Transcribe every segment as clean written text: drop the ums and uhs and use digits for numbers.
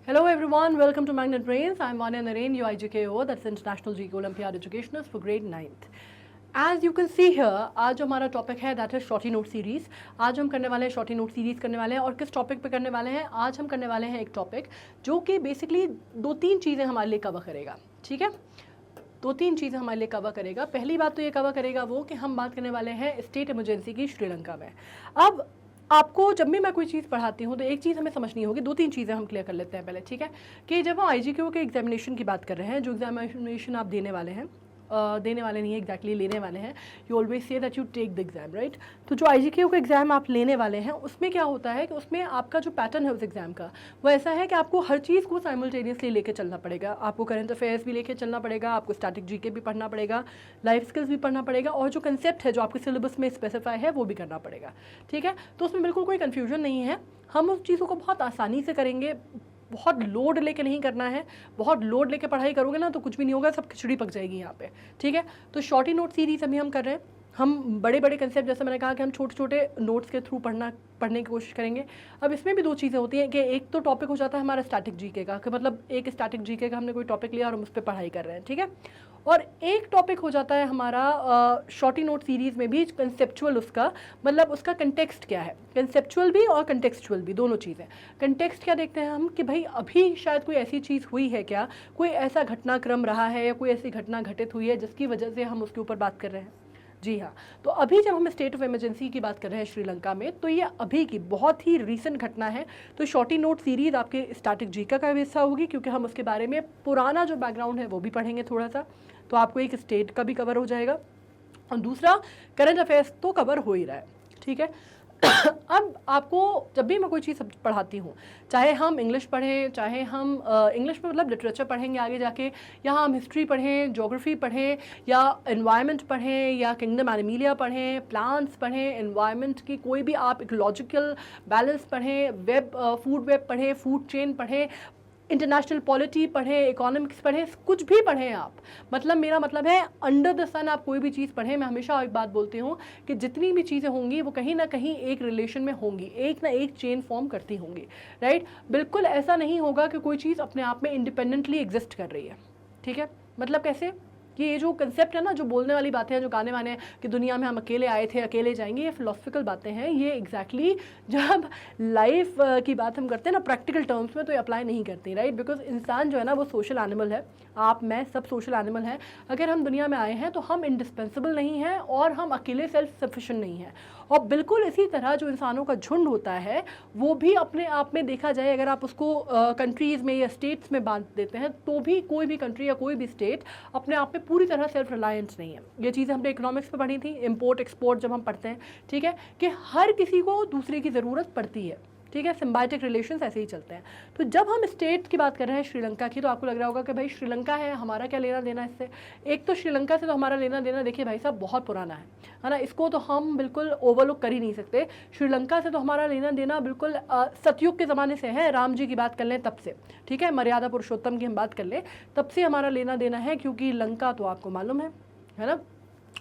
Hello everyone, welcome to Magnet Brains. I'm Vanya Narain, your IGKO, that's International GK Olympiad Educationist for grade 9th. As you can see here, आज हमारा topic है that is shorty note series. आज हम करने वाले हैं shorty note series करने वाले हैं, और किस टॉपिक पे करने वाले हैं? आज हम करने वाले हैं एक टॉपिक जो कि बेसिकली 2-3 चीज़ें हमारे लिए कवर करेगा। ठीक है, 2-3 चीज़ें हमारे लिए कवर करेगा। पहली बात तो ये कवर करेगा वो कि हम बात करने वाले हैं स्टेट इमरजेंसी की श्रीलंका में। अब आपको जब भी मैं कोई चीज़ पढ़ाती हूँ तो एक चीज़ हमें समझनी होगी, 2-3 चीज़ें हम क्लियर कर लेते हैं पहले। ठीक है, कि जब हम IGKO के एग्जामिनेशन की बात कर रहे हैं, जो एग्जामिनेशन आप देने वाले हैं, देने वाले नहीं है एग्जैक्टली लेने वाले हैं, you always say that you take the exam, right. तो जो IGKO का एग्ज़ाम आप लेने वाले हैं उसमें क्या होता है कि उसमें आपका जो पैटर्न है उस एग्ज़ाम का वो ऐसा है कि आपको हर चीज़ को साइमल्टेनियसली लेके चलना पड़ेगा। आपको करंट अफेयर्स भी लेके चलना पड़ेगा, आपको स्टैटिक GK भी पढ़ना पड़ेगा, लाइफ स्किल्स भी पढ़ना पड़ेगा, और जो कंसेप्ट है जो आपके सिलेबस में स्पेसिफाई है वो भी करना पड़ेगा। ठीक है, तो उसमें बिल्कुल कोई कन्फ्यूजन नहीं है। हम उस चीज़ों को बहुत आसानी से करेंगे, बहुत लोड लेके नहीं करना है। बहुत लोड लेके पढ़ाई करोगे ना तो कुछ भी नहीं होगा, सब खिचड़ी पक जाएगी यहाँ पे। ठीक है, तो शॉर्टी नोट सीरीज अभी हम कर रहे हैं। हम बड़े बड़े कंसेप्ट, जैसे मैंने कहा कि हम छोटे छोटे नोट्स के थ्रू पढ़ने की कोशिश करेंगे। अब इसमें भी 2 चीज़ें होती हैं कि एक तो टॉपिक हो जाता है हमारा स्टैटिक GK का, कि मतलब एक स्टैटिक GK का हमने कोई टॉपिक लिया और हम उस पर पढ़ाई कर रहे हैं। ठीक है, और एक टॉपिक हो जाता है हमारा शॉर्टी नोट सीरीज़ में भी कंसेप्चुअल, उसका मतलब उसका कंटेक्स्ट क्या है, कंसेप्चुअल भी और कंटेक्सचुअल भी, दोनों चीज़ें। कंटेक्स्ट क्या देखते हैं हम कि भाई अभी शायद कोई ऐसी चीज़ हुई है क्या, कोई ऐसा घटनाक्रम रहा है या कोई ऐसी घटना घटित हुई है जिसकी वजह से हम उसके ऊपर बात कर रहे हैं। जी हाँ, तो अभी जब हम स्टेट ऑफ इमरजेंसी की बात कर रहे हैं श्रीलंका में, तो ये अभी की बहुत ही रीसेंट घटना है। तो शॉर्टी नोट सीरीज़ आपके स्टैटिक GK का हिस्सा होगी, क्योंकि हम उसके बारे में पुराना जो बैकग्राउंड है वो भी पढ़ेंगे थोड़ा सा, तो आपको एक स्टेट का भी कवर हो जाएगा और दूसरा करंट अफेयर्स तो कवर हो ही रहा है। ठीक है, अब आपको जब भी मैं कोई चीज़ पढ़ाती हूँ, चाहे हम इंग्लिश पढ़ें, चाहे हम इंग्लिश में मतलब लिटरेचर पढ़ेंगे आगे जाके, या हम हिस्ट्री पढ़ें, ज्योग्राफी पढ़ें, या एनवायरनमेंट पढ़ें, या किंगडम एनिमिलिया पढ़ें, प्लांट्स पढ़ें, एनवायरनमेंट की कोई भी आप इकोलॉजिकल बैलेंस पढ़ें, फूड वेब पढ़ें, फूड चेन पढ़ें, इंटरनेशनल पॉलिटी पढ़ें, इकोनॉमिक्स पढ़ें, कुछ भी पढ़ें आप, मतलब मेरा मतलब है अंडर द सन आप कोई भी चीज़ पढ़ें। मैं हमेशा एक बात बोलती हूँ कि जितनी भी चीज़ें होंगी वो कहीं ना कहीं एक रिलेशन में होंगी, एक ना एक चेन फॉर्म करती होंगी, राइट। बिल्कुल ऐसा नहीं होगा कि कोई चीज़ अपने आप में इंडिपेंडेंटली एग्जिस्ट कर रही है। ठीक है, मतलब कैसे कि ये जो कंसेप्ट है ना, जो बोलने वाली बातें हैं, जो गाने वाने हैं कि दुनिया में हम अकेले आए थे अकेले जाएंगे, ये फिलोसफिकल बातें हैं। ये एग्जैक्टली जब लाइफ की बात हम करते हैं ना प्रैक्टिकल टर्म्स में, तो ये अप्लाई नहीं करती, राइट। बिकॉज इंसान जो है ना वो सोशल एनिमल है, आप मैं सब सोशल एनिमल हैं। अगर हम दुनिया में आए हैं तो हम इंडिस्पेंसिबल नहीं हैं और हम अकेले सेल्फ सफिशिएंट नहीं हैं। और बिल्कुल इसी तरह जो इंसानों का झुंड होता है वो भी अपने आप में देखा जाए, अगर आप उसको कंट्रीज़ में या स्टेट्स में बांट देते हैं, तो भी कोई भी कंट्री या कोई भी स्टेट अपने आप में पूरी तरह सेल्फ रिलायंस नहीं है। ये चीज़ें हमने इकोनॉमिक्स में पढ़ी थी, इम्पोर्ट एक्सपोर्ट जब हम पढ़ते हैं। ठीक है, कि हर किसी को दूसरे की ज़रूरत पड़ती है। ठीक है, सिम्बायोटिक रिलेशंस ऐसे ही चलते हैं। तो जब हम स्टेट की बात कर रहे हैं श्रीलंका की, तो आपको लग रहा होगा कि भाई श्रीलंका है, हमारा क्या लेना देना इससे। एक तो श्रीलंका से तो हमारा लेना देना देखिए भाई साहब बहुत पुराना है ना, इसको तो हम बिल्कुल ओवरलुक कर ही नहीं सकते। श्रीलंका से तो हमारा लेना देना बिल्कुल सतयुग के ज़माने से है, राम जी की बात कर लें तब से। ठीक है, मर्यादा पुरुषोत्तम की हम बात कर लें तब से हमारा लेना देना है, क्योंकि लंका तो आपको मालूम है ना,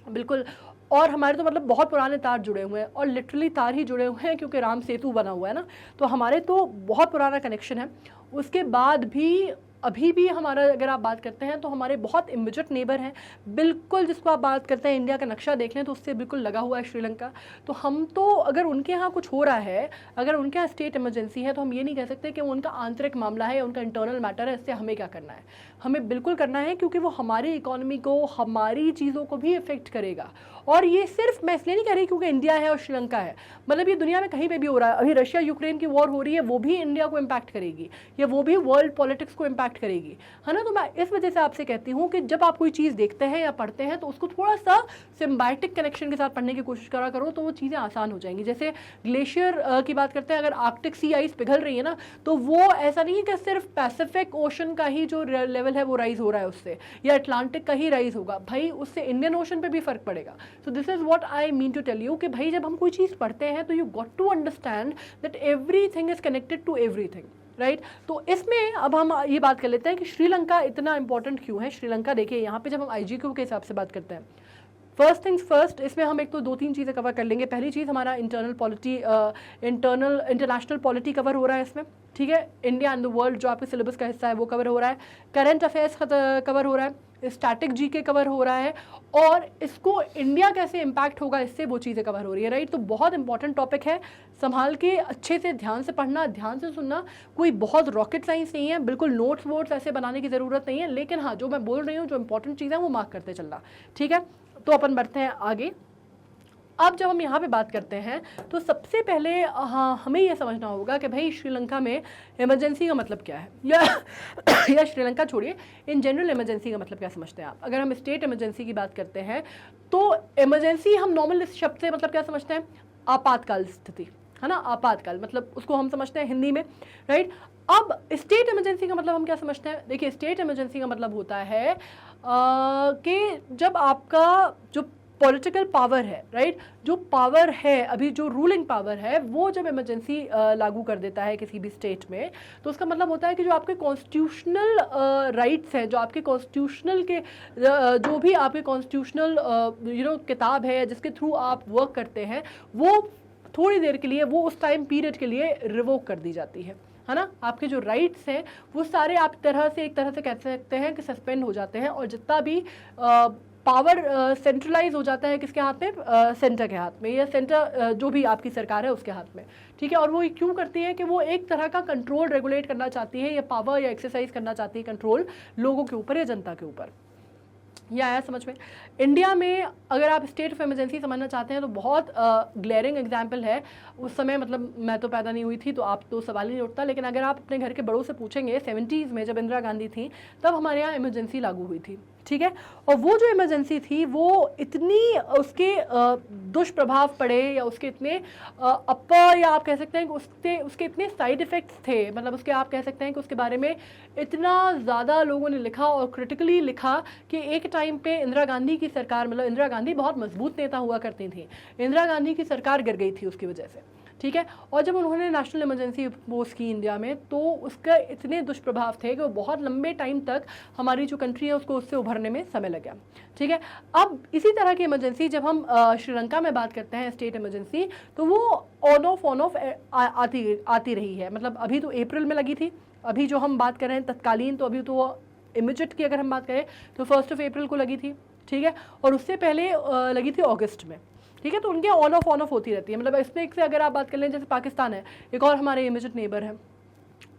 बिल्कुल। और हमारे तो मतलब बहुत पुराने तार जुड़े हुए हैं, और लिटरली तार ही जुड़े हुए हैं क्योंकि राम सेतु बना हुआ है ना, तो हमारे तो बहुत पुराना कनेक्शन है। उसके बाद भी अभी भी हमारा अगर आप बात करते हैं तो हमारे बहुत इमीडिएट नेबर हैं, बिल्कुल जिसको आप बात करते हैं इंडिया का नक्शा देख लें तो उससे बिल्कुल लगा हुआ है श्रीलंका। तो हम तो अगर उनके यहाँ कुछ हो रहा है, अगर उनके यहाँ स्टेट इमरजेंसी है, तो हम ये नहीं कह सकते कि वो उनका आंतरिक मामला है या उनका इंटरनल मैटर है, इससे हमें क्या करना है। हमें बिल्कुल करना है, क्योंकि वो हमारी इकोनॉमी को, हमारी चीज़ों को भी इफेक्ट करेगा। और ये सिर्फ मैं इसलिए नहीं कह रही क्योंकि इंडिया है और श्रीलंका है, मतलब ये दुनिया में कहीं पे भी हो रहा है। अभी रशिया यूक्रेन की वॉर हो रही है, वो भी इंडिया को इम्पैक्ट करेगी, या वो भी वर्ल्ड पॉलिटिक्स को इम्पैक्ट करेगी, है ना। तो मैं इस वजह से आपसे कहती हूँ कि जब आप कोई चीज़ देखते हैं या पढ़ते हैं तो उसको थोड़ा सा सिम्बायोटिक कनेक्शन के साथ पढ़ने की कोशिश करा करो, तो वो चीज़ें आसान हो जाएंगी। जैसे ग्लेशियर की बात करते हैं, अगर आर्कटिक सी आइस पिघल रही है ना, तो वो ऐसा नहीं है कि सिर्फ पैसिफिक ओशन का ही जो लेवल है वो राइज हो रहा है उससे, या अटलांटिक का ही राइज होगा, भाई उससे इंडियन ओशन पे भी फर्क पड़ेगा। So this is what I mean to tell you कि भाई जब हम कोई चीज़ पढ़ते हैं तो you got to understand that everything is connected to everything, right. तो इसमें अब हम ये बात कर लेते हैं कि श्रीलंका इतना इंपॉर्टेंट क्यों है। श्रीलंका देखिए, यहाँ पे जब हम IGKO के हिसाब से बात करते हैं, फर्स्ट थिंग्स फर्स्ट, इसमें हम एक तो 2-3 चीज़ें कवर कर लेंगे। पहली चीज़ हमारा इंटरनेशनल पॉलिटी कवर हो रहा है इसमें, ठीक है। इंडिया एंड द वर्ल्ड जो आपके सिलेबस का हिस्सा है वो कवर हो रहा है। करंट अफेयर्स कवर हो रहा है, स्टैटिक जीके कवर हो रहा है, और इसको इंडिया कैसे इम्पैक्ट होगा इससे वो चीज़ें कवर हो रही है, राइट। तो बहुत इंपॉर्टेंट टॉपिक है, संभाल के अच्छे से ध्यान से पढ़ना, ध्यान से सुनना। कोई बहुत रॉकेट साइंस नहीं है, बिल्कुल नोट्स वोट्स ऐसे बनाने की ज़रूरत नहीं है, लेकिन हाँ जो मैं बोल रही हूँ, जो इंपॉर्टेंट चीज़ है वो मार्क करते चलना, ठीक है। तो अपन बढ़ते हैं आगे। अब जब हम यहाँ पे बात करते हैं तो सबसे पहले हाँ हमें ये समझना होगा कि भाई श्रीलंका में इमरजेंसी का मतलब क्या है, या श्रीलंका छोड़िए, इन जनरल इमरजेंसी का मतलब क्या समझते हैं आप। अगर हम स्टेट इमरजेंसी की बात करते हैं तो इमरजेंसी हम नॉर्मल इस शब्द से मतलब क्या समझते हैं, आपातकाल स्थिति, है ना। आपातकाल मतलब उसको हम समझते हैं हिंदी में, राइट। अब स्टेट इमरजेंसी का मतलब हम क्या समझते हैं। देखिए स्टेट इमरजेंसी का मतलब होता है कि जब आपका जो पॉलिटिकल पावर है, राइट, जो पावर है अभी, जो रूलिंग पावर है, वो जब इमरजेंसी लागू कर देता है किसी भी स्टेट में, तो उसका मतलब होता है कि जो आपके कॉन्स्टिट्यूशनल राइट्स हैं, जो आपके कॉन्स्टिट्यूशनल के जो भी आपके कॉन्स्टिट्यूशनल किताब है जिसके थ्रू आप वर्क करते हैं, वो थोड़ी देर के लिए, वो उस टाइम पीरियड के लिए रिवोक कर दी जाती है ना। आपके जो राइट्स हैं वो सारे आप एक तरह से कह सकते हैं कि सस्पेंड हो जाते हैं, और जितना भी पावर सेंट्रलाइज हो जाता है किसके हाथ में, सेंटर के हाथ में, या सेंटर जो भी आपकी सरकार है उसके हाथ में, ठीक है। और वो क्यों करती है कि वो एक तरह का कंट्रोल रेगुलेट करना चाहती है, या पावर या एक्सरसाइज करना चाहती है कंट्रोल लोगों के ऊपर या जनता के ऊपर। ये आया समझ में। इंडिया में अगर आप स्टेट ऑफ इमरजेंसी समझना चाहते हैं तो बहुत ग्लेरिंग एग्जाम्पल है। उस समय मतलब मैं तो पैदा नहीं हुई थी तो आप तो सवाल ही नहीं उठता, लेकिन अगर आप अपने घर के बड़ों से पूछेंगे 70s में जब इंदिरा गांधी थी तब हमारे यहाँ इमरजेंसी लागू हुई थी, ठीक है। और वो जो इमरजेंसी थी वो इतनी उसके दुष्प्रभाव पड़े, या उसके इतने अपर, या आप कह सकते हैं कि उसके इतने साइड इफ़ेक्ट्स थे, मतलब उसके आप कह सकते हैं कि उसके बारे में इतना ज़्यादा लोगों ने लिखा और क्रिटिकली लिखा कि एक टाइम पे इंदिरा गांधी की सरकार, मतलब इंदिरा गांधी बहुत मजबूत नेता हुआ करती थी, इंदिरा गांधी की सरकार गिर गई थी उसकी वजह से, ठीक है। और जब उन्होंने नेशनल इमरजेंसी इम्पोज की इंडिया में तो उसके इतने दुष्प्रभाव थे कि वो बहुत लंबे टाइम तक हमारी जो कंट्री है उसको उससे उभरने में समय लग गया, ठीक है। अब इसी तरह की इमरजेंसी जब हम श्रीलंका में बात करते हैं स्टेट इमरजेंसी, तो वो ऑन ऑफ आती रही है। मतलब अभी तो अप्रैल में लगी थी, अभी जो हम बात कर रहे हैं तत्कालीन, तो अभी तो इमीडिएट की अगर हम बात करें तो 1 अप्रैल को लगी थी, ठीक है। और उससे पहले लगी थी अगस्त में, ठीक है। तो उनके ऑन ऑफ होती रहती है। मतलब इसमें से अगर आप बात कर लें, जैसे पाकिस्तान है, एक और हमारे इमीडिएट नेबर है,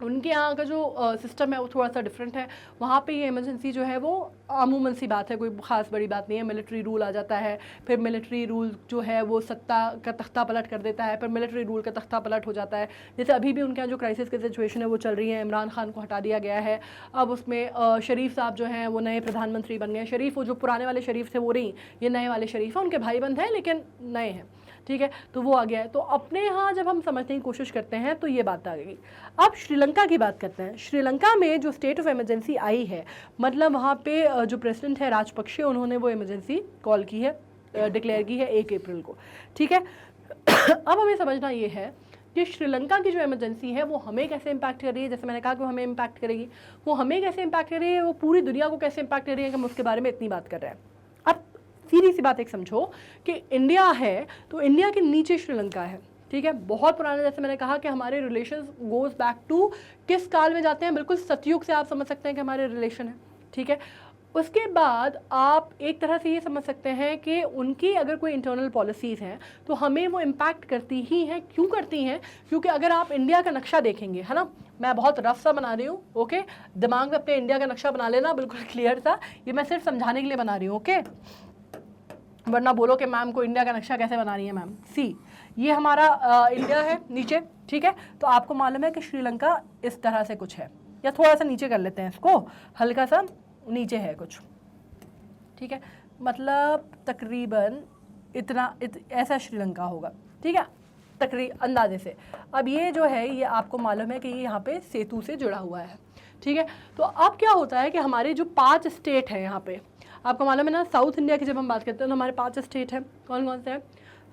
उनके यहाँ का जो सिस्टम है वो थोड़ा सा डिफरेंट है। वहाँ पे ये इमरजेंसी जो है वो अमूमन सी बात है, कोई ख़ास बड़ी बात नहीं है। मिलिट्री रूल आ जाता है, फिर मिलिट्री रूल जो है वो सत्ता का तख्ता पलट कर देता है, फिर मिलिट्री रूल का तख्ता पलट हो जाता है। जैसे अभी भी उनके यहाँ जो क्राइसिस की सिचुएशन है वो चल रही है, इमरान खान को हटा दिया गया है, अब उसमें शरीफ साहब जो हैं वो नए प्रधानमंत्री बन गए। शरीफ, वो जो पुराने वाले शरीफ थे वो नहीं, ये नए वाले शरीफ हैं, उनके भाई बंद हैं लेकिन नए हैं, ठीक है। तो वो आ गया है। तो अपने यहाँ जब हम समझने की कोशिश करते हैं तो ये बात आ गई। अब श्रीलंका की बात करते हैं। श्रीलंका में जो स्टेट ऑफ इमरजेंसी आई है, मतलब वहाँ पे जो प्रेसिडेंट है राजपक्षे, उन्होंने वो इमरजेंसी कॉल की है, डिक्लेयर की है 1 अप्रैल को, ठीक है। अब हमें समझना ये है कि श्रीलंका की जो इमरजेंसी है वो हमें कैसे इम्पैक्ट कर रही है। जैसे मैंने कहा कि वो हमें इम्पैक्ट करेगी, वो हमें कैसे इम्पैक्ट कर रही है, वो पूरी दुनिया को कैसे इम्पैक्ट कर रही है कि हम उसके बारे में इतनी बात कर रहे हैं। अब सीधी सी बात एक समझो कि इंडिया है तो इंडिया के नीचे श्रीलंका है, ठीक है। बहुत पुराना, जैसे मैंने कहा कि हमारे रिलेशंस गोज बैक टू किस काल में जाते हैं, बिल्कुल सतयुग से आप समझ सकते हैं कि हमारे रिलेशन है, ठीक है। उसके बाद आप एक तरह से ये समझ सकते हैं कि उनकी अगर कोई इंटरनल पॉलिसीज़ हैं तो हमें वो इम्पैक्ट करती ही हैं। क्यों करती हैं? क्योंकि अगर आप इंडिया का नक्शा देखेंगे, है ना, मैं बहुत रफ सा बना रही हूँ, ओके, दिमाग में अपने इंडिया का नक्शा बना लेना बिल्कुल क्लियर सा, ये मैं सिर्फ समझाने के लिए बना रही हूँ, ओके, वरना बोलो कि मैम को इंडिया का नक्शा कैसे बना रही है मैम। सी, ये हमारा इंडिया है नीचे, ठीक है। तो आपको मालूम है कि श्रीलंका इस तरह से कुछ है, या थोड़ा सा नीचे कर लेते हैं इसको, हल्का सा नीचे है कुछ, ठीक है। मतलब तकरीबन इतना ऐसा श्रीलंका होगा, ठीक है, अंदाजे से। अब ये जो है ये आपको मालूम है कि ये यहाँ पे सेतु से जुड़ा हुआ है, ठीक है। तो अब क्या होता है कि हमारे जो 5 स्टेट हैं यहाँ पे, आपको मालूम है ना, साउथ इंडिया की जब हम बात करते हैं तो हमारे 5 स्टेट हैं। कौन कौन से हैं?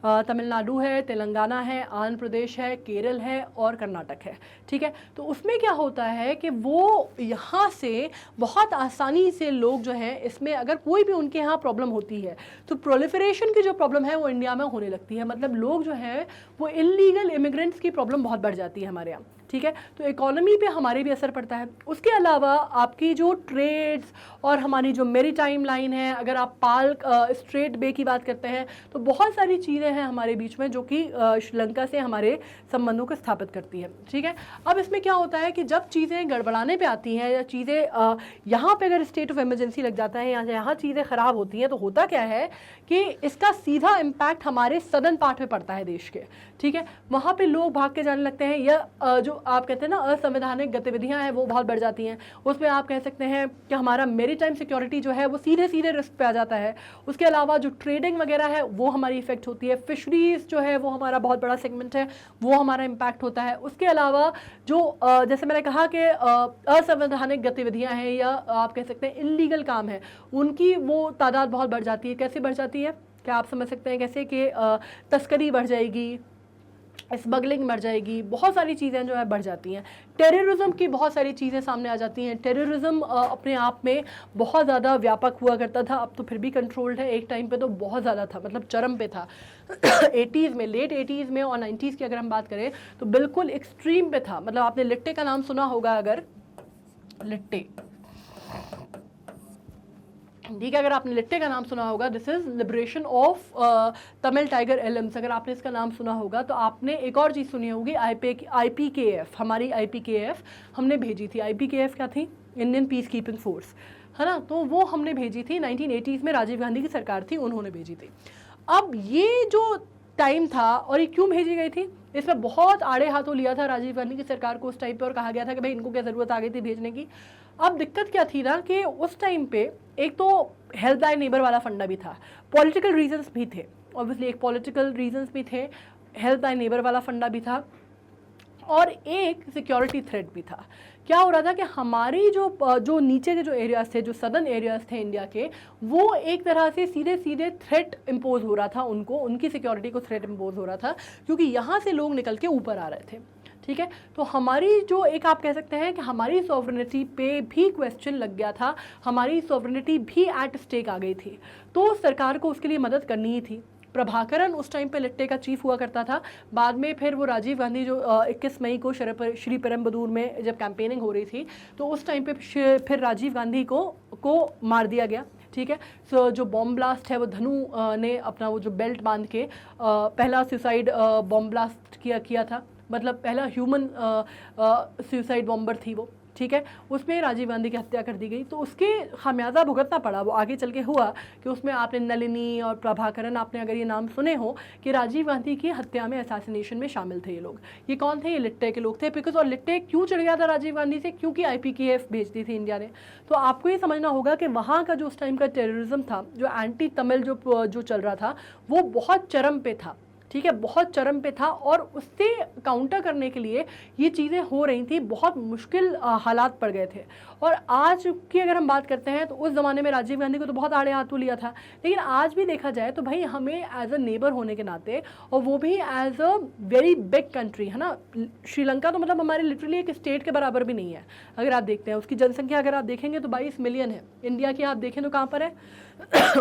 तमिलनाडु है, तेलंगाना है, आंध्र प्रदेश है, केरल है और कर्नाटक है। ठीक है, तो उसमें क्या होता है कि वो यहाँ से बहुत आसानी से लोग जो हैं, इसमें अगर कोई भी उनके यहाँ प्रॉब्लम होती है तो प्रोलिफरेशन की जो प्रॉब्लम है वो इंडिया में होने लगती है। मतलब लोग जो हैं वो इलीगल इमिग्रेंट्स की प्रॉब्लम बहुत बढ़ जाती है हमारे यहाँ। ठीक है, तो इकोनॉमी पे हमारे भी असर पड़ता है। उसके अलावा आपकी जो ट्रेड्स और हमारी जो मेरीटाइम लाइन है, अगर आप पाल स्ट्रेट बे की बात करते हैं तो बहुत सारी चीज़ें हैं हमारे बीच में जो कि श्रीलंका से हमारे संबंधों को स्थापित करती है। ठीक है, अब इसमें क्या होता है कि जब चीज़ें गड़बड़ाने पे आती हैं या चीज़ें यहाँ पे अगर स्टेट ऑफ इमरजेंसी लग जाता है या यहाँ चीज़ें ख़राब होती हैं तो होता क्या है कि इसका सीधा इम्पैक्ट हमारे सदर्न पार्ट में पड़ता है देश के। ठीक है, वहाँ पे लोग भाग के जाने लगते हैं या जो आप कहते हैं ना असंवैधानिक गतिविधियां हैं वो बहुत बढ़ जाती हैं। उसमें आप कह सकते हैं कि हमारा मेरीटाइम सिक्योरिटी जो है वो सीधे सीधे रिस्क पे आ जाता है। उसके अलावा जो ट्रेडिंग वगैरह है वो हमारी इफेक्ट होती है। फिशरीज जो है वो हमारा बहुत बड़ा सेगमेंट है, वो हमारा इम्पैक्ट होता है। उसके अलावा जो जैसे मैंने कहा कि असंवैधानिक गतिविधियाँ हैं या आप कह सकते हैं इलीगल काम है, उनकी वो तादाद बहुत बढ़ जाती है। कैसे बढ़ जाती है, क्या आप समझ सकते हैं कैसे कि तस्करी बढ़ जाएगी, स्मगलिंग बढ़ जाएगी, बहुत सारी चीज़ें जो है बढ़ जाती हैं। टेररिज्म की बहुत सारी चीज़ें सामने आ जाती हैं। टेररिज्म अपने आप में बहुत ज़्यादा व्यापक हुआ करता था, अब तो फिर भी कंट्रोल्ड है। एक टाइम पे तो बहुत ज़्यादा था, मतलब चरम पे था 80s में, लेट 80s में और 90s की अगर हम बात करें तो बिल्कुल एक्सट्रीम पे था। मतलब आपने लिट्टे का नाम सुना होगा, अगर लिट्टे, ठीक है, अगर आपने लिट्टे का नाम सुना होगा, this is liberation of Tamil tiger Elms, अगर आपने इसका नाम सुना होगा तो आपने एक और चीज़ सुनी होगी, IPKF, हमारी IPKF हमने भेजी थी। IPKF क्या थी, इंडियन पीस कीपिंग फोर्स, है ना, तो वो हमने भेजी थी 1980s में, राजीव गांधी की सरकार थी, उन्होंने भेजी थी। अब ये जो टाइम था और ये क्यों भेजी गई थी, इसमें बहुत आड़े हाथों लिया था राजीव गांधी की सरकार को उस टाइम पे और कहा गया था कि भाई इनको क्या ज़रूरत आ गई थी भेजने की। अब दिक्कत क्या थी ना कि उस टाइम पे एक तो हेल्प बाय नेबर वाला फंडा भी था, पॉलिटिकल रीजंस भी थे, ऑब्वियसली एक पॉलिटिकल रीजंस भी थे, हेल्प बाय नेबर वाला फंडा भी था और एक सिक्योरिटी थ्रेट भी था। क्या हो रहा था कि हमारी जो नीचे के जो एरियाज थे, जो सदर्न एरियाज थे इंडिया के, वो एक तरह से सीधे सीधे थ्रेट इम्पोज हो रहा था उनको, उनकी सिक्योरिटी को थ्रेट इम्पोज हो रहा था क्योंकि यहाँ से लोग निकल के ऊपर आ रहे थे। ठीक है, तो हमारी जो एक आप कह सकते हैं कि हमारी सॉवरेनिटी पे भी क्वेश्चन लग गया था, हमारी सॉवरेनिटी भी एट स्टेक आ गई थी, तो सरकार को उसके लिए मदद करनी ही थी। प्रभाकरन उस टाइम पे लिट्टे का चीफ हुआ करता था, बाद में फिर वो राजीव गांधी जो 21 मई को श्री पेरम्बदूर में जब कैंपेनिंग हो रही थी तो उस टाइम पे फिर राजीव गांधी को मार दिया गया। ठीक है, सो जो बॉम्ब ब्लास्ट है वो धनु ने अपना वो जो बेल्ट बांध के पहला सुसाइड बॉम्ब ब्लास्ट किया था, मतलब पहला ह्यूमन सुसाइड बॉम्बर थी वो। ठीक है, उसमें राजीव गांधी की हत्या कर दी गई, तो उसके खामियाजा भुगतना पड़ा। वो आगे चल के हुआ कि उसमें आपने नलिनी और प्रभाकरन, आपने अगर ये नाम सुने हो कि राजीव गांधी की हत्या में, असैसिनेशन में शामिल थे ये लोग। ये कौन थे, ये लिट्टे के लोग थे। बिकॉज और लिट्टे क्यों चढ़ गया था राजीव गांधी से, क्योंकि IPKF भेज दी थी इंडिया ने। तो आपको ये समझना होगा कि वहाँ का जो उस टाइम का टेररिज्म था, जो एंटी तमिल जो चल रहा था, वो बहुत चरम पे था। ठीक है, बहुत चरम पे था और उससे काउंटर करने के लिए ये चीज़ें हो रही थी, बहुत मुश्किल हालात पड़ गए थे। और आज की अगर हम बात करते हैं तो उस ज़माने में राजीव गांधी को तो बहुत आड़े हाथों लिया था, लेकिन आज भी देखा जाए तो भाई हमें एज अ नेबर होने के नाते, और वो भी as a very big country, है ना, श्रीलंका तो मतलब हमारे लिटरली एक स्टेट के बराबर भी नहीं है। अगर आप देखते हैं उसकी जनसंख्या अगर आप देखेंगे तो 22 मिलियन है। इंडिया की आप देखें तो कहाँ पर है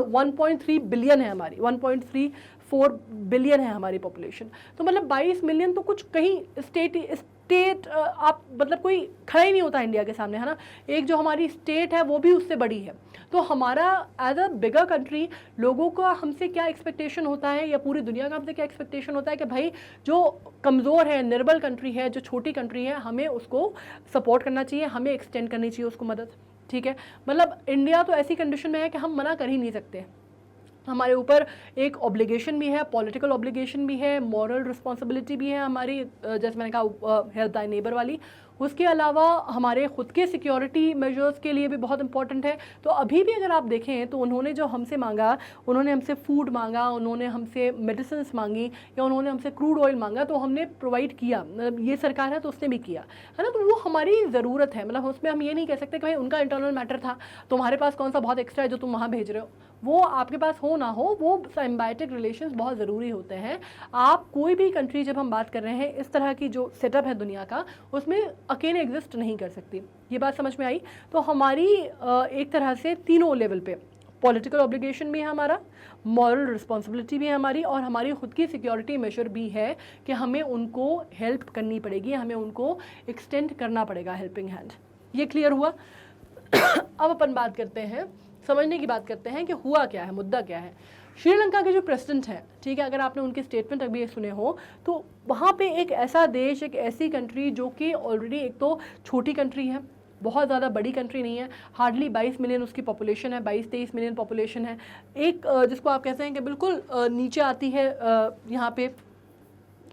1.3 बिलियन है हमारी, 1.34 बिलियन है हमारी पॉपुलेशन। तो मतलब 22 मिलियन तो कुछ कहीं स्टेट आप मतलब कोई खड़ा ही नहीं होता इंडिया के सामने, है ना। एक जो हमारी स्टेट है वो भी उससे बड़ी है। तो हमारा एज अ बिगर कंट्री लोगों का हमसे क्या एक्सपेक्टेशन होता है, या पूरी दुनिया का हमसे क्या एक्सपेक्टेशन होता है कि भाई जो कमज़ोर है, निर्बल कंट्री है, जो छोटी कंट्री है, हमें उसको सपोर्ट करना चाहिए, हमें एक्सटेंड करनी चाहिए उसको मदद। ठीक है, मतलब इंडिया तो ऐसी कंडीशन में है कि हम मना कर ही नहीं सकते। हमारे ऊपर एक ऑब्लिगेशन भी है, पॉलिटिकल ऑब्लिगेशन भी है, मॉरल रिस्पॉन्सिबिलिटी भी है हमारी, जैसे मैंने कहा हेल्प बाय नेबर वाली। उसके अलावा हमारे खुद के सिक्योरिटी मेजर्स के लिए भी बहुत इंपॉर्टेंट है। तो अभी भी अगर आप देखें तो उन्होंने जो हमसे मांगा, उन्होंने हमसे फूड मांगा, उन्होंने हमसे मेडिसिन मांगी, या उन्होंने हमसे क्रूड ऑयल मांगा, तो हमने प्रोवाइड किया। मतलब ये सरकार है तो उसने भी किया, है ना। तो वो हमारी ज़रूरत है, मतलब उसमें हम ये नहीं कह सकते कि भाई उनका इंटरनल मैटर था, तुम्हारे पास कौन सा बहुत एक्स्ट्रा है जो तुम वहाँ भेज रहे हो। वो आपके पास हो ना हो, वो सिम्बायोटिक रिलेशंस बहुत ज़रूरी होते हैं। आप कोई भी कंट्री, जब हम बात कर रहे हैं इस तरह की जो सेटअप है दुनिया का, उसमें अकेले एग्जिस्ट नहीं कर सकती। ये बात समझ में आई। तो हमारी एक तरह से तीनों लेवल पे पॉलिटिकल ऑब्लिगेशन भी है हमारा, मॉरल रिस्पॉन्सिबिलिटी भी है हमारी, और हमारी खुद की सिक्योरिटी मेजर भी है कि हमें उनको हेल्प करनी पड़ेगी, हमें उनको एक्सटेंड करना पड़ेगा हेल्पिंग हैंड। ये क्लियर हुआ। अब अपन बात करते हैं, समझने की बात करते हैं कि हुआ क्या है, मुद्दा क्या है। श्रीलंका के जो प्रेसिडेंट हैं, ठीक है, अगर आपने उनके स्टेटमेंट अभी सुने हो, तो वहाँ पे एक ऐसा देश, एक ऐसी कंट्री जो कि ऑलरेडी एक तो छोटी कंट्री है, बहुत ज़्यादा बड़ी कंट्री नहीं है, हार्डली 22 मिलियन उसकी पॉपुलेशन है, 22-23 मिलियन पॉपुलेशन है। एक जिसको आप कहते हैं कि बिल्कुल नीचे आती है, यहाँ पे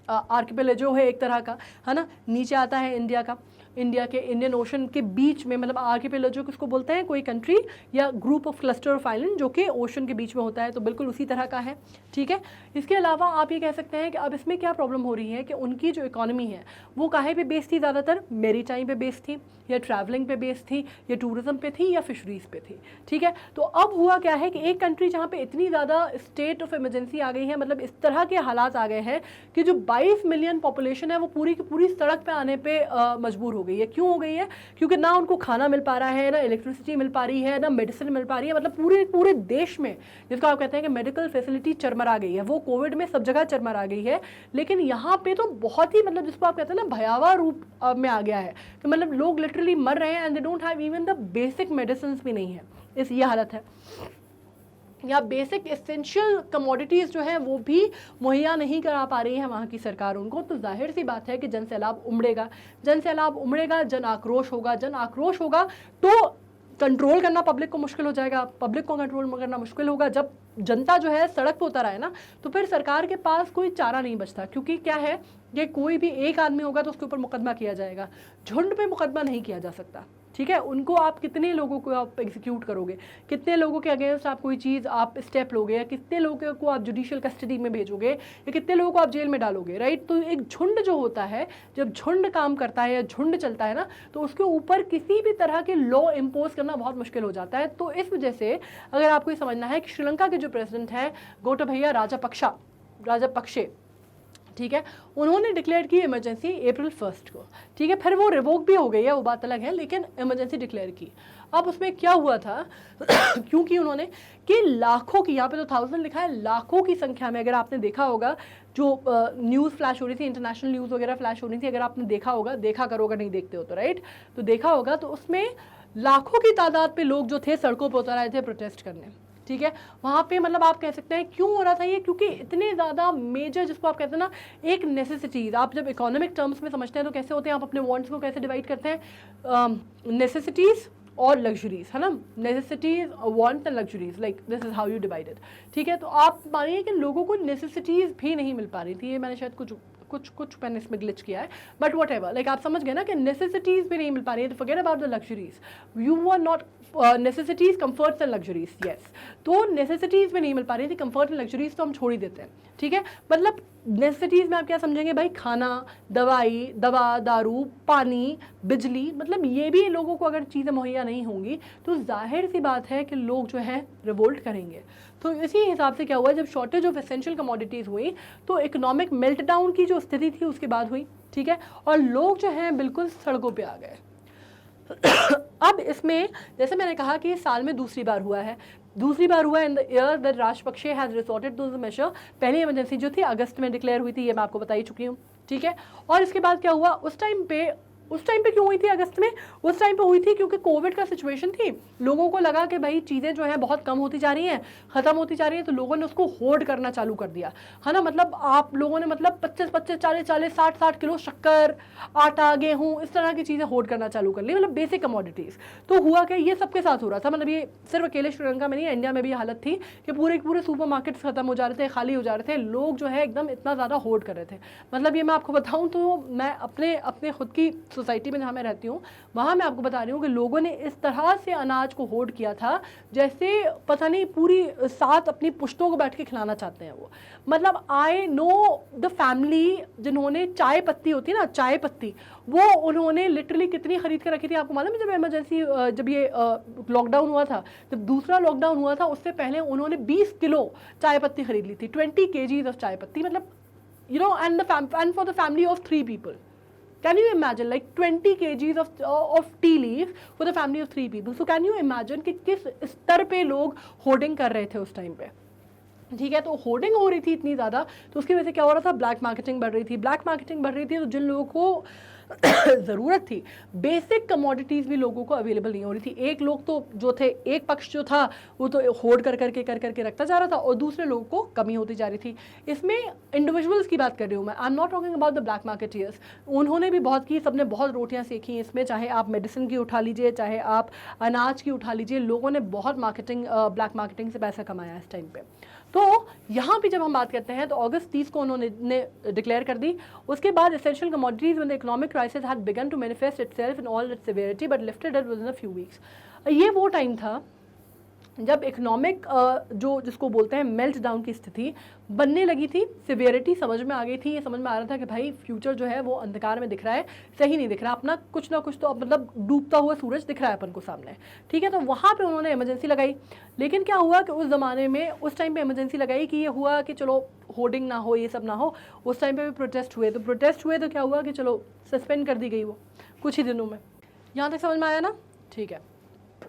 आर्किपेलागो है एक तरह का, है ना, नीचे आता है इंडिया का, इंडिया के इंडियन ओशन के बीच में, मतलब आर्किपेलागो किसको बोलते हैं, कोई कंट्री या group of cluster of island जो कि ओशन के बीच में होता है, तो बिल्कुल उसी तरह का है, ठीक है। इसके अलावा आप ये कह सकते हैं कि अब इसमें क्या प्रॉब्लम हो रही है कि उनकी जो इकॉनमी है वो काहे पे बेस्ड थी, ज़्यादातर मेरी टाइम पे बेस्ड थी, या ट्रैवलिंग पे बेस्ड थी, या टूरिज्म पे थी, या फिशरीज़ पे थी, ठीक है। तो अब हुआ क्या है कि एक कंट्री जहाँ पे इतनी ज़्यादा स्टेट ऑफ इमरजेंसी आ गई है, मतलब इस तरह के हालात आ गए हैं कि जो 22 मिलियन पॉपुलेशन है वो पूरी की पूरी सड़क पे आने पे मजबूर हो गई है। क्यों हो गई है? क्योंकि ना उनको खाना मिल पा रहा है, ना इलेक्ट्रिसिटी मिल पा रही है, ना मेडिसिन मिल पा रही है, मतलब पूरे देश में जिसको आप कहते हैं कि मेडिकल फैसिलिटी चरमरा गई है। वो कोविड में सब जगह चरमरा गई है, लेकिन यहाँ पे तो बहुत ही, मतलब जिसको आप कहते हैं ना, भयावह रूप में आ गया है कि मतलब लोग लिटरली मर रहे हैं, and they don't have even the basic medicine भी नहीं है। इस ये हालत है, या बेसिक एसेंशियल कमोडिटीज़ जो हैं वो भी मुहैया नहीं करा पा रही है वहाँ की सरकार उनको। तो जाहिर सी बात है कि जन सैलाब उमड़ेगा, जन सैलाब उमड़ेगा, जन आक्रोश होगा, जन आक्रोश होगा तो कंट्रोल करना पब्लिक को मुश्किल हो जाएगा, पब्लिक को कंट्रोल करना मुश्किल होगा। जब जनता जो है सड़क पर उतर आए ना, तो फिर सरकार के पास कोई चारा नहीं बचता, क्योंकि क्या है, ये कोई भी एक आदमी होगा तो उसके ऊपर मुकदमा किया जाएगा, झुंड पे मुकदमा नहीं किया जा सकता, ठीक है। उनको आप कितने लोगों को आप एग्जीक्यूट करोगे, कितने लोगों के अगेंस्ट आप कोई चीज़ आप स्टेप लोगे, या कितने लोगों को आप जुडिशियल कस्टडी में भेजोगे, या कितने लोगों को आप जेल में डालोगे, राइट। तो एक झुंड जो होता है, जब झुंड काम करता है या झुंड चलता है ना, तो उसके ऊपर किसी भी तरह के लॉ इम्पोज करना बहुत मुश्किल हो जाता है। तो इस वजह से अगर आपको ये समझना है कि श्रीलंका के जो प्रेसिडेंट हैं गोटाबया राजापक्षे, ठीक है, उन्होंने डिक्लेयर की इमरजेंसी अप्रैल 1 को, ठीक है। फिर वो रिवोक भी हो गई है, वो बात अलग है, लेकिन इमरजेंसी डिक्लेयर की। अब उसमें क्या हुआ था क्योंकि उन्होंने कि लाखों की, यहाँ पे तो 1000 लिखा है, लाखों की संख्या में, अगर आपने देखा होगा जो न्यूज़ फ्लैश हो रही थी, इंटरनेशनल न्यूज़ वगैरह फ्लैश हो रही थी, अगर आपने देखा होगा, देखा करो अगर नहीं देखते हो तो, राइट, तो देखा होगा, तो उसमें लाखों की तादाद पे लोग जो थे सड़कों पर उतर आए थे प्रोटेस्ट करने, ठीक है। वहाँ पे मतलब आप कह सकते हैं क्यों हो रहा था ये, क्योंकि इतने ज़्यादा मेजर, जिसको आप कहते हैं ना, एक नेसेसिटीज़, आप जब इकोनॉमिक टर्म्स में समझते हैं तो कैसे होते हैं, आप अपने वांट्स को कैसे डिवाइड करते हैं, नेसेसिटीज़ और लग्जरीज, है ना, necessities, wants and luxuries, like this is how you divided, ठीक है। तो आप मानिए कि लोगों को नेसेसिटीज़ भी नहीं मिल पा रही थी, ये मैंने शायद कुछ मैंने इसमें ग्लिच किया है, बट वट एवर, लाइक आप समझ गए ना कि नेसेसिटीज़ भी नहीं मिल पा रही है, तो forget about the luxuries, you are not necessities, comforts and luxuries, yes. तो नेसेसिटीज़ में नहीं मिल पा रही थी, कंफर्ट एंड लग्जरीज तो हम छोड़ ही देते हैं, ठीक है। मतलब नेसेसिटीज़ में आप क्या समझेंगे भाई, खाना, दवा, दारू, पानी, बिजली, मतलब ये भी लोगों को अगर चीज़ें मुहैया नहीं होंगी तो जाहिर सी बात है कि लोग जो है रिवोल्ट करेंगे। तो इसी हिसाब से क्या हुआ, जब शॉर्टेज ऑफ एसेंशियल कमोडिटीज़ हुई तो इकोनॉमिक मेल्टडाउन की जो स्थिति थी उसके बाद हुई, ठीक है, और लोग जो हैं बिल्कुल सड़कों पे आ गए। अब इसमें जैसे मैंने कहा कि साल में दूसरी बार हुआ in the year that Rajapaksa has resorted to the major. पहली इमरजेंसी जो थी अगस्त में डिक्लेयर हुई थी, ये मैं आपको बता ही चुकी हूँ, ठीक है। और इसके बाद क्या हुआ, उस टाइम पे क्यों हुई थी अगस्त में, उस टाइम पे हुई थी क्योंकि कोविड का सिचुएशन थी, लोगों को लगा कि भाई चीज़ें जो है बहुत कम होती जा रही हैं, ख़त्म होती जा रही हैं, तो लोगों ने उसको होर्ड करना चालू कर दिया, है ना। मतलब आप लोगों ने मतलब 25-25, 40-40, 60-60 किलो शक्कर, आटा, गेहूँ, इस तरह की चीज़ें होर्ड करना चालू कर ली, मतलब बेसिक कमोडिटीज़। तो हुआ क्या, ये सबके साथ हो रहा था, मतलब ये सिर्फ अकेले श्रीलंका में नहीं, इंडिया में भी हालत थी कि पूरे सुपर मार्केट्स खत्म हो जा रहे थे, खाली हो जा रहे थे, लोग जो है एकदम इतना ज़्यादा होर्ड कर रहे थे। मतलब ये मैं आपको बताऊँ तो मैं अपने खुद की सोसाइटी में जहाँ मैं रहती हूँ वहाँ मैं आपको बता रही हूँ कि लोगों ने इस तरह से अनाज को होर्ड किया था जैसे पता नहीं पूरी 7 अपनी पुश्तों को बैठ के खिलाना चाहते हैं वो। मतलब आई नो द फैमिली जिन्होंने चाय पत्ती होती है ना, चाय पत्ती, वो उन्होंने लिटरली कितनी खरीद कर रखी थी। आपको मालूम है जब इमरजेंसी, जब ये लॉकडाउन हुआ था, जब दूसरा लॉकडाउन हुआ था उससे पहले उन्होंने 20 किलो चाय पत्ती खरीद ली थी, 20 kgs ऑफ चाय पत्ती। मतलब you know, and for the family of 3 people. Can you imagine like 20 kgs of tea leaf for the family of 3 people? So can you imagine कि किस स्तर पे लोग होर्डिंग कर रहे थे उस टाइम पे, ठीक है। तो होर्डिंग हो रही थी इतनी ज़्यादा, तो उसकी वजह से क्या हो रहा था, ब्लैक मार्केटिंग बढ़ रही थी। ब्लैक मार्केटिंग बढ़ रही थी तो जिन लोगों को ज़रूरत थी, बेसिक कमोडिटीज़ भी लोगों को अवेलेबल नहीं हो रही थी। एक लोग तो जो थे, एक पक्ष जो था वो तो होर्ड कर करके रखता जा रहा था और दूसरे लोगों को कमी होती जा रही थी। इसमें इंडिविजुअल्स की बात कर रही हूँ मैं, I am not talking about the black marketeers. उन्होंने भी बहुत की, सबने बहुत रोटियाँ सेकी इसमें, चाहे आप मेडिसिन की उठा लीजिए, चाहे आप अनाज की उठा लीजिए, लोगों ने बहुत मार्केटिंग, ब्लैक मार्केटिंग से पैसा कमाया इस टाइम पे। तो यहाँ पे जब हम बात करते हैं तो अगस्त 30 को उन्होंने डिक्लेयर कर दी। उसके बाद essential commodities when the economic crisis had begun to manifest itself in all its severity but lifted it within a few weeks. ये वो टाइम था जब इकोनॉमिक जो जिसको बोलते हैं मेल्ट डाउन की स्थिति बनने लगी थी, सिवियरिटी समझ में आ गई थी। ये समझ में आ रहा था कि भाई फ्यूचर जो है वो अंधकार में दिख रहा है, सही नहीं दिख रहा, अपना कुछ ना कुछ तो मतलब डूबता हुआ सूरज दिख रहा है अपन को सामने, ठीक है। तो वहाँ पे उन्होंने इमरजेंसी लगाई। लेकिन क्या हुआ कि उस ज़माने में, उस टाइम पे इमरजेंसी लगाई कि ये हुआ कि चलो होर्डिंग ना हो, ये सब ना हो। उस टाइम पे भी प्रोटेस्ट हुए, तो प्रोटेस्ट हुए तो क्या हुआ कि चलो सस्पेंड कर दी गई वो कुछ ही दिनों में। यहाँ तक समझ में आया ना, ठीक है।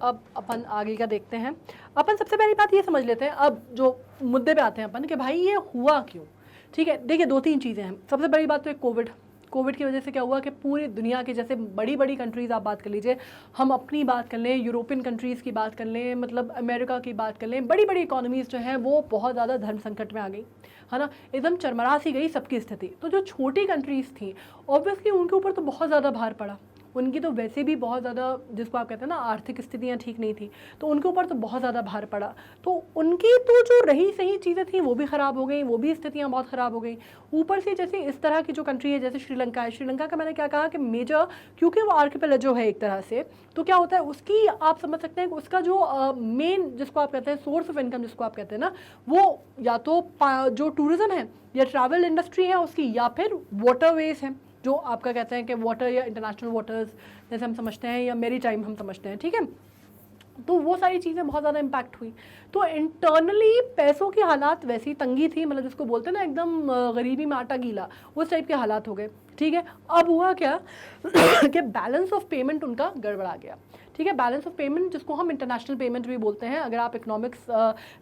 अब अपन आगे का देखते हैं। अपन सबसे पहली बात ये समझ लेते हैं, अब जो मुद्दे पे आते हैं अपन कि भाई ये हुआ क्यों, ठीक है। देखिए 2-3 चीज़ें हैं। सबसे बड़ी बात तो एक कोविड की वजह से क्या हुआ कि पूरी दुनिया की, जैसे बड़ी बड़ी कंट्रीज़ आप बात कर लीजिए, हम अपनी बात कर लें, यूरोपियन कंट्रीज़ की बात कर लें, मतलब अमेरिका की बात कर लें, बड़ी बड़ी इकोनॉमीज़ जो हैं वो बहुत ज़्यादा धर्म संकट में आ गई, है ना, एकदम चरमरा सी गई सबकी स्थिति। तो जो छोटी कंट्रीज़ थी ऑब्वियसली उनके ऊपर तो बहुत ज़्यादा भार पड़ा। उनकी तो वैसे भी बहुत ज़्यादा, जिसको आप कहते हैं ना, आर्थिक स्थितियाँ ठीक नहीं थी, तो उनके ऊपर तो बहुत ज़्यादा भार पड़ा। तो उनकी तो जो रही सही चीज़ें थी वो भी ख़राब हो गई, वो भी स्थितियाँ बहुत ख़राब हो गई। ऊपर से जैसे इस तरह की जो कंट्री है, जैसे श्रीलंका है, श्रीलंका का मैंने क्या कहा कि मेजर, क्योंकि वो आर्किपेलागो है एक तरह से, तो क्या होता है उसकी, आप समझ सकते हैं कि उसका जो मेन, जिसको आप कहते हैं सोर्स ऑफ इनकम, जिसको आप कहते हैं ना, वो या तो जो टूरिज़्म है या ट्रैवल इंडस्ट्री है उसकी, या फिर वाटरवेज है, जो आपका कहते हैं कि वाटर या इंटरनेशनल वाटर्स जैसे हम समझते हैं, या मेरी टाइम हम समझते हैं, ठीक है। तो वो सारी चीज़ें बहुत ज़्यादा इम्पैक्ट हुई। तो इंटरनली पैसों की हालात वैसी तंगी थी, मतलब जिसको बोलते हैं ना एकदम गरीबी में आटा गीला, उस टाइप के हालात हो गए, ठीक है। अब हुआ क्या कि बैलेंस ऑफ पेमेंट उनका गड़बड़ा गया, ठीक है। बैलेंस ऑफ पेमेंट जिसको हम इंटरनेशनल पेमेंट भी बोलते हैं, अगर आप इकोनॉमिक्स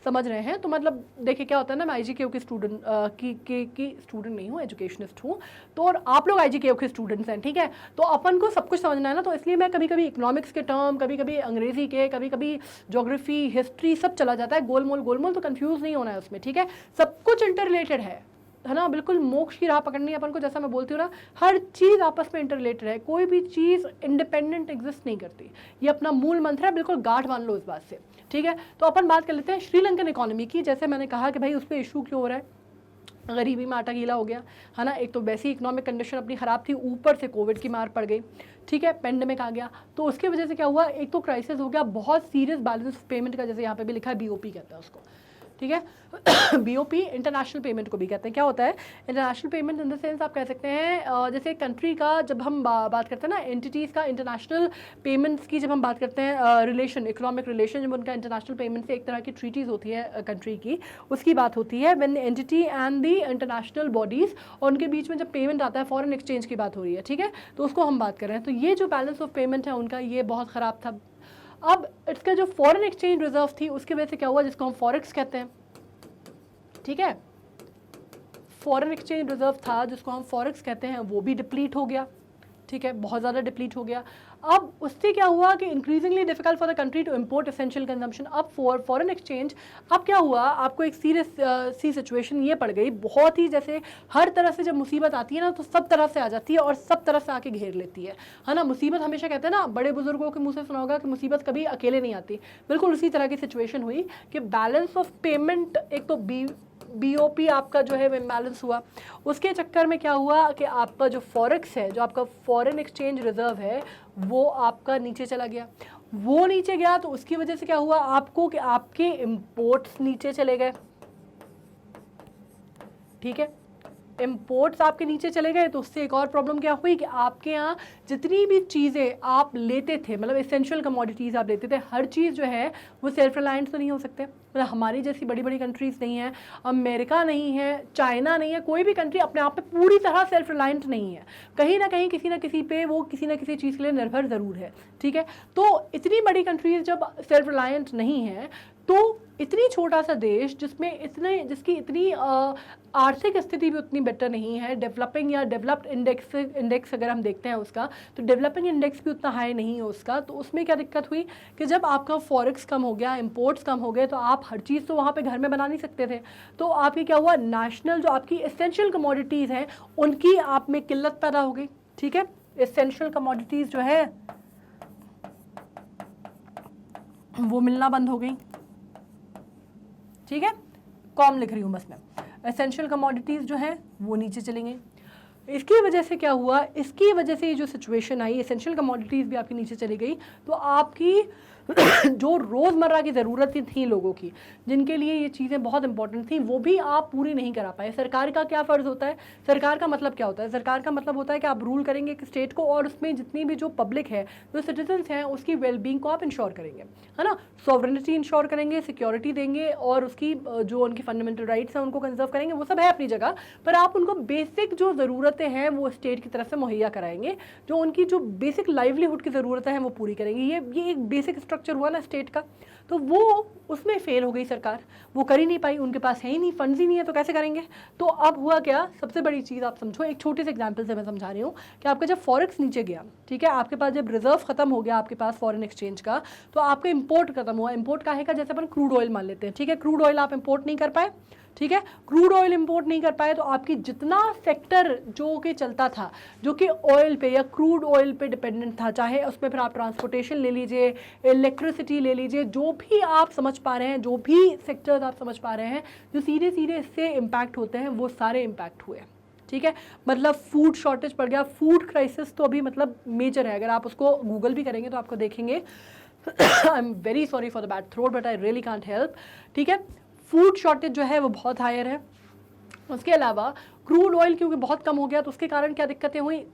समझ रहे हैं तो मतलब देखिए क्या होता है ना, मैं IGKO की स्टूडेंट की स्टूडेंट नहीं हूँ, एजुकेशनिस्ट हूँ, तो और आप लोग IGKO के स्टूडेंट्स हैं, ठीक है। तो अपन को सब कुछ समझना है ना, तो इसलिए मैं कभी कभी इकोनॉमिक्स के टर्म, कभी कभी अंग्रेजी के, कभी कभी ज्योग्राफी, हिस्ट्री, सब चला जाता है गोलमोल, तो कंफ्यूज नहीं होना है उसमें, ठीक है। सब कुछ इंटररिलेटेड है ना, बिल्कुल मोक्ष की राह पकड़नी है अपन को। जैसा मैं बोलती हूँ ना, हर चीज़ आपस में इंटररिलेटेड है, कोई भी चीज़ इंडिपेंडेंट एग्जिस्ट नहीं करती, ये अपना मूल मंत्र है, बिल्कुल गांठ बांध लो इस बात से, ठीक है। तो अपन बात कर लेते हैं श्रीलंकन इकोनॉमी की। जैसे मैंने कहा कि भाई उस पर इशू क्यों हो रहा है, गरीबी में आटा गीला हो गया, है ना। एक तो वैसी इकोनॉमिक कंडीशन अपनी ख़राब थी, ऊपर से कोविड की मार पड़ गई, ठीक है, पेंडेमिक आ गया, तो उसकी वजह से क्या हुआ, एक तो क्राइसिस हो गया बहुत सीरियस बैलेंस ऑफ पेमेंट का, जैसे यहाँ पे भी लिखा है BOP कहता है उसको, ठीक है। BOP इंटरनेशनल पेमेंट को भी कहते हैं। क्या होता है international payment, in the sense आप कह सकते हैं जैसे कंट्री का, जब हम बात करते हैं ना एंटिटीज़ का, इंटरनेशनल पेमेंट्स की जब हम बात करते हैं, रिलेशन, इकोनॉमिक रिलेशन, जब उनका इंटरनेशनल पेमेंट से एक तरह की ट्रीटीज़ होती है कंट्री की, उसकी बात होती है। When entity and the international bodies, और उनके बीच में जब पेमेंट आता है, फॉरेन एक्सचेंज की बात हो रही है, ठीक है, तो उसको हम बात कर रहे हैं। तो ये जो बैलेंस ऑफ पेमेंट है उनका, ये बहुत ख़राब था। अब इसका जो फॉरेन एक्सचेंज रिजर्व थी उसकी वजह से क्या हुआ, जिसको हम फॉरेक्स कहते हैं, ठीक है, फॉरेन एक्सचेंज रिजर्व था जिसको हम फॉरेक्स कहते हैं, वो भी डिप्लीट हो गया, ठीक है, बहुत ज़्यादा डिप्लीट हो गया। अब उससे क्या हुआ कि increasingly difficult for the country to import essential consumption. अब फॉर फॉरेन एक्सचेंज अब क्या हुआ, आपको एक सीरियस सी सिचुएशन ये पड़ गई, बहुत ही जैसे हर तरह से जब मुसीबत आती है ना तो सब तरह से आ जाती है और सब तरह से आके घेर लेती है ना। मुसीबत हमेशा कहते हैं ना, बड़े बुजुर्गों के मुंह से सुना होगा कि मुसीबत कभी अकेले नहीं आती, बिल्कुल उसी तरह की सिचुएशन हुई कि बैलेंस ऑफ पेमेंट, एक तो बीओपी आपका जो है इम्बैलेंस हुआ, उसके चक्कर में क्या हुआ कि आपका जो फॉरेक्स है, जो आपका फॉरेन एक्सचेंज रिजर्व है, वो आपका नीचे चला गया। वो नीचे गया तो उसकी वजह से क्या हुआ आपको कि आपके इंपोर्ट्स नीचे चले गए, ठीक है, इम्पोर्ट्स आपके नीचे चले गए तो उससे एक और प्रॉब्लम क्या हुई कि आपके यहाँ जितनी भी चीज़ें आप लेते थे, मतलब एसेंशियल कमोडिटीज़ आप लेते थे, हर चीज़ जो है वो सेल्फ रिलायंस तो नहीं हो सकते। मतलब हमारी जैसी बड़ी बड़ी कंट्रीज़ नहीं है, अमेरिका नहीं है, चाइना नहीं है, कोई भी कंट्री अपने आप पे पूरी तरह सेल्फ रिलायंट नहीं है, कहीं ना कहीं किसी ना किसी पे वो किसी ना किसी चीज़ के लिए निर्भर ज़रूर है, ठीक है। तो इतनी बड़ी कंट्रीज़ जब सेल्फ रिलायंट नहीं है तो इतनी छोटा सा देश जिसकी इतनी आर्थिक स्थिति भी उतनी बेटर नहीं है, डेवलपिंग या डेवलप्ड इंडेक्स अगर हम देखते हैं उसका, तो डेवलपिंग इंडेक्स भी उतना हाई नहीं है उसका। तो उसमें क्या दिक्कत हुई कि जब आपका फॉरेक्स कम हो गया, इंपोर्ट्स कम हो गए, तो आप हर चीज़ तो वहाँ पे घर में बना नहीं सकते थे। तो आपकी क्या हुआ, नेशनल जो आपकी एसेंशियल कमोडिटीज़ हैं उनकी आप में किल्लत पैदा हो गई, ठीक है। एसेंशियल कमोडिटीज़ जो है वो मिलना बंद हो गई, ठीक है, कॉम लिख रही हूँ बस मैं। एसेंशियल कमोडिटीज़ जो हैं वो नीचे चली गई। इसकी वजह से क्या हुआ, इसकी वजह से ये जो सिचुएशन आई, एसेंशियल कमोडिटीज़ भी आपकी नीचे चली गई, तो आपकी जो रोज़मर्रा की ज़रूरतें थी लोगों की, जिनके लिए ये चीज़ें बहुत इंपॉर्टेंट थी, वो भी आप पूरी नहीं करा पाए। सरकार का क्या फ़र्ज़ होता है, सरकार का मतलब क्या होता है, सरकार का मतलब होता है कि आप रूल करेंगे एक स्टेट को और उसमें जितनी भी जो पब्लिक है, जो सिटीजन्स हैं, उसकी वेलबींग को आप इंश्योर करेंगे, है ना, सॉवरेनिटी इंश्योर करेंगे, सिक्योरिटी देंगे और उसकी जो उनकी फंडामेंटल राइट्स हैं उनको कंजर्व करेंगे, वो सब है अपनी जगह, पर आप उनको बेसिक जो ज़रूरतें हैं वो स्टेट की तरफ से मुहैया कराएंगे, जो उनकी जो बेसिक लाइवलीहुड की ज़रूरतें हैं वो पूरी करेंगे। ये एक बेसिक स्ट्रक्चर हुआ ना स्टेट का, तो वो उसमें फेल हो गई सरकार, वो कर ही नहीं पाई, उनके पास है ही नहीं, फंड्स ही नहीं है, तो कैसे करेंगे। तो अब हुआ क्या, सबसे बड़ी चीज़ आप समझो, एक छोटे से एग्जांपल से मैं समझा रही हूँ कि आपका जब फॉरेक्स नीचे गया, ठीक है, आपके पास जब रिजर्व खत्म हो गया आपके पास फॉरेन एक्सचेंज का, तो आपका इंपोर्ट खत्म हुआ। इंपोर्ट काहे का, जैसे अपन क्रूड ऑयल मान लेते हैं, ठीक है, क्रूड ऑयल आप इंपोर्ट नहीं कर पाए, ठीक है, क्रूड ऑयल इंपोर्ट नहीं कर पाए, तो आपकी जितना सेक्टर जो कि चलता था, जो कि ऑयल पे या क्रूड ऑयल पे डिपेंडेंट था, चाहे उसमें फिर आप ट्रांसपोर्टेशन ले लीजिए, इलेक्ट्रिसिटी ले लीजिए, जो भी आप समझ पा रहे हैं, जो भी सेक्टर्स आप समझ पा रहे हैं जो सीधे सीधे इससे इम्पैक्ट होते हैं, वो सारे इम्पैक्ट हुए, ठीक है। मतलब फूड शॉर्टेज पड़ गया, फूड क्राइसिस तो अभी मतलब मेजर है, अगर आप उसको गूगल भी करेंगे तो आपको देखेंगे। I am very sorry for the bad throat but I really can't help, ठीक है। फूड शॉर्टेज जो है वो बहुत हायर है। उसके अलावा क्रूड ऑयल क्योंकि बहुत कम हो गया, तो उसके कारण क्या दिक्कतें हुई,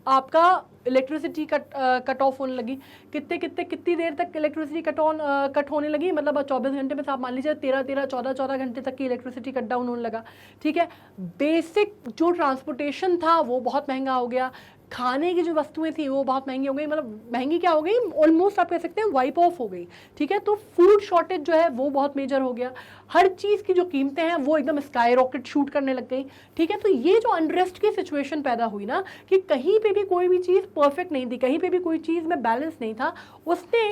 आपका इलेक्ट्रिसिटी कट ऑफ होने लगी। कितनी देर तक इलेक्ट्रिसिटी कट होने लगी, मतलब 24 घंटे में से आप मान लीजिए 14 घंटे तक की इलेक्ट्रिसिटी कट डाउन होने लगा, ठीक है। बेसिक जो ट्रांसपोर्टेशन था वो बहुत महंगा हो गया, खाने की जो वस्तुएं थी वो बहुत महंगी हो गई, मतलब महंगी क्या हो गई, ऑलमोस्ट आप कह सकते हैं वाइप ऑफ हो गई, ठीक है। तो फूड शॉर्टेज जो है वो बहुत मेजर हो गया, हर चीज़ की जो कीमतें हैं वो एकदम स्काई रॉकेट शूट करने लग गई, ठीक है। तो ये जो अनरेस्ट की सिचुएशन पैदा हुई ना, कि कहीं पे भी कोई भी चीज़ परफेक्ट नहीं थी, कहीं पे भी कोई चीज़ में बैलेंस नहीं था, उसने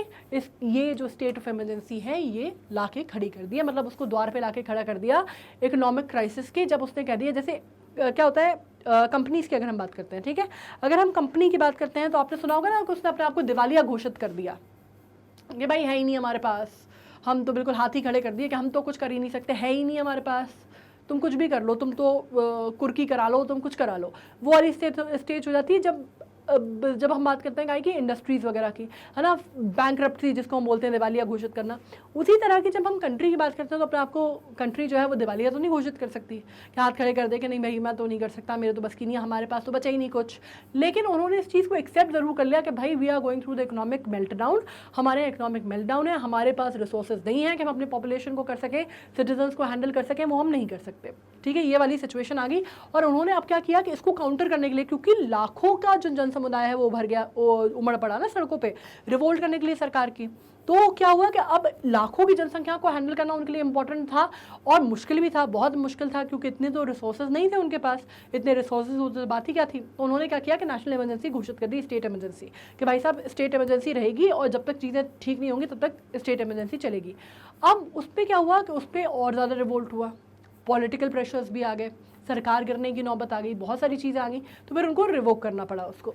ये जो स्टेट ऑफ इमरजेंसी है ये ला के खड़ी कर दिया, मतलब उसको द्वार पे ला के खड़ा कर दिया इकोनॉमिक क्राइसिस के। जब उसने कह दिया, जैसे क्या होता है कंपनीज़ की अगर हम बात करते हैं, ठीक है, अगर हम कंपनी की बात करते हैं तो आपने सुना होगा ना कि उसने अपने आप को दिवालिया घोषित कर दिया कि भाई है ही नहीं हमारे पास, हम तो बिल्कुल हाथ ही खड़े कर दिए कि हम तो कुछ कर ही नहीं सकते, है ही नहीं हमारे पास, तुम कुछ भी कर लो, तुम तो कुर्की करा लो, तुम कुछ करा लो। वो वाली स्टेज हो जाती है जब हम बात करते हैं काहे की इंडस्ट्रीज़ वगैरह की, है ना, बैंकरप्सी जिसको हम बोलते हैं, दिवालिया घोषित करना। उसी तरह की जब हम कंट्री की बात करते हैं तो अपने आपको कंट्री जो है वो दिवालिया तो नहीं घोषित कर सकती कि हाथ खड़े कर दे कि नहीं भाई मैं तो नहीं कर सकता, मेरे तो बस की नहीं, हमारे पास तो बचा ही नहीं कुछ। लेकिन उन्होंने इस चीज़ को एक्सेप्ट ज़रूर कर लिया कि भाई we are going through the economic meltdown, हमारे इकोनॉमिक मेल्टडाउन है, हमारे पास रिसोर्सेज नहीं है कि हम अपनी पॉपुलेशन को कर सकें, सिटीजन्स को हैंडल कर सकें, वो हम नहीं कर सकते, ठीक है। ये वाली सिचुएशन आ गई और उन्होंने अब क्या किया कि इसको काउंटर करने के लिए, क्योंकि लाखों का जो समुदाय है वो उभर गया, वो उमड़ पड़ा ना सड़कों पे रिवोल्ट करने के लिए सरकार की। तो क्या हुआ कि अब लाखों की जनसंख्या को हैंडल करना उनके लिए इंपॉर्टेंट था और मुश्किल भी था, बहुत मुश्किल था, क्योंकि इतने तो रिसोर्सेज नहीं थे उनके पास। इतने रिसोर्सेज होते तो बात ही क्या थी। तो उन्होंने क्या किया कि नेशनल इमरजेंसी घोषित कर दी, स्टेट इमरजेंसी, कि भाई साहब स्टेट इमरजेंसी रहेगी और जब तक चीज़ें ठीक नहीं होंगी तब तक स्टेट इमरजेंसी चलेगी। अब उस पर क्या हुआ कि उस पर और ज़्यादा रिवोल्ट हुआ, पॉलिटिकल प्रेशर्स भी आ गए, सरकार गिरने की नौबत आ गई, बहुत सारी चीज़ें आ गई, तो फिर उनको रिवोक करना पड़ा उसको।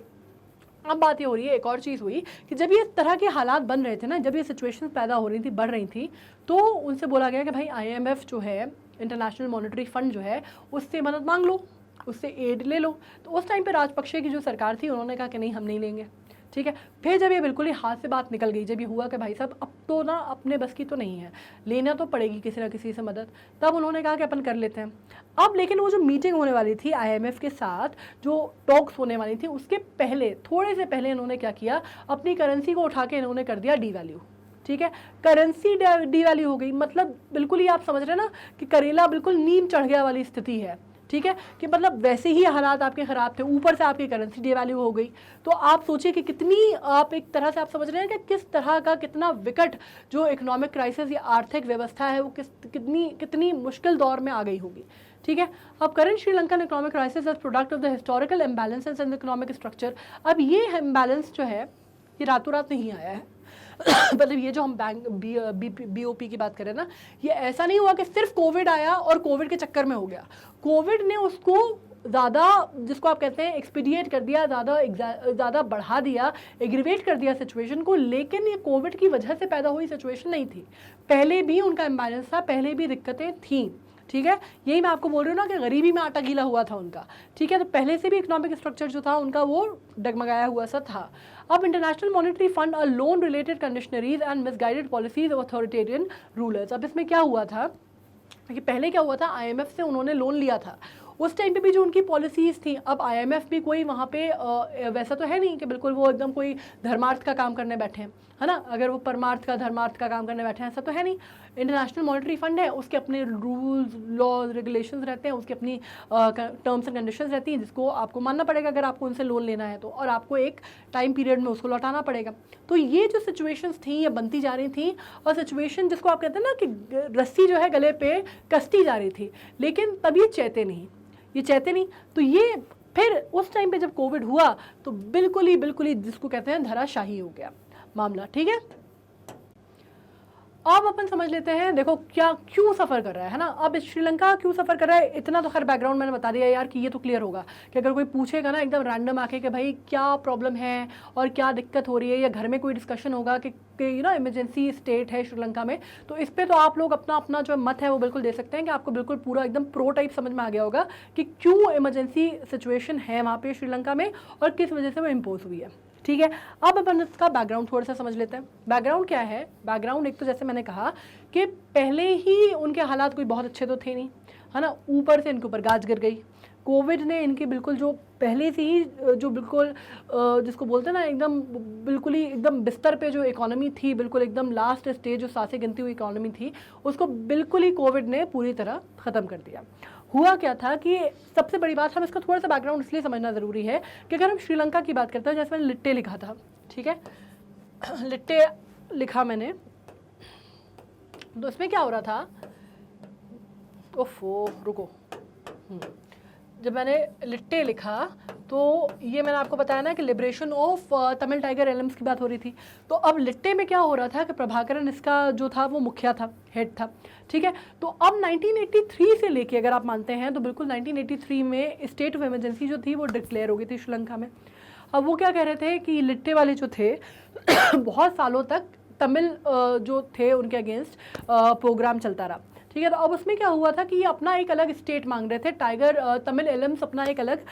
अब बात ये हो रही है, एक और चीज़ हुई कि जब ये तरह के हालात बन रहे थे ना, जब ये सिचुएशन पैदा हो रही थी, बढ़ रही थी, तो उनसे बोला गया कि भाई IMF जो है, इंटरनेशनल मॉनेटरी फंड जो है, उससे मदद मांग लो, उससे एड ले लो। तो उस टाइम पे राजपक्षे की जो सरकार थी उन्होंने कहा कि नहीं, हम नहीं लेंगे, ठीक है। फिर जब ये बिल्कुल ही हाथ से बात निकल गई, जब ये हुआ कि भाई साहब अब तो ना अपने बस की तो नहीं है, लेना तो पड़ेगी किसी ना किसी से मदद, तब उन्होंने कहा कि अपन कर लेते हैं। अब लेकिन वो जो मीटिंग होने वाली थी IMF के साथ, जो टॉक्स होने वाली थी, उसके पहले, थोड़े से पहले इन्होंने क्या किया, अपनी करेंसी को उठा के इन्होंने कर दिया डीवैल्यू, ठीक है। करेंसी डीवैल्यू हो गई, मतलब बिल्कुल ही आप समझ रहे हैं ना कि करेला बिल्कुल नीम चढ़ गया वाली स्थिति है, ठीक है, कि मतलब वैसे ही हालात आपके ख़राब थे, ऊपर से आपकी करेंसी डिवैल्यू हो गई। तो आप सोचिए कि कितनी, आप एक तरह से आप समझ रहे हैं कि किस तरह का, कितना विकट जो इकोनॉमिक क्राइसिस या आर्थिक व्यवस्था है वो कितनी मुश्किल दौर में आ गई होगी, ठीक है। अब current Sri Lankan economic crisis as product of the historical imbalances in the economic structure. अब ये इम्बैलेंस जो है ये रातों रात नहीं आया है मतलब ये जो हम बैंक BOP की बात करें ना, ये ऐसा नहीं हुआ कि सिर्फ कोविड आया और कोविड के चक्कर में हो गया। कोविड ने उसको ज़्यादा, जिसको आप कहते हैं एक्सपीडिएट कर दिया, ज़्यादा बढ़ा दिया, एग्रीवेट कर दिया सिचुएशन को। लेकिन ये कोविड की वजह से पैदा हुई सिचुएशन नहीं थी, पहले भी उनका इम्बैलेंस था, पहले भी दिक्कतें थीं, ठीक है। यही मैं आपको बोल रही हूँ ना कि गरीबी में आटा गीला हुआ था उनका, ठीक है। तो पहले से भी इकोनॉमिक स्ट्रक्चर जो था उनका वो डगमगाया हुआ सा था। अब international monetary fund uh loan related conditionalities and misguided policies of authoritarian rulers. अब इसमें क्या हुआ था कि पहले क्या हुआ था, IMF से उन्होंने लोन लिया था, उस टाइम पे भी जो उनकी पॉलिसीज़ थी। अब IMF भी कोई वहाँ पे वैसा तो है नहीं कि बिल्कुल वो एकदम कोई धर्मार्थ का काम करने बैठे हैं, है ना। अगर वो परमार्थ का, धर्मार्थ का काम करने बैठे हैं, ऐसा तो है नहीं। इंटरनेशनल मॉनेटरी फंड है, उसके अपने रूल्स, लॉज, रेगुलेशंस रहते हैं, उसकी अपनी टर्म्स एंड कंडीशंस रहती हैं, जिसको आपको मानना पड़ेगा अगर आपको उनसे लोन लेना है तो, और आपको एक टाइम पीरियड में उसको लौटाना पड़ेगा। तो ये जो सिचुएशंस थी ये बनती जा रही थी, और सिचुएशन जिसको आप कहते हैं ना कि रस्सी जो है गले पे कसती जा रही थी, लेकिन तब ये चेते नहीं। तो ये फिर उस टाइम पे जब कोविड हुआ तो बिल्कुल ही जिसको कहते हैं धराशाही हो गया मामला, ठीक है। अब अपन समझ लेते हैं, देखो क्या क्यों सफ़र कर रहा है ना। अब श्रीलंका क्यों सफ़र कर रहा है, इतना तो खैर बैकग्राउंड मैंने बता दिया यार कि ये तो क्लियर होगा कि अगर कोई पूछेगा ना एकदम रैंडम आके कि भाई क्या प्रॉब्लम है और क्या दिक्कत हो रही है, या घर में कोई डिस्कशन होगा कि यू नो इमरजेंसी स्टेट है श्रीलंका में, तो इस पर तो आप लोग अपना जो मत है वो बिल्कुल दे सकते हैं कि आपको बिल्कुल पूरा एकदम प्रो टाइप समझ में आ गया होगा कि क्यों इमरजेंसी सिचुएशन है वहाँ पे श्रीलंका में और किस वजह से वो इम्पोज हुई है, ठीक है। अब अपन इसका बैकग्राउंड थोड़ा सा समझ लेते हैं। बैकग्राउंड क्या है, बैकग्राउंड एक तो जैसे मैंने कहा कि पहले ही उनके हालात कोई बहुत अच्छे तो थे नहीं, है ना। ऊपर से इनके ऊपर गाज गिर गई, कोविड ने इनकी बिल्कुल जो पहले से ही जो बिल्कुल जिसको बोलते हैं ना एकदम बिल्कुल ही एकदम बिस्तर पे जो इकोनॉमी थी, बिल्कुल एकदम लास्ट स्टेज जो सांसें गिनती हुई इकोनॉमी थी, उसको बिल्कुल ही कोविड ने पूरी तरह ख़त्म कर दिया। हुआ क्या था कि सबसे बड़ी बात, हम इसका थोड़ा सा बैकग्राउंड इसलिए समझना ज़रूरी है कि अगर हम श्रीलंका की बात करते हैं, जैसे मैंने लिट्टे लिखा था, ठीक है, लिट्टे लिखा मैंने, तो इसमें क्या हो रहा था, ओफो रुको, जब मैंने लिट्टे लिखा तो ये मैंने आपको बताया ना कि liberation of Tamil tiger Elms की बात हो रही थी। तो अब लिट्टे में क्या हो रहा था कि प्रभाकरन इसका जो था वो मुखिया था, हेड था, ठीक है। तो अब 1983 से लेके अगर आप मानते हैं तो बिल्कुल 1983 में स्टेट ऑफ इमरजेंसी जो थी वो डिक्लेयर हो गई थी श्रीलंका में। अब वो क्या कह रहे थे कि लिट्टे वाले जो थे बहुत सालों तक तमिल जो थे उनके अगेंस्ट प्रोग्राम चलता रहा, ठीक है। तो अब उसमें क्या हुआ था कि ये अपना एक अलग स्टेट मांग रहे थे, टाइगर तमिल एलम्स अपना एक अलग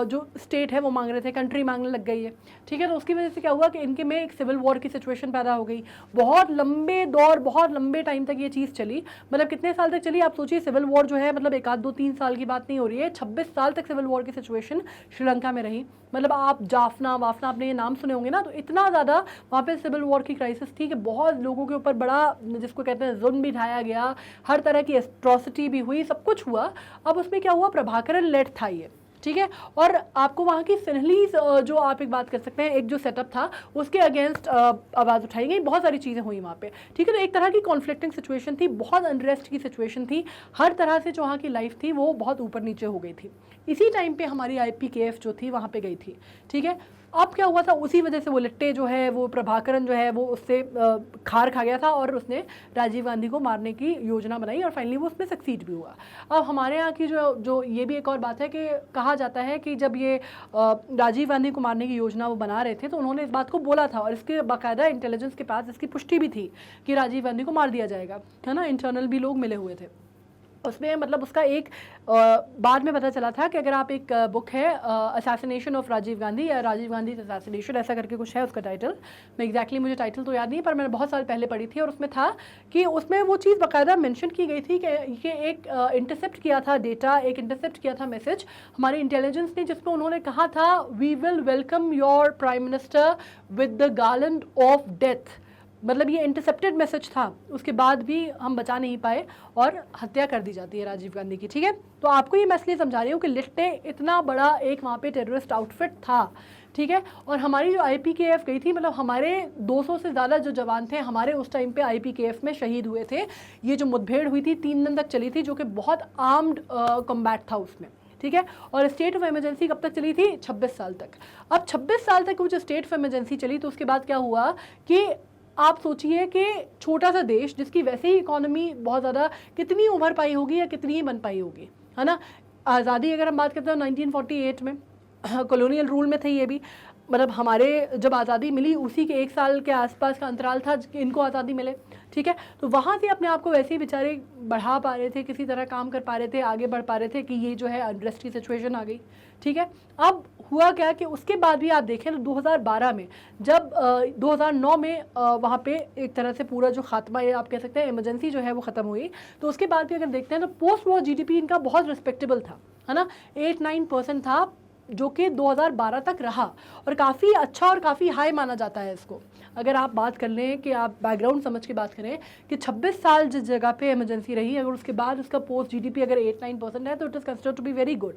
जो स्टेट है वो मांग रहे थे, कंट्री मांगने लग गई है, ठीक है। तो उसकी वजह से क्या हुआ कि इनके में एक सिविल वॉर की सिचुएशन पैदा हो गई। बहुत लंबे टाइम तक ये चीज़ चली, मतलब कितने साल तक चली आप सोचिए। सिविल वॉर जो है मतलब 1-2-3 साल की बात नहीं हो रही है, 26 साल तक सिविल वॉर की सिचुएशन श्रीलंका में रही। मतलब आप जाफना वाफना आपने ये नाम सुने होंगे ना, तो इतना ज़्यादा वहाँ पे सिविल वॉर की क्राइसिस थी कि बहुत लोगों के ऊपर बड़ा जिसको कहते हैं जुल्म भी ढाया गया, हर तरह की एट्रॉसिटी भी हुई, सब कुछ हुआ। अब उसमें क्या हुआ, प्रभाकरन लेड था ये, ठीक है। और आपको वहाँ की सिनहलीज जो आप एक बात कर सकते हैं, एक जो सेटअप था उसके अगेंस्ट आवाज़ उठाई गई, बहुत सारी चीज़ें हुई वहाँ पे, ठीक है। तो एक तरह की कॉन्फ्लिक्टिंग सिचुएशन थी, बहुत अनरेस्ट की सिचुएशन थी, हर तरह से जो वहाँ की लाइफ थी वो बहुत ऊपर नीचे हो गई थी। इसी टाइम पे हमारी IPKF जो थी वहाँ पे गई थी, ठीक है। अब क्या हुआ था, उसी वजह से वो लिट्टे जो है, वो प्रभाकरन जो है वो उससे खार खा गया था और उसने राजीव गांधी को मारने की योजना बनाई और फाइनली वो उसमें सक्सीड भी हुआ। अब हमारे यहाँ की जो ये भी एक और बात है कि कहा जाता है कि जब ये राजीव गांधी को मारने की योजना वो बना रहे थे तो उन्होंने इस बात को बोला था और इसके बाकायदा इंटेलिजेंस के पास इसकी पुष्टि भी थी कि राजीव गांधी को मार दिया जाएगा, है ना। इंटरनल भी लोग मिले हुए थे उसमें, मतलब उसका एक बाद में पता चला था कि अगर आप एक बुक है असैसिनेशन ऑफ राजीव गांधी या राजीव गांधी असैसिनेशन ऐसा करके कुछ है उसका टाइटल, मैं एग्जैक्टली मुझे टाइटल तो याद नहीं पर मैंने बहुत साल पहले पढ़ी थी और उसमें था कि उसमें वो चीज़ बाकायदा मेंशन की गई थी कि एक इंटरसेप्ट किया था डेटा, एक इंटरसेप्ट किया था मैसेज हमारी इंटेलिजेंस ने, जिसमें उन्होंने कहा था we will welcome your prime minister with the garland of death. मतलब ये इंटरसेप्टेड मैसेज था, उसके बाद भी हम बचा नहीं पाए और हत्या कर दी जाती है राजीव गांधी की, ठीक है। तो आपको ये मैं इसलिए समझा रही हूँ कि लिट्टे इतना बड़ा एक वहाँ पे टेररिस्ट आउटफिट था, ठीक है। और हमारी जो IPKF गई थी, मतलब हमारे 200 से ज़्यादा जो जवान थे हमारे उस टाइम पे IPKF में शहीद हुए थे। ये जो मुठभेड़ हुई थी 3 दिन तक चली थी, जो कि बहुत आर्म्ड कॉम्बैट था उसमें, ठीक है। और स्टेट ऑफ इमरजेंसी कब तक चली थी? 26 साल तक। अब 26 साल तक वो जो स्टेट ऑफ इमरजेंसी चली तो उसके बाद क्या हुआ कि आप सोचिए कि छोटा सा देश जिसकी वैसे ही इकोनॉमी बहुत ज़्यादा कितनी उभर पाई होगी या कितनी ही बन पाई होगी, है ना। आज़ादी अगर हम बात करते हैं 1948 में, कॉलोनियल रूल में थे ये भी, मतलब हमारे जब आज़ादी मिली उसी के 1 साल के आसपास का अंतराल था कि इनको आज़ादी मिले, ठीक है। तो वहाँ से अपने आप को वैसे ही बेचारे बढ़ा पा रहे थे, किसी तरह काम कर पा रहे थे, आगे बढ़ पा रहे थे कि ये जो है अनरेस्ट की सिचुएशन आ गई, ठीक है। अब हुआ क्या कि उसके बाद भी आप देखें तो 2012 में जब 2009 में वहाँ पे एक तरह से पूरा जो खात्मा है आप कह सकते हैं इमरजेंसी जो है वो ख़त्म हुई, तो उसके बाद भी अगर देखते हैं तो पोस्ट वॉर GDP इनका बहुत रिस्पेक्टेबल था, है ना, 8-9% था, जो कि 2012 तक रहा और काफ़ी अच्छा और काफ़ी हाई माना जाता है इसको। अगर आप बात कर लें कि आप बैकग्राउंड समझ के बात करें कि 26 साल जिस जगह पे इमरजेंसी रही, अगर उसके बाद उसका पोस्ट GDP अगर 8-9% है तो it is considered to be very good.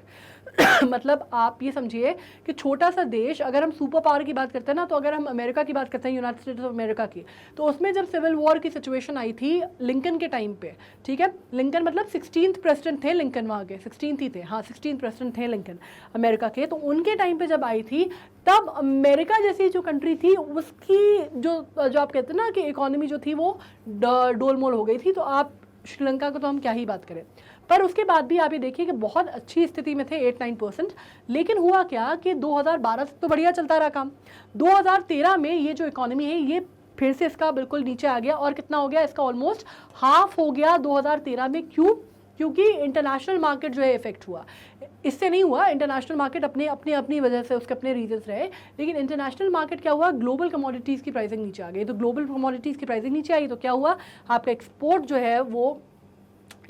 मतलब आप ये समझिए कि छोटा सा देश, अगर हम सुपर पावर की बात करते हैं ना, तो अगर हम अमेरिका की बात करते हैं, यूनाइटेड स्टेट्स ऑफ अमेरिका की, तो उसमें जब सिविल वॉर की सिचुएशन आई थी लिंकन के टाइम पे, ठीक है, लिंकन मतलब 16th प्रेसिडेंट थे लिंकन, वहाँ के 16th ही थे, हाँ 16th प्रेसिडेंट थे लिंकन अमेरिका के, तो उनके टाइम पे जब आई थी तब अमेरिका जैसी जो कंट्री थी उसकी जो आप कहते हैं ना कि इकोनॉमी जो थी वो डोलमोल हो गई थी। तो आप श्रीलंका को तो हम क्या ही बात करें, पर उसके बाद भी आप ये देखिए कि बहुत अच्छी स्थिति में थे 8-9%। लेकिन हुआ क्या कि 2012 तक तो बढ़िया चलता रहा काम, 2013 में ये जो इकोनॉमी है ये फिर से इसका बिल्कुल नीचे आ गया और कितना हो गया, इसका ऑलमोस्ट हाफ हो गया 2013 में। क्यों? क्योंकि इंटरनेशनल मार्केट जो है इफेक्ट हुआ, इससे नहीं हुआ, इंटरनेशनल मार्केट अपनी वजह से उसके अपने रीजंस रहे, लेकिन इंटरनेशनल मार्केट क्या हुआ, ग्लोबल कमोडिटीज़ की प्राइसिंग नीचे आ गई। तो ग्लोबल कमोडिटीज़ की प्राइसिंग नीचे आई तो क्या हुआ, आपका एक्सपोर्ट जो है वो,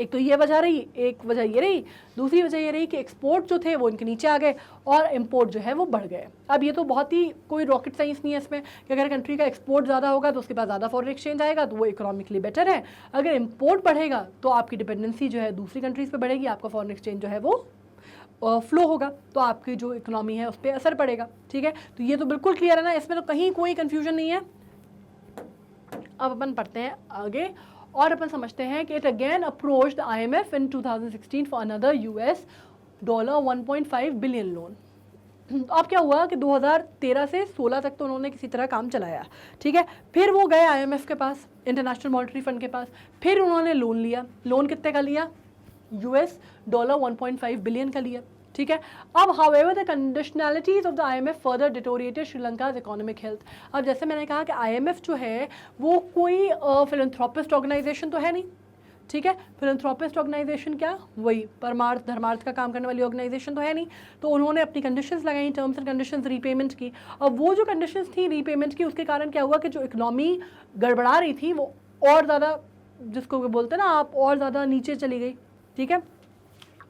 एक तो ये वजह रही, एक वजह ये रही, दूसरी वजह ये रही कि एक्सपोर्ट जो थे वो इनके नीचे आ गए और इंपोर्ट जो है वो बढ़ गए। अब ये तो बहुत ही कोई रॉकेट साइंस नहीं है इसमें कि अगर कंट्री का एक्सपोर्ट ज़्यादा होगा तो उसके पास ज़्यादा फॉरेन एक्सचेंज आएगा तो वो इकोनॉमिकली बेटर है, अगर इंपोर्ट बढ़ेगा तो आपकी डिपेंडेंसी जो है दूसरी कंट्रीज़ पर बढ़ेगी, आपका फॉरेन एक्सचेंज जो है वो फ्लो होगा तो आपकी जो इकोनॉमी है उस पर असर पड़ेगा, ठीक है। तो ये तो बिल्कुल क्लियर है ना, इसमें तो कहीं कोई कन्फ्यूजन नहीं है। अब अपन पढ़ते हैं आगे और अपन समझते हैं कि it again approached the IMF in 2016 for another $1.5 billion loan. अब क्या हुआ कि 2013 से 16 तक तो उन्होंने किसी तरह काम चलाया, ठीक है। फिर वो गए IMF के पास, इंटरनेशनल मॉनेटरी फंड के पास, फिर उन्होंने लोन लिया। लोन कितने का लिया? $1.5 बिलियन का लिया, ठीक है। अब however the conditionalities of the IMF further deteriorated Sri Lanka's economic health. अब जैसे मैंने कहा कि IMF जो है वो कोई फिलैंथ्रोपिस्ट ऑर्गेनाइजेशन तो है नहीं, ठीक है। फिलैंथ्रोपिस्ट ऑर्गेनाइजेशन क्या, वही परमार्थ धर्मार्थ का काम करने वाली ऑर्गेनाइजेशन तो है नहीं, तो उन्होंने अपनी कंडीशंस लगाई, टर्म्स एंड कंडीशंस रीपेमेंट की। अब वो जो कंडीशंस थी रीपेमेंट की, उसके कारण क्या हुआ कि जो इकोनॉमी गड़बड़ा रही थी वो और ज़्यादा, जिसको बोलते हैं ना आप, और ज़्यादा नीचे चली गई, ठीक है।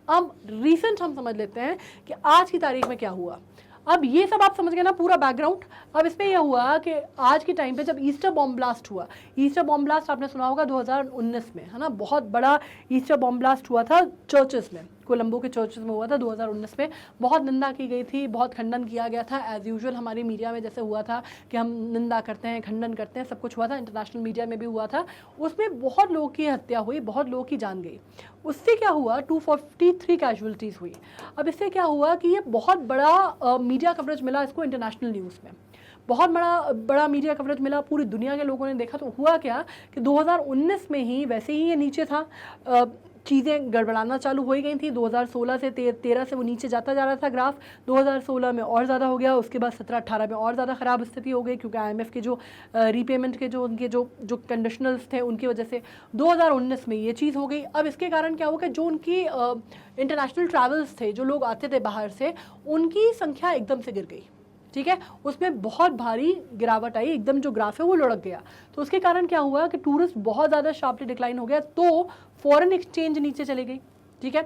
अब रीसेंट हम समझ लेते हैं कि आज की तारीख में क्या हुआ। अब ये सब आप समझ गए ना पूरा बैकग्राउंड। अब इसमें यह हुआ कि आज के टाइम पे जब ईस्टर बॉम्ब ब्लास्ट हुआ, ईस्टर बॉम्ब ब्लास्ट आपने सुना होगा 2019 में, है ना, बहुत बड़ा ईस्टर बॉम्ब ब्लास्ट हुआ था चर्चेस में, कोलंबो के चर्चेस में हुआ था 2019 में। बहुत निंदा की गई थी, बहुत खंडन किया गया था। एज़ यूजुअल हमारी मीडिया में जैसे हुआ था कि हम निंदा करते हैं, खंडन करते हैं, सब कुछ हुआ था। इंटरनेशनल मीडिया में भी हुआ था। उसमें बहुत लोगों की हत्या हुई, बहुत लोगों की जान गई। उससे क्या हुआ, 243 कैजुअलिटीज़ हुई। अब इससे क्या हुआ कि ये बहुत बड़ा मीडिया कवरेज मिला इसको इंटरनेशनल न्यूज़ में, बहुत बड़ा मीडिया कवरेज मिला, पूरी दुनिया के लोगों ने देखा। तो हुआ क्या कि 2019 में ही वैसे ही ये नीचे था, चीज़ें गड़बड़ाना चालू हो ही गई थी। 2016 से 13 से वो नीचे जाता जा रहा था ग्राफ। 2016 में और ज़्यादा हो गया, उसके बाद 17-18 में और ज़्यादा ख़राब स्थिति हो गई, क्योंकि IMF के जो रीपेमेंट के जो उनके जो कंडीशनल्स थे उनकी वजह से 2019 में ये चीज़ हो गई। अब इसके कारण क्या हुआ कि जो उनकी इंटरनेशनल ट्रैवल्स थे, जो लोग आते थे बाहर से, उनकी संख्या एकदम से गिर गई। ठीक है, उसमें बहुत भारी गिरावट आई, एकदम जो ग्राफ है वो लुढ़क गया। तो उसके कारण क्या हुआ कि टूरिस्ट बहुत ज़्यादा शार्पली डिक्लाइन हो गया, तो फॉरेन एक्सचेंज नीचे चली गई। ठीक है,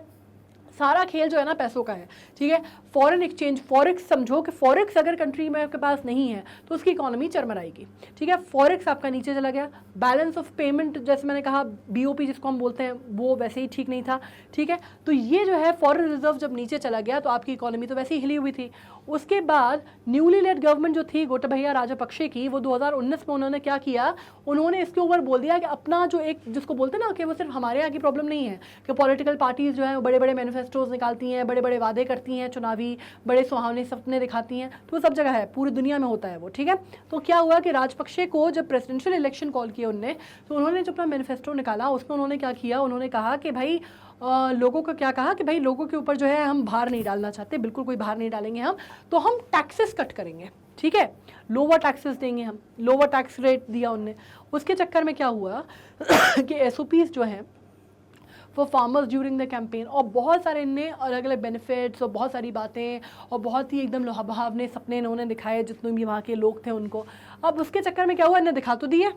सारा खेल जो है ना पैसों का है। ठीक है, फॉरेन एक्सचेंज, फॉरेक्स समझो कि फॉरेक्स अगर कंट्री में आपके पास नहीं है तो उसकी इकोनॉमी चरमराएगी। ठीक है, फॉरेक्स आपका नीचे चला गया। बैलेंस ऑफ पेमेंट, जैसे मैंने कहा, BOP जिसको हम बोलते हैं, वो वैसे ही ठीक नहीं था। ठीक है, तो ये जो है फॉरेन रिजर्व जब नीचे चला गया तो आपकी इकोनॉमी तो वैसे ही हिली हुई थी। उसके बाद न्यूली लेड गवर्नमेंट जो थी गोटाबया राजपक्षे की, वो 2019 में उन्होंने क्या किया, उन्होंने इसके ऊपर बोल दिया कि अपना जो एक, जिसको बोलते हैं ना कि वो सिर्फ हमारे यहाँ की प्रॉब्लम नहीं है, कि पॉलिटिकल पार्टीज जो है बड़े बड़े मैनिफेस्टोज निकालती हैं, बड़े बड़े वादे करती हैं, चुनावी बड़े सुहावने सपने दिखाती हैं, तो सब जगह है, पूरी दुनिया में होता है वो। ठीक है, तो क्या हुआ कि राजपक्षे को जब प्रेसिडेंशियल इलेक्शन कॉल किया उनने, तो उन्होंने जब अपना मैनिफेस्टो निकाला, उसमें उन्होंने क्या किया, उन्होंने कहा कि भाई लोगों को क्या कहा कि भाई लोगों के ऊपर जो है हम भार नहीं डालना चाहते, बिल्कुल कोई भार नहीं डालेंगे हम, तो हम टैक्सेस कट करेंगे। ठीक है, लोअर टैक्सेस देंगे हम, लोअर टैक्स रेट दिया उनने। उसके चक्कर में क्या हुआ कि SOPs जो हैं for farmers during the campaign, और बहुत सारे इनने अलग अलग बेनिफिट्स और बहुत सारी बातें और बहुत ही एकदम लुभावने सपने इन्होंने दिखाए जितने भी वहाँ के लोग थे उनको। अब उसके चक्कर में क्या हुआ, इन्हें दिखा तो दिए,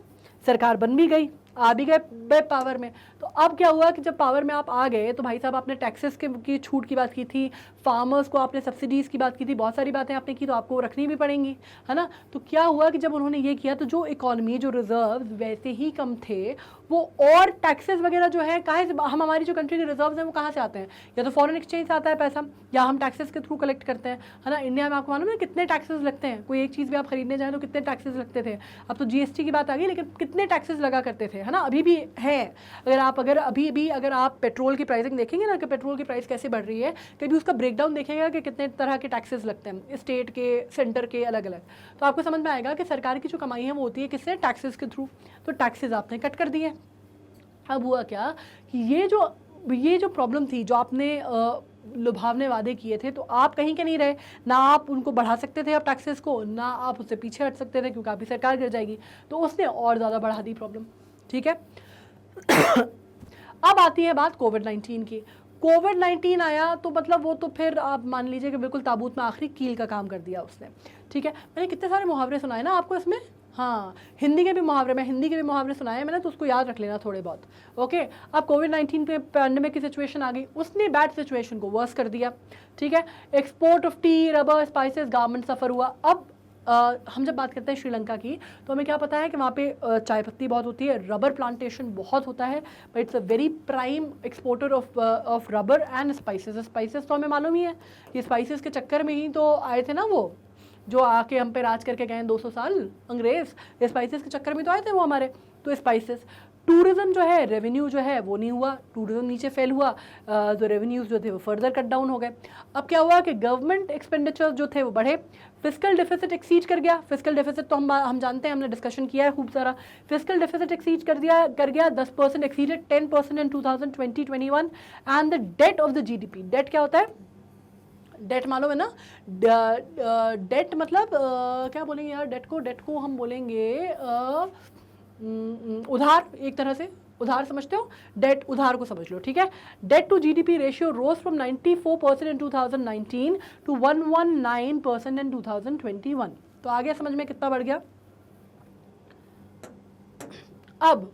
सरकार बन भी गई, आ भी गए पावर में। तो अब क्या हुआ कि जब पावर में आप आ गए तो भाई साहब आपने टैक्सेस की छूट की बात की थी, फार्मर्स को आपने सब्सिडीज़ की बात की थी, बहुत सारी बातें आपने की, तो आपको रखनी भी पड़ेंगी, है ना। तो क्या हुआ कि जब उन्होंने ये किया तो जो इकोनॉमी, जो रिजर्व वैसे ही कम थे, वो और टैक्सेस वगैरह जो है कहाँ से, हम हमारी जो कंट्री के रिजर्व्स हैं वो कहाँ से आते हैं, या तो फॉरेन एक्सचेंज से आता है पैसा, या हम टैक्सेस के थ्रू कलेक्ट करते हैं, है ना। इंडिया में आपको मालूम है कितने टैक्सेस लगते हैं, कोई एक चीज़ भी आप खरीदने जाएँ तो कितने टैक्सेस लगते थे। अब तो GST की बात आ गई, लेकिन कितने टैक्सेस लगा करते थे, है ना, अभी भी है। अगर आप पेट्रोल की प्राइसिंग देखेंगे ना कि पेट्रोल की प्राइस कैसे बढ़ रही है, कभी उसका ब्रेकडाउन देखेंगे कि कितने तरह के टैक्सेस लगते हैं, स्टेट के, सेंटर के, अलग अलग, तो आपको समझ में आएगा कि सरकार की जो कमाई है वो होती है किससे, टैक्सेस के थ्रू। तो टैक्सेस आपने कट कर दिए। अब हुआ क्या कि ये जो प्रॉब्लम थी, जो आपने लुभावने वादे किए थे, तो आप कहीं के नहीं रहे, ना आप उनको बढ़ा सकते थे अब टैक्सेस को, ना आप उससे पीछे हट सकते थे क्योंकि आपकी सरकार गिर जाएगी, तो उसने और ज़्यादा बढ़ा दी प्रॉब्लम। ठीक है अब आती है बात कोविड-19 की। कोविड-19 आया तो मतलब वो तो फिर आप मान लीजिए कि बिल्कुल ताबूत में आखिरी कील का काम कर दिया उसने। ठीक है, मैंने कितने सारे मुहावरे सुनाए ना आपको इसमें, हाँ, हिंदी के भी मुहावरे सुनाए मैंने, तो उसको याद रख लेना थोड़े बहुत। ओके, अब कोविड-19 पे पैंडेमिक की सिचुएशन आ गई, उसने बैड सिचुएशन को वर्स कर दिया। ठीक है, export of tea, rubber, spices, garment suffer हुआ। अब हम जब बात करते हैं श्रीलंका की, तो हमें क्या पता है कि वहाँ पे चाय पत्ती बहुत होती है, रबर प्लांटेशन बहुत होता है, but it's a very prime exporter of rubber and spices तो हमें मालूम ही है, ये स्पाइसेस के चक्कर में ही तो आए थे ना, वो जो आके हम पे राज करके गए 200 साल अंग्रेज, स्पाइसेस के चक्कर में तो आए थे वो हमारे। तो स्पाइसेस, टूरिज्म जो है, रेवेन्यू जो है वो नहीं हुआ, टूरिज्म नीचे फेल हुआ, जो रेवेन्यूज जो थे वो फर्दर कट डाउन हो गए। अब क्या हुआ कि गवर्नमेंट एक्सपेंडिचर जो थे वो बढ़े, फिस्कल डेफिसिट एक्सीड कर गया। फिस्कल डेफिसिट तो हम जानते हैं, हमने डिस्कशन किया है खूब सारा। फिस्कल डेफिसिट एक्सीड कर गया 10%, exceeded 10% in 2020-21 and the debt of the GDP। Debt क्या होता है, डेट मालूम है ना, डेट मतलब क्या बोलेंगे यार, डेट को हम बोलेंगे उधार, एक तरह से उधार समझते हो, डेट उधार को समझ लो। ठीक है, debt to GDP ratio rose from 94% in 2019 to 119% in 2021। तो आ गया समझ में कितना बढ़ गया। अब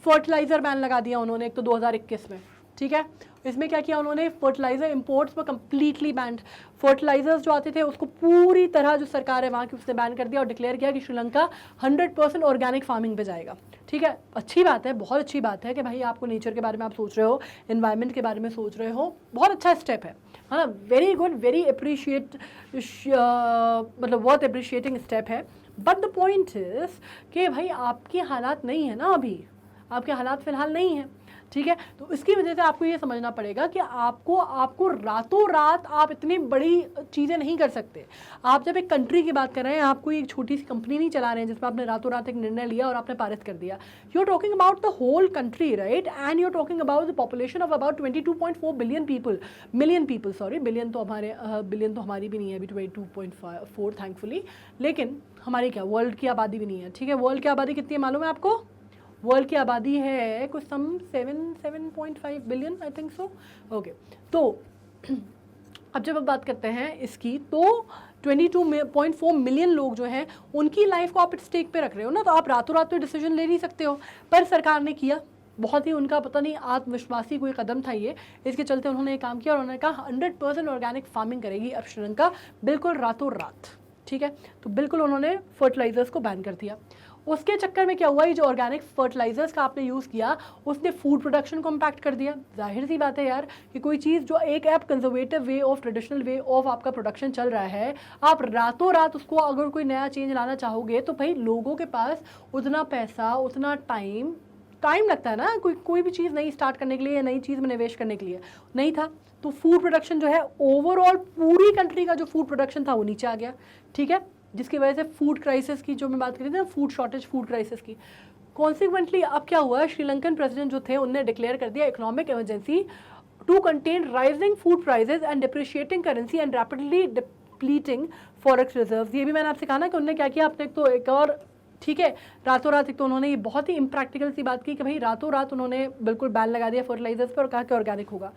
फर्टिलाइजर बैन लगा दिया उन्होंने एक तो 2021 में। ठीक है, इसमें क्या किया उन्होंने, फर्टिलाइजर इंपोर्ट्स पर कंप्लीटली बैंड, फर्टिलाइजर्स जो आते थे उसको पूरी तरह जो सरकार है वहाँ की उसने बैन कर दिया और डिक्लेयर किया कि श्रीलंका 100% ऑर्गेनिक फार्मिंग पे जाएगा। ठीक है, अच्छी बात है, बहुत अच्छी बात है कि भाई आपको नेचर के बारे में आप सोच रहे हो, एनवायरनमेंट के बारे में सोच रहे हो, बहुत अच्छा स्टेप है ना, वेरी गुड, वेरी अप्रिशिएट, मतलब बहुत अप्रिशिएटिंग स्टेप है। बट द पॉइंट इज कि भाई आपके हालात नहीं है ना, अभी आपके हालात फिलहाल नहीं है। ठीक है, तो इसकी वजह से आपको ये समझना पड़ेगा कि आपको रातों रात आप इतनी बड़ी चीज़ें नहीं कर सकते। आप जब एक कंट्री की बात कर रहे हैं, आप कोई एक छोटी सी कंपनी नहीं चला रहे हैं जिसमें आपने रातों रात एक निर्णय लिया और आपने पारित कर दिया। You are talking about the whole country, right, and you are talking about the population of about 22.4 billion people, million people, sorry, billion तो हमारी भी नहीं है अभी, 22.4 थैंकफुली, लेकिन हमारी क्या वर्ल्ड की आबादी भी नहीं है। ठीक है, वर्ल्ड की आबादी कितनी है मालूम है आपको? वर्ल्ड की आबादी है कुछ 7.5 billion, I think so. Okay, तो अब जब आप बात करते हैं इसकी, तो 22.4 मिलियन लोग जो हैं उनकी लाइफ को आप स्टेक पे रख रहे हो ना, तो आप रातों रात तो डिसीजन ले नहीं सकते हो। पर सरकार ने किया, बहुत ही उनका पता नहीं आत्मविश्वासी कोई कदम था ये, इसके चलते उन्होंने ये काम किया और उन्होंने कहा 100% ऑर्गेनिक फार्मिंग करेगी अब श्रीलंका, बिल्कुल रातों रात। ठीक है, तो बिल्कुल उन्होंने फर्टिलाइजर्स को बैन कर दिया। उसके चक्कर में क्या हुआ, ये जो ऑर्गेनिक फर्टिलाइजर्स का आपने यूज़ किया उसने फूड प्रोडक्शन को इम्पैक्ट कर दिया। जाहिर सी बात है यार कि कोई चीज़ जो एक app conservative way of, traditional way of आपका प्रोडक्शन चल रहा है, आप रातों रात उसको अगर कोई नया चेंज लाना चाहोगे तो भाई लोगों के पास उतना पैसा, उतना टाइम लगता है ना, कोई भी चीज़ नई स्टार्ट करने के लिए या नई चीज़ में निवेश करने के लिए नहीं था। तो फूड प्रोडक्शन जो है ओवरऑल पूरी कंट्री का जो फूड प्रोडक्शन था वो नीचे आ गया। ठीक है, जिसकी वजह से फूड क्राइसिस की जो मैं बात करी थी ना, फूड शॉर्टेज, फूड क्राइसिस की, कॉन्सिक्वेंटली अब क्या हुआ, श्रीलंकन प्रेसिडेंट जो थे उनने डिक्लेयर कर दिया economic emergency to contain rising food prices and depreciating currency and rapidly depleting forex reserves. ये भी मैंने आपसे कहा ना कि उन्होंने क्या किया, अपने तो एक और, ठीक है, रातों रात एक तो उन्होंने ये बहुत ही इम्प्रैक्टिकल सी बात की कि भाई रातों रात उन्होंने बिल्कुल बैन लगा दिया फर्टिलाइजर्स पर और कहा कि ऑर्गेनिक होगा।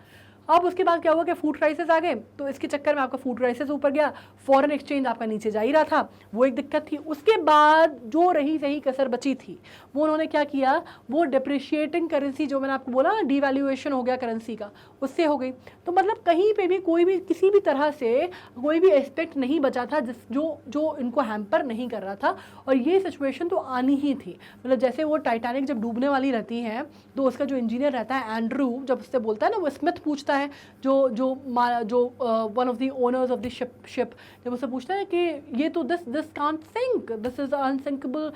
अब उसके बाद क्या हुआ कि फूड क्राइसिस आ गए, तो इसके चक्कर में आपका फूड क्राइसिस ऊपर गया, फॉरेन एक्सचेंज आपका नीचे जा ही रहा था, वो एक दिक्कत थी। उसके बाद जो रही सही कसर बची थी वो उन्होंने क्या किया, वो डिप्रिशिएटिंग करेंसी, जो मैंने आपको बोला डिवैल्यूएशन हो गया करेंसी का, उससे हो गई। तो मतलब कहीं पे भी कोई भी किसी भी तरह से कोई भी एस्पेक्ट नहीं बचा था जो इनको हैम्पर नहीं कर रहा था, और ये सिचुएशन तो आनी ही थी। मतलब जैसे वो टाइटैनिक जब डूबने वाली रहती है तो उसका जो इंजीनियर रहता है एंड्रू, जब उससे बोलता है ना, वो स्मिथ पूछता है, जो one of the owners of the ship, जब उससे पूछता है कि ये तो this can't sink, this is unsinkable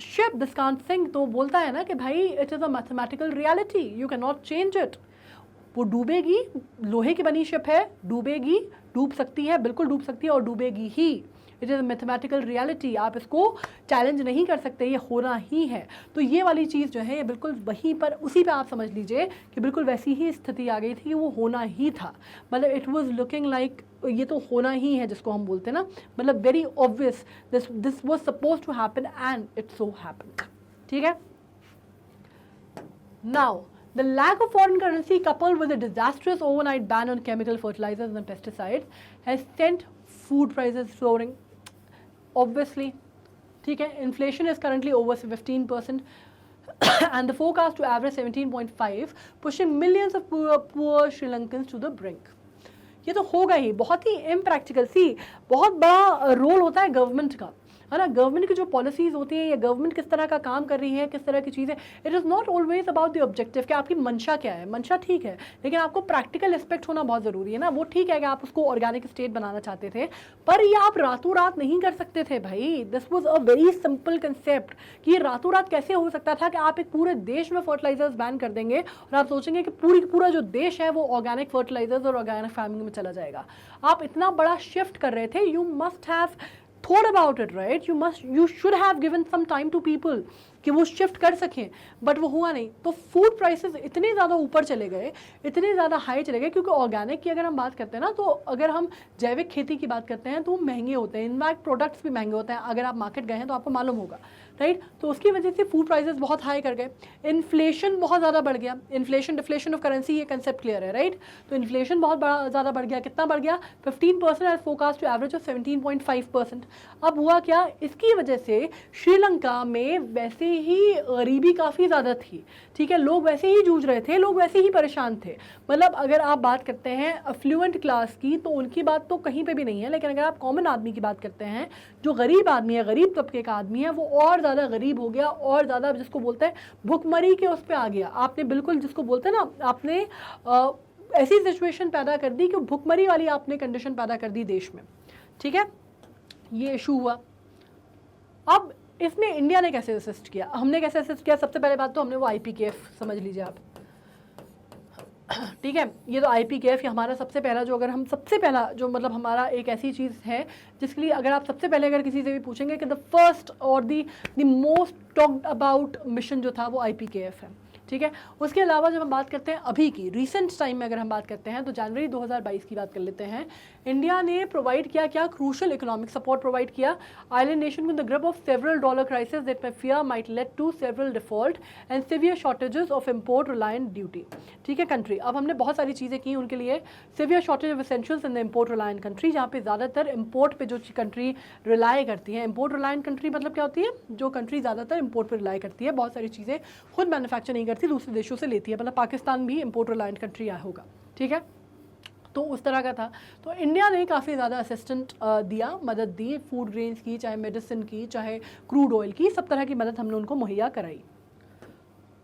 ship, this can't sink, तो बोलता है ना कि भाई it is a mathematical reality, you can not change it. वो डूबेगी, लोहे की बनी शिप है, डूबेगी, डूब सकती है, बिल्कुल डूब सकती है और डूबेगी ही। इट इज़ मैथमेटिकल रियलिटी, आप इसको चैलेंज नहीं कर सकते, ये होना ही है। तो ये वाली चीज़ जो है ये बिल्कुल वहीं पर, उसी पे आप समझ लीजिए कि बिल्कुल वैसी ही स्थिति आ गई थी कि वो होना ही था। मतलब इट वॉज लुकिंग लाइक ये तो होना ही है, जिसको हम बोलते हैं ना, मतलब very obvious, this was suppose to happen and it so happen. ठीक है, now the lack of foreign currency coupled with a disastrous overnight ban on chemical fertilizers and pesticides has sent food prices soaring. Obviously, ठीक है, inflation is currently over 15% and the forecast to average 17.5, pushing millions of poor Sri Lankans to the brink. ये तो होगा ही, बहुत ही impractical सी, बहुत बड़ा role होता है गवर्नमेंट का, है ना। गवर्नमेंट की जो पॉलिसीज़ होती है या गवर्नमेंट किस तरह का काम कर रही है, किस तरह की चीज़ें, it is not always about the objective कि आपकी मंशा क्या है। मंशा ठीक है, लेकिन आपको प्रैक्टिकल एस्पेक्ट होना बहुत ज़रूरी है ना। वो ठीक है कि आप उसको ऑर्गेनिक स्टेट बनाना चाहते थे, पर ये आप रातों रात नहीं कर सकते थे भाई। This was a very simple concept कि ये रातों रात कैसे हो सकता था कि आप एक पूरे देश में फर्टिलाइजर्स बैन कर देंगे और आप सोचेंगे कि पूरा जो देश है वो ऑर्गेनिक फर्टिलाइजर्स और ऑर्गेनिक फार्मिंग में चला जाएगा। आप इतना बड़ा शिफ्ट कर रहे थे, you must have thought about it, right? You should have given some time to people कि वो शिफ्ट कर सकें, बट वो हुआ नहीं। तो फूड प्राइसेस इतने ज़्यादा ऊपर चले गए, इतने ज़्यादा हाई चले गए, क्योंकि ऑर्गेनिक की अगर हम बात करते हैं ना, तो अगर हम जैविक खेती की बात करते हैं तो महंगे होते हैं, इनफैक्ट प्रोडक्ट्स भी महंगे होते हैं। अगर आप मार्केट गए हैं तो आपको मालूम होगा। राइट। तो उसकी वजह से फूड प्राइसेस बहुत हाई कर गए, इन्फ्लेशन बहुत ज़्यादा बढ़ गया, इन्फ्लेशन डिफ्लेशन ऑफ करेंसी ये कंसेप्ट क्लियर है, राइट। तो इन्फ्लेशन बहुत ज़्यादा बढ़ गया, कितना बढ़ गया, 15% as forecast to average of 17.5%। अब हुआ क्या, इसकी वजह से श्रीलंका में वैसे ही गरीबी काफ़ी ज़्यादा थी, ठीक है, लोग वैसे ही जूझ रहे थे, लोग वैसे ही परेशान थे। मतलब अगर आप बात करते हैं अफ्लुएंट क्लास की तो उनकी बात तो कहीं पे भी नहीं है, लेकिन अगर आप कॉमन आदमी की बात करते हैं, जो गरीब आदमी है, गरीब तबके का आदमी है, वो और ज़्यादा गरीब हो गया, और ज़्यादा जिसको बोलते हैं भुखमरी के उस पर आ गया। आपने बिल्कुल जिसको बोलते हैं ना, आपने ऐसी सिचुएशन पैदा कर दी कि भुखमरी वाली आपने कंडीशन पैदा कर दी देश में, ठीक है, ये इशू हुआ। अब इसमें इंडिया ने कैसे असिस्ट किया, हमने कैसे असिस्ट किया, सबसे पहले बात तो हमने वो IPKF समझ लीजिए आप, ठीक है, ये तो IPKF हमारा सबसे पहला जो, अगर हम सबसे पहला जो मतलब हमारा एक ऐसी चीज़ है जिसके लिए अगर आप सबसे पहले अगर किसी से भी पूछेंगे कि द फर्स्ट और the most talked about mission जो था वो IPKF है, ठीक है। उसके अलावा जब हम बात करते हैं अभी की रिसेंट टाइम में अगर हम बात करते हैं तो जनवरी 2022 की बात कर लेते हैं, इंडिया ने प्रोवाइड किया क्या, क्रूशल इकोनॉमिक सपोर्ट प्रोवाइड किया island nation in the grip of several dollar crisis that may fear might lead to several default and severe shortages of import reliant duty, ठीक है, कंट्री। अब हमने बहुत सारी चीज़ें की उनके लिए, severe shortage of essentials in the import reliant country, जहाँ पे ज़्यादातर इम्पोर्ट पे जो कंट्री रिलाई करती है, इम्पोर्ट रिलायंट कंट्री मतलब क्या होती है, जो कंट्री ज़्यादातर इम्पोर्ट पर रिलाई करती है, बहुत सारी चीज़ें खुद मैन्युफैक्चर नहीं करती, दूसरे देशों से लेती है, मतलब पाकिस्तान भी इम्पोर्ट रिलायंट कंट्री होगा, ठीक है। तो उस तरह का था, तो इंडिया ने काफ़ी ज़्यादा असिस्टेंट दिया, मदद दी, फूड ग्रेन्स की, चाहे मेडिसिन की, चाहे क्रूड ऑयल की, सब तरह की मदद हमने उनको मुहैया कराई।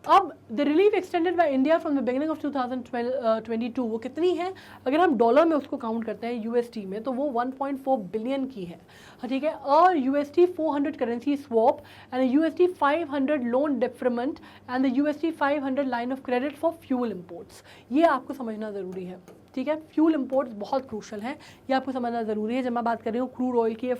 अब the relief extended by India from the beginning of 2022 वो कितनी है, अगर हम डॉलर में उसको काउंट करते हैं USD में, तो वो 1.4 बिलियन की है, ठीक है। और USD 400 currency swap and USD 500 loan deferment and the USD 500 line of credit for fuel imports, ये आपको समझना ज़रूरी है, ठीक है। फ्यूल इम्पोर्ट्स बहुत क्रूशल हैं, ये आपको समझना ज़रूरी है। जब मैं बात कर रही हूँ क्रूड ऑयल की या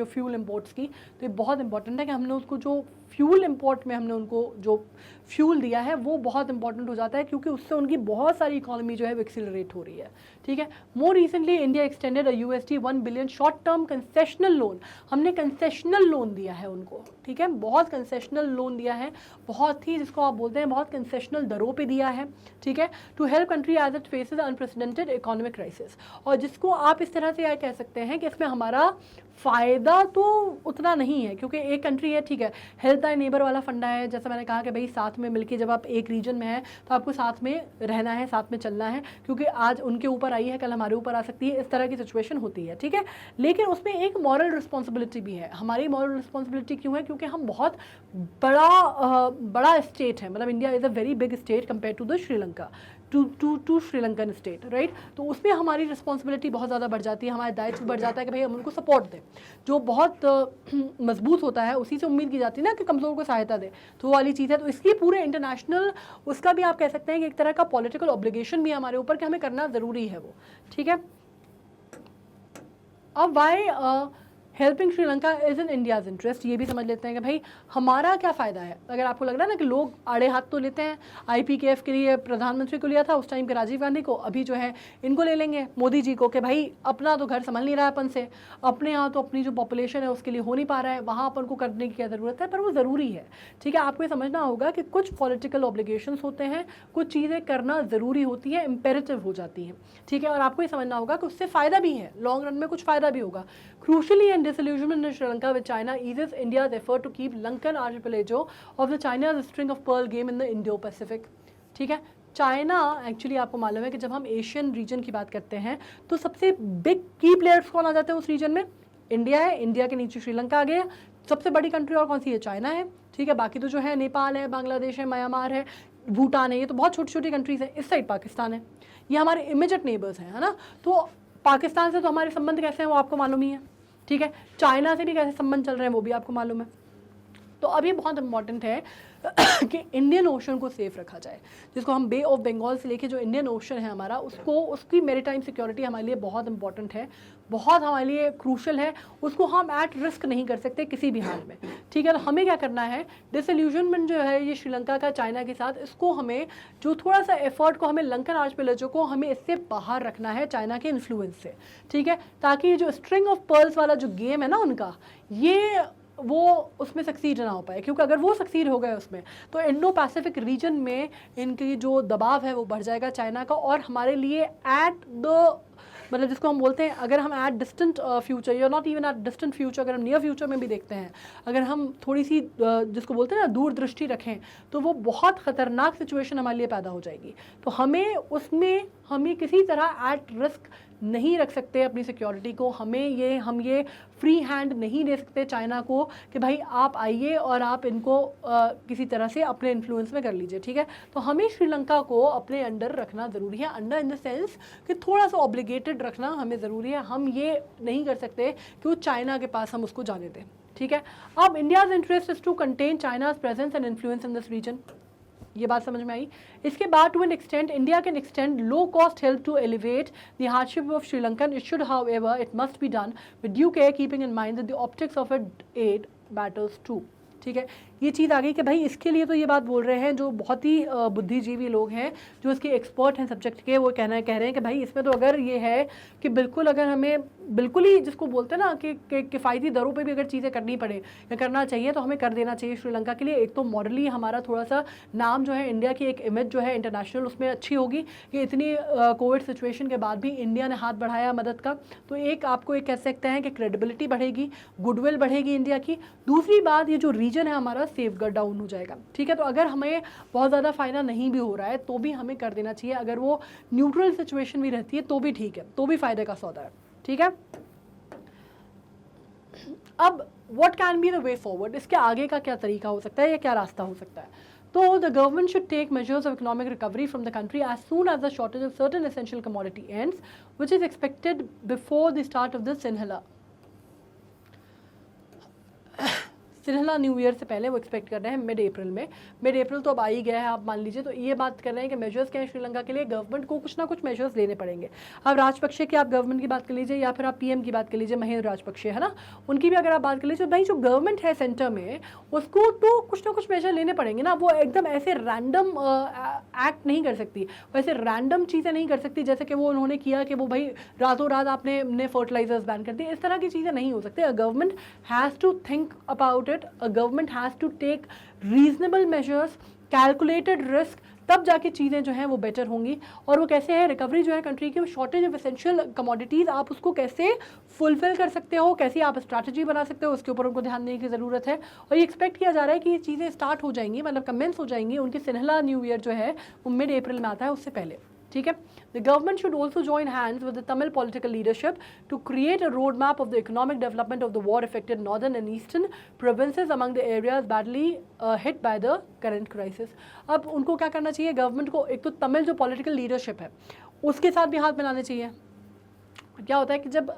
फ्यूल इम्पोर्ट्स की, तो ये बहुत इंपॉर्टेंट है कि हमने उसको जो फ्यूल इम्पोर्ट में हमने उनको जो फ्यूल दिया है वो बहुत इंपॉर्टेंट हो जाता है, क्योंकि उससे उनकी बहुत सारी इकोनॉमी जो है वो एक्सीलरेट हो रही है, ठीक है। More recently India extended USD 1 billion short term concessional loan, हमने कंसेशनल लोन दिया है उनको, ठीक है, बहुत कंसेशनल लोन दिया है, बहुत ही जिसको आप बोलते हैं बहुत कंसेशनल दरों पे दिया है, ठीक है, to help country as it faces unprecedented economic crisis. और जिसको आप इस तरह से कह सकते हैं कि इसमें हमारा फ़ायदा तो उतना नहीं है, क्योंकि एक कंट्री है, ठीक है, हेल्प दाई नेबर वाला फंडा है, जैसा मैंने कहा कि भाई साथ में मिलके जब आप एक रीजन में हैं तो आपको साथ में रहना है, साथ में चलना है, क्योंकि आज उनके ऊपर आई है कल हमारे ऊपर आ सकती है, इस तरह की सिचुएशन होती है, ठीक है। लेकिन उसमें एक मॉरल रिस्पॉन्सिबिलिटी भी है, हमारी मॉरल रिस्पॉन्सिबिलिटी क्यों है, क्योंकि हम बहुत बड़ा स्टेट है, मतलब India is a very big state compare to the Sri Lanka, to Sri Lankan state, right. तो उसमें हमारी रिस्पॉन्सिबिलिटी बहुत ज़्यादा बढ़ जाती है, हमारा दायित्व बढ़ जाता है कि भाई हम उनको सपोर्ट दें, जो बहुत मजबूत होता है उसी से उम्मीद की जाती है ना कि कमज़ोर को सहायता दे, तो वो वाली चीज़ है। तो इसलिए पूरे इंटरनेशनल उसका भी आप कह सकते हैं कि एक तरह का पॉलिटिकल ऑब्लिगेशन भी है हमारे ऊपर कि हमें करना ज़रूरी है वो, ठीक है। अब why helping Sri Lanka is in India's interest, ये भी समझ लेते हैं कि भाई हमारा क्या फ़ायदा है। अगर आपको लग रहा है ना कि लोग आड़े हाथ तो लेते हैं, IPKF के लिए प्रधानमंत्री को लिया था उस टाइम के राजीव गांधी को, अभी जो है इनको ले लेंगे मोदी जी को, कि भाई अपना तो घर संभाल नहीं रहा है अपन से, अपने यहाँ तो अपनी जो पॉपुलेशन है उसके लिए हो नहीं पा रहा है, वहाँ अपन को करने की क्या ज़रूरत है, पर वो ज़रूरी है, ठीक है। आपको ये समझना होगा कि कुछ पॉलिटिकल ऑब्लिगेशंस होते हैं, कुछ चीज़ें करना ज़रूरी होती है, इम्पेरेटिव हो जाती हैं, ठीक है। और आपको ये समझना होगा कि उससे फ़ायदा भी है, लॉन्ग रन में कुछ फ़ायदा भी होगा। Crucially and disillusionment in Sri Lanka with China eases India's effort to keep Lankan archipelago of the China's string of pearl game in the Indo-Pacific, ठीक है। चाइना एक्चुअली आपको मालूम है कि जब हम एशियन रीजन की बात करते हैं तो सबसे बिग की प्लेयर्स कौन आ जाते हैं उस रीजन में, इंडिया है, इंडिया के नीचे श्रीलंका आ गया, सबसे बड़ी कंट्री और कौन सी है, चाइना है, ठीक है। बाकी तो जो है नेपाल है, बांग्लादेश है, म्यांमार है, भूटान है, ये तो बहुत छोटी छोटी कंट्रीज़ हैं। इस साइड पाकिस्तान है, ये हमारे इमीडिएट नेबर्स हैं, है ना। तो पाकिस्तान से तो हमारे संबंध कैसे हैं वो आपको मालूम ही है, ठीक है। चाइना से भी कैसे संबंध चल रहे हैं वो भी आपको मालूम है। तो अब ये बहुत इंपॉर्टेंट है कि इंडियन ओशन को सेफ रखा जाए, जिसको हम बे ऑफ बंगाल से लेके जो इंडियन ओशन है हमारा, उसको उसकी मैरीटाइम सिक्योरिटी हमारे लिए बहुत इंपॉर्टेंट है, बहुत हमारे लिए क्रूशल है, उसको हम एट रिस्क नहीं कर सकते किसी भी हाल में, ठीक है। तो हमें क्या करना है, डिसइल्यूजनमेंट जो है ये श्रीलंका का चाइना के साथ, इसको हमें जो थोड़ा सा एफर्ट को हमें लंकन आर्चपेलागो को हमें इससे बाहर रखना है चाइना के इन्फ्लुएंस से, ठीक है, ताकि जो स्ट्रिंग ऑफ पर्ल्स वाला जो गेम है ना उनका, ये वो उसमें सक्सीड ना हो पाए, क्योंकि अगर वो सक्सीड हो गए उसमें तो इंडो पैसिफिक रीजन में इनकी जो दबाव है वो बढ़ जाएगा चाइना का, और हमारे लिए एट द मतलब जिसको हम बोलते हैं, अगर हम एट डिस्टेंट फ्यूचर या not even at distant future, अगर हम नियर फ्यूचर में भी देखते हैं, अगर हम थोड़ी सी जिसको बोलते हैं ना दूरदृष्टि रखें, तो वो बहुत ख़तरनाक सिचुएशन हमारे लिए पैदा हो जाएगी। तो हमें उसमें हमें किसी तरह एट रिस्क नहीं रख सकते अपनी सिक्योरिटी को। हम ये फ्री हैंड नहीं दे सकते चाइना को कि भाई आप आइए और आप इनको किसी तरह से अपने इन्फ्लुएंस में कर लीजिए, ठीक है। तो हमें श्रीलंका को अपने अंडर रखना ज़रूरी है, अंडर इन द सेंस कि थोड़ा सा ऑब्लिगेटेड रखना हमें ज़रूरी है। हम ये नहीं कर सकते कि वो चाइना के पास हम उसको जाने दें, ठीक है। अब India's interest is to contain China's presence and influence in this region, ये बात समझ में आई। इसके बाद to an extent India can extend low cost help to elevate the hardship of Sri Lankan. It should however it must be done with due care keeping in mind that the optics of it aid matters too, ठीक है। ये चीज़ आ गई कि भाई इसके लिए तो ये बात बोल रहे हैं जो बहुत ही बुद्धिजीवी लोग हैं, जो इसके एक्सपर्ट हैं सब्जेक्ट के, वो कह रहे हैं कि भाई इसमें तो अगर ये है कि बिल्कुल अगर हमें बिल्कुल ही जिसको बोलते हैं ना कि किफ़ायती दरों पे भी अगर चीज़ें करनी पड़े या करना चाहिए तो हमें कर देना चाहिए श्रीलंका के लिए। एक तो मॉडली हमारा थोड़ा सा नाम जो है, इंडिया की एक इमेज जो है इंटरनेशनल उसमें अच्छी होगी कि इतनी कोविड सिचुएशन के बाद भी इंडिया ने हाथ बढ़ाया मदद का, तो एक आपको एक कह सकते हैं कि क्रेडिबिलिटी बढ़ेगी, गुडविल बढ़ेगी इंडिया की। दूसरी बात, ये जो रीजन है हमारा सेफगार्ड डाउन हो जाएगा, ठीक है। तो अगर हमें बहुत ज़्यादा फ़ायदा नहीं भी हो रहा है तो भी हमें कर देना चाहिए, अगर वो न्यूट्रल सिचुएशन भी रहती है तो भी ठीक है, तो भी फ़ायदे का सौदा है, ठीक है। अब what can be the way forward, इसके आगे का क्या तरीका हो सकता है या क्या रास्ता हो सकता है। तो the government should take measures of economic recovery from the country as soon as the shortage of certain essential commodity ends, which is expected before the start of the Sinhala new year से पहले वो expect कर रहे हैं mid अप्रैल में। Mid अप्रैल तो अब आ ही गया है, आप मान लीजिए। तो ये बात कर रहे हैं कि मेजर्स क्या है श्रीलंका के लिए, गवर्नमेंट को कुछ ना कुछ मेजर्स लेने पड़ेंगे। अब राजपक्षे की आप गवर्नमेंट की बात कर लीजिए या फिर आप पीएम की बात कर लीजिए, महेंद्र राजपक्षे है ना, उनकी भी अगर आप बात कर लीजिए, भाई जो गवर्नमेंट है सेंटर में उसको तो कुछ ना कुछ मेजर लेने पड़ेंगे ना। वो एकदम ऐसे रैंडम एक्ट नहीं कर सकती, वैसे रैंडम चीज़ें नहीं कर सकती जैसे कि वो उन्होंने किया कि वो भाई रातों रात आपने फर्टिलाइजर्स बैन कर दिए। इस तरह की चीज़ें नहीं हो सकती। A government has to think about it, a government has to take reasonable measures, calculated risk, तब जाके चीज़ें जो हैं वो बेटर होंगी। और वो कैसे है, रिकवरी जो है कंट्री की, शॉर्टेज ऑफ एसेंशियल कमोडिटीज़, आप उसको कैसे फुलफिल कर सकते हो, कैसे आप स्ट्रैटेजी बना सकते हो, उसके ऊपर उनको ध्यान देने की ज़रूरत है। और ये एक्सपेक्ट किया जा रहा है कि ये चीज़ें स्टार्ट हो जाएंगी, मतलब कमेंस हो जाएंगी। उनकी सिन्हला न्यू ईयर जो है वो मिड अप्रैल में आता है, उससे पहले, ठीक है। The government should also join hands with the Tamil political leadership to create a road map of the economic development of the war affected northern and eastern provinces among the areas badly hit by the current crisis. अब उनको क्या करना चाहिए government को, एक तो तमिल जो political leadership है उसके साथ भी हाथ मिलाने चाहिए। क्या होता है कि जब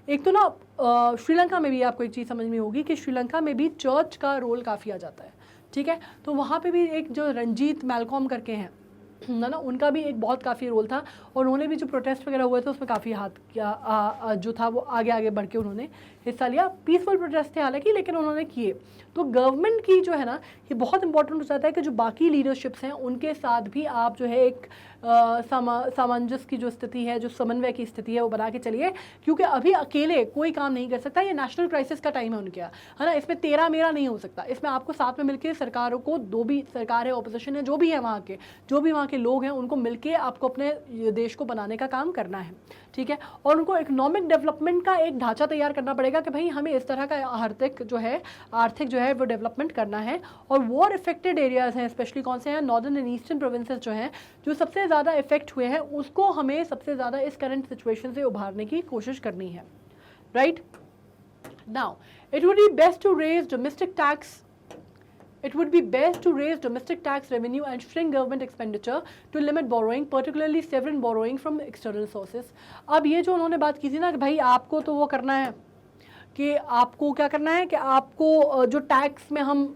एक तो ना श्रीलंका में भी आपको एक चीज़ समझ में होगी कि श्रीलंका में भी चर्च का रोल काफ़ी आ जाता है, ठीक है। तो वहाँ पे भी एक जो रंजीत मैलकॉम करके हैं ना, उनका भी एक बहुत काफ़ी रोल था, और उन्होंने भी जो प्रोटेस्ट वगैरह हुए थे उसमें काफ़ी हाथ किया, जो था वो आगे बढ़ के उन्होंने हिस्सा लिया। पीसफुल प्रोटेस्ट थे हालांकि, लेकिन उन्होंने किए। तो गवर्नमेंट की जो है ना, ये बहुत इंपॉर्टेंट हो जाता है कि जो बाकी लीडरशिप्स हैं उनके साथ भी आप जो है एक सामंजस्य की जो स्थिति है, जो समन्वय की स्थिति है वो बना के चलिए, क्योंकि अभी अकेले कोई काम नहीं कर सकता। ये नेशनल क्राइसिस का टाइम है उनके, है ना। इसमें तेरा मेरा नहीं हो सकता, इसमें आपको साथ में मिलकर सरकारों को, दो भी सरकार है, ऑपोजिशन है, जो भी है वहाँ के, जो भी वहाँ के लोग हैं, उनको मिलके आपको अपने देश को बनाने का काम करना है, ठीक है। और उनको इकोनॉमिक डेवलपमेंट का एक ढांचा तैयार करना पड़ेगा कि भाई हमें इस तरह का आर्थिक जो है वो डेवलपमेंट करना है। और वॉर इफेक्टेड एरियाज हैं, स्पेशली कौन से हैं, नॉर्दर्न एंड ईस्टर्न प्रोविंसेस जो हैं, जो सबसे ज़्यादा इफेक्ट हुए हैं, उसको हमें सबसे ज़्यादा इस करंट सिचुएशन से उभारने की कोशिश करनी है, right. Now it would be best to raise domestic tax It would be best to raise domestic tax revenue and shrink government expenditure to limit borrowing, particularly sovereign borrowing from external sources. अब ये जो उन्होंने बात की थी ना कि भाई आपको तो वो करना है कि आपको क्या करना है कि आपको जो टैक्स में हम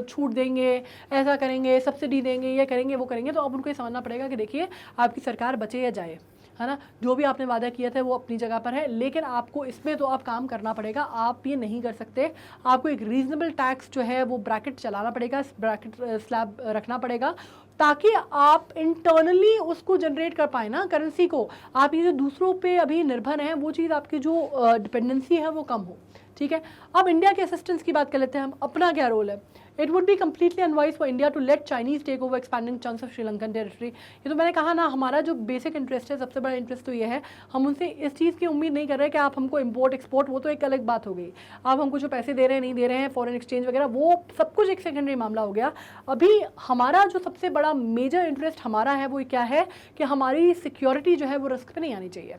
छूट देंगे, ऐसा करेंगे, सब्सिडी देंगे, ये करेंगे, वो करेंगे। तो अब उनको ये समझना पड़ेगा कि देखिए आपकी सरकार बचे या जाए, है ना। जो भी आपने वादा किया था वो अपनी जगह पर है, लेकिन आपको इसमें तो आप काम करना पड़ेगा। आप ये नहीं कर सकते, आपको एक रीजनेबल टैक्स जो है वो ब्रैकेट चलाना पड़ेगा, ब्रैकेट स्लैब रखना पड़ेगा, ताकि आप इंटरनली उसको जनरेट कर पाए ना करेंसी को। आप ये जो दूसरों पे अभी निर्भर हैं, वो चीज़ आपकी जो डिपेंडेंसी है वो कम हो, ठीक है। अब इंडिया के असिस्टेंस की बात कर लेते हैं हम, अपना क्या रोल है। It would be completely unwise for India to let Chinese take over expanding chunks of Sri Lankan territory. ये तो मैंने कहा ना, हमारा जो बेसिक इंटरेस्ट है, सबसे बड़ा इंटरेस्ट तो ये है, हम उनसे इस चीज़ की उम्मीद नहीं कर रहे कि आप हमको इम्पोर्ट एक्सपोर्ट, वो तो एक अलग बात हो गई, आप हमको जो पैसे दे रहे हैं नहीं दे रहे हैं, फॉरेन एक्सचेंज वगैरह, वो सब कुछ एक सेकेंडरी मामला हो गया। अभी हमारा जो सबसे बड़ा मेजर इंटरेस्ट हमारा है वो क्या है कि हमारी सिक्योरिटी जो है वो रिस्क पे नहीं आनी चाहिए,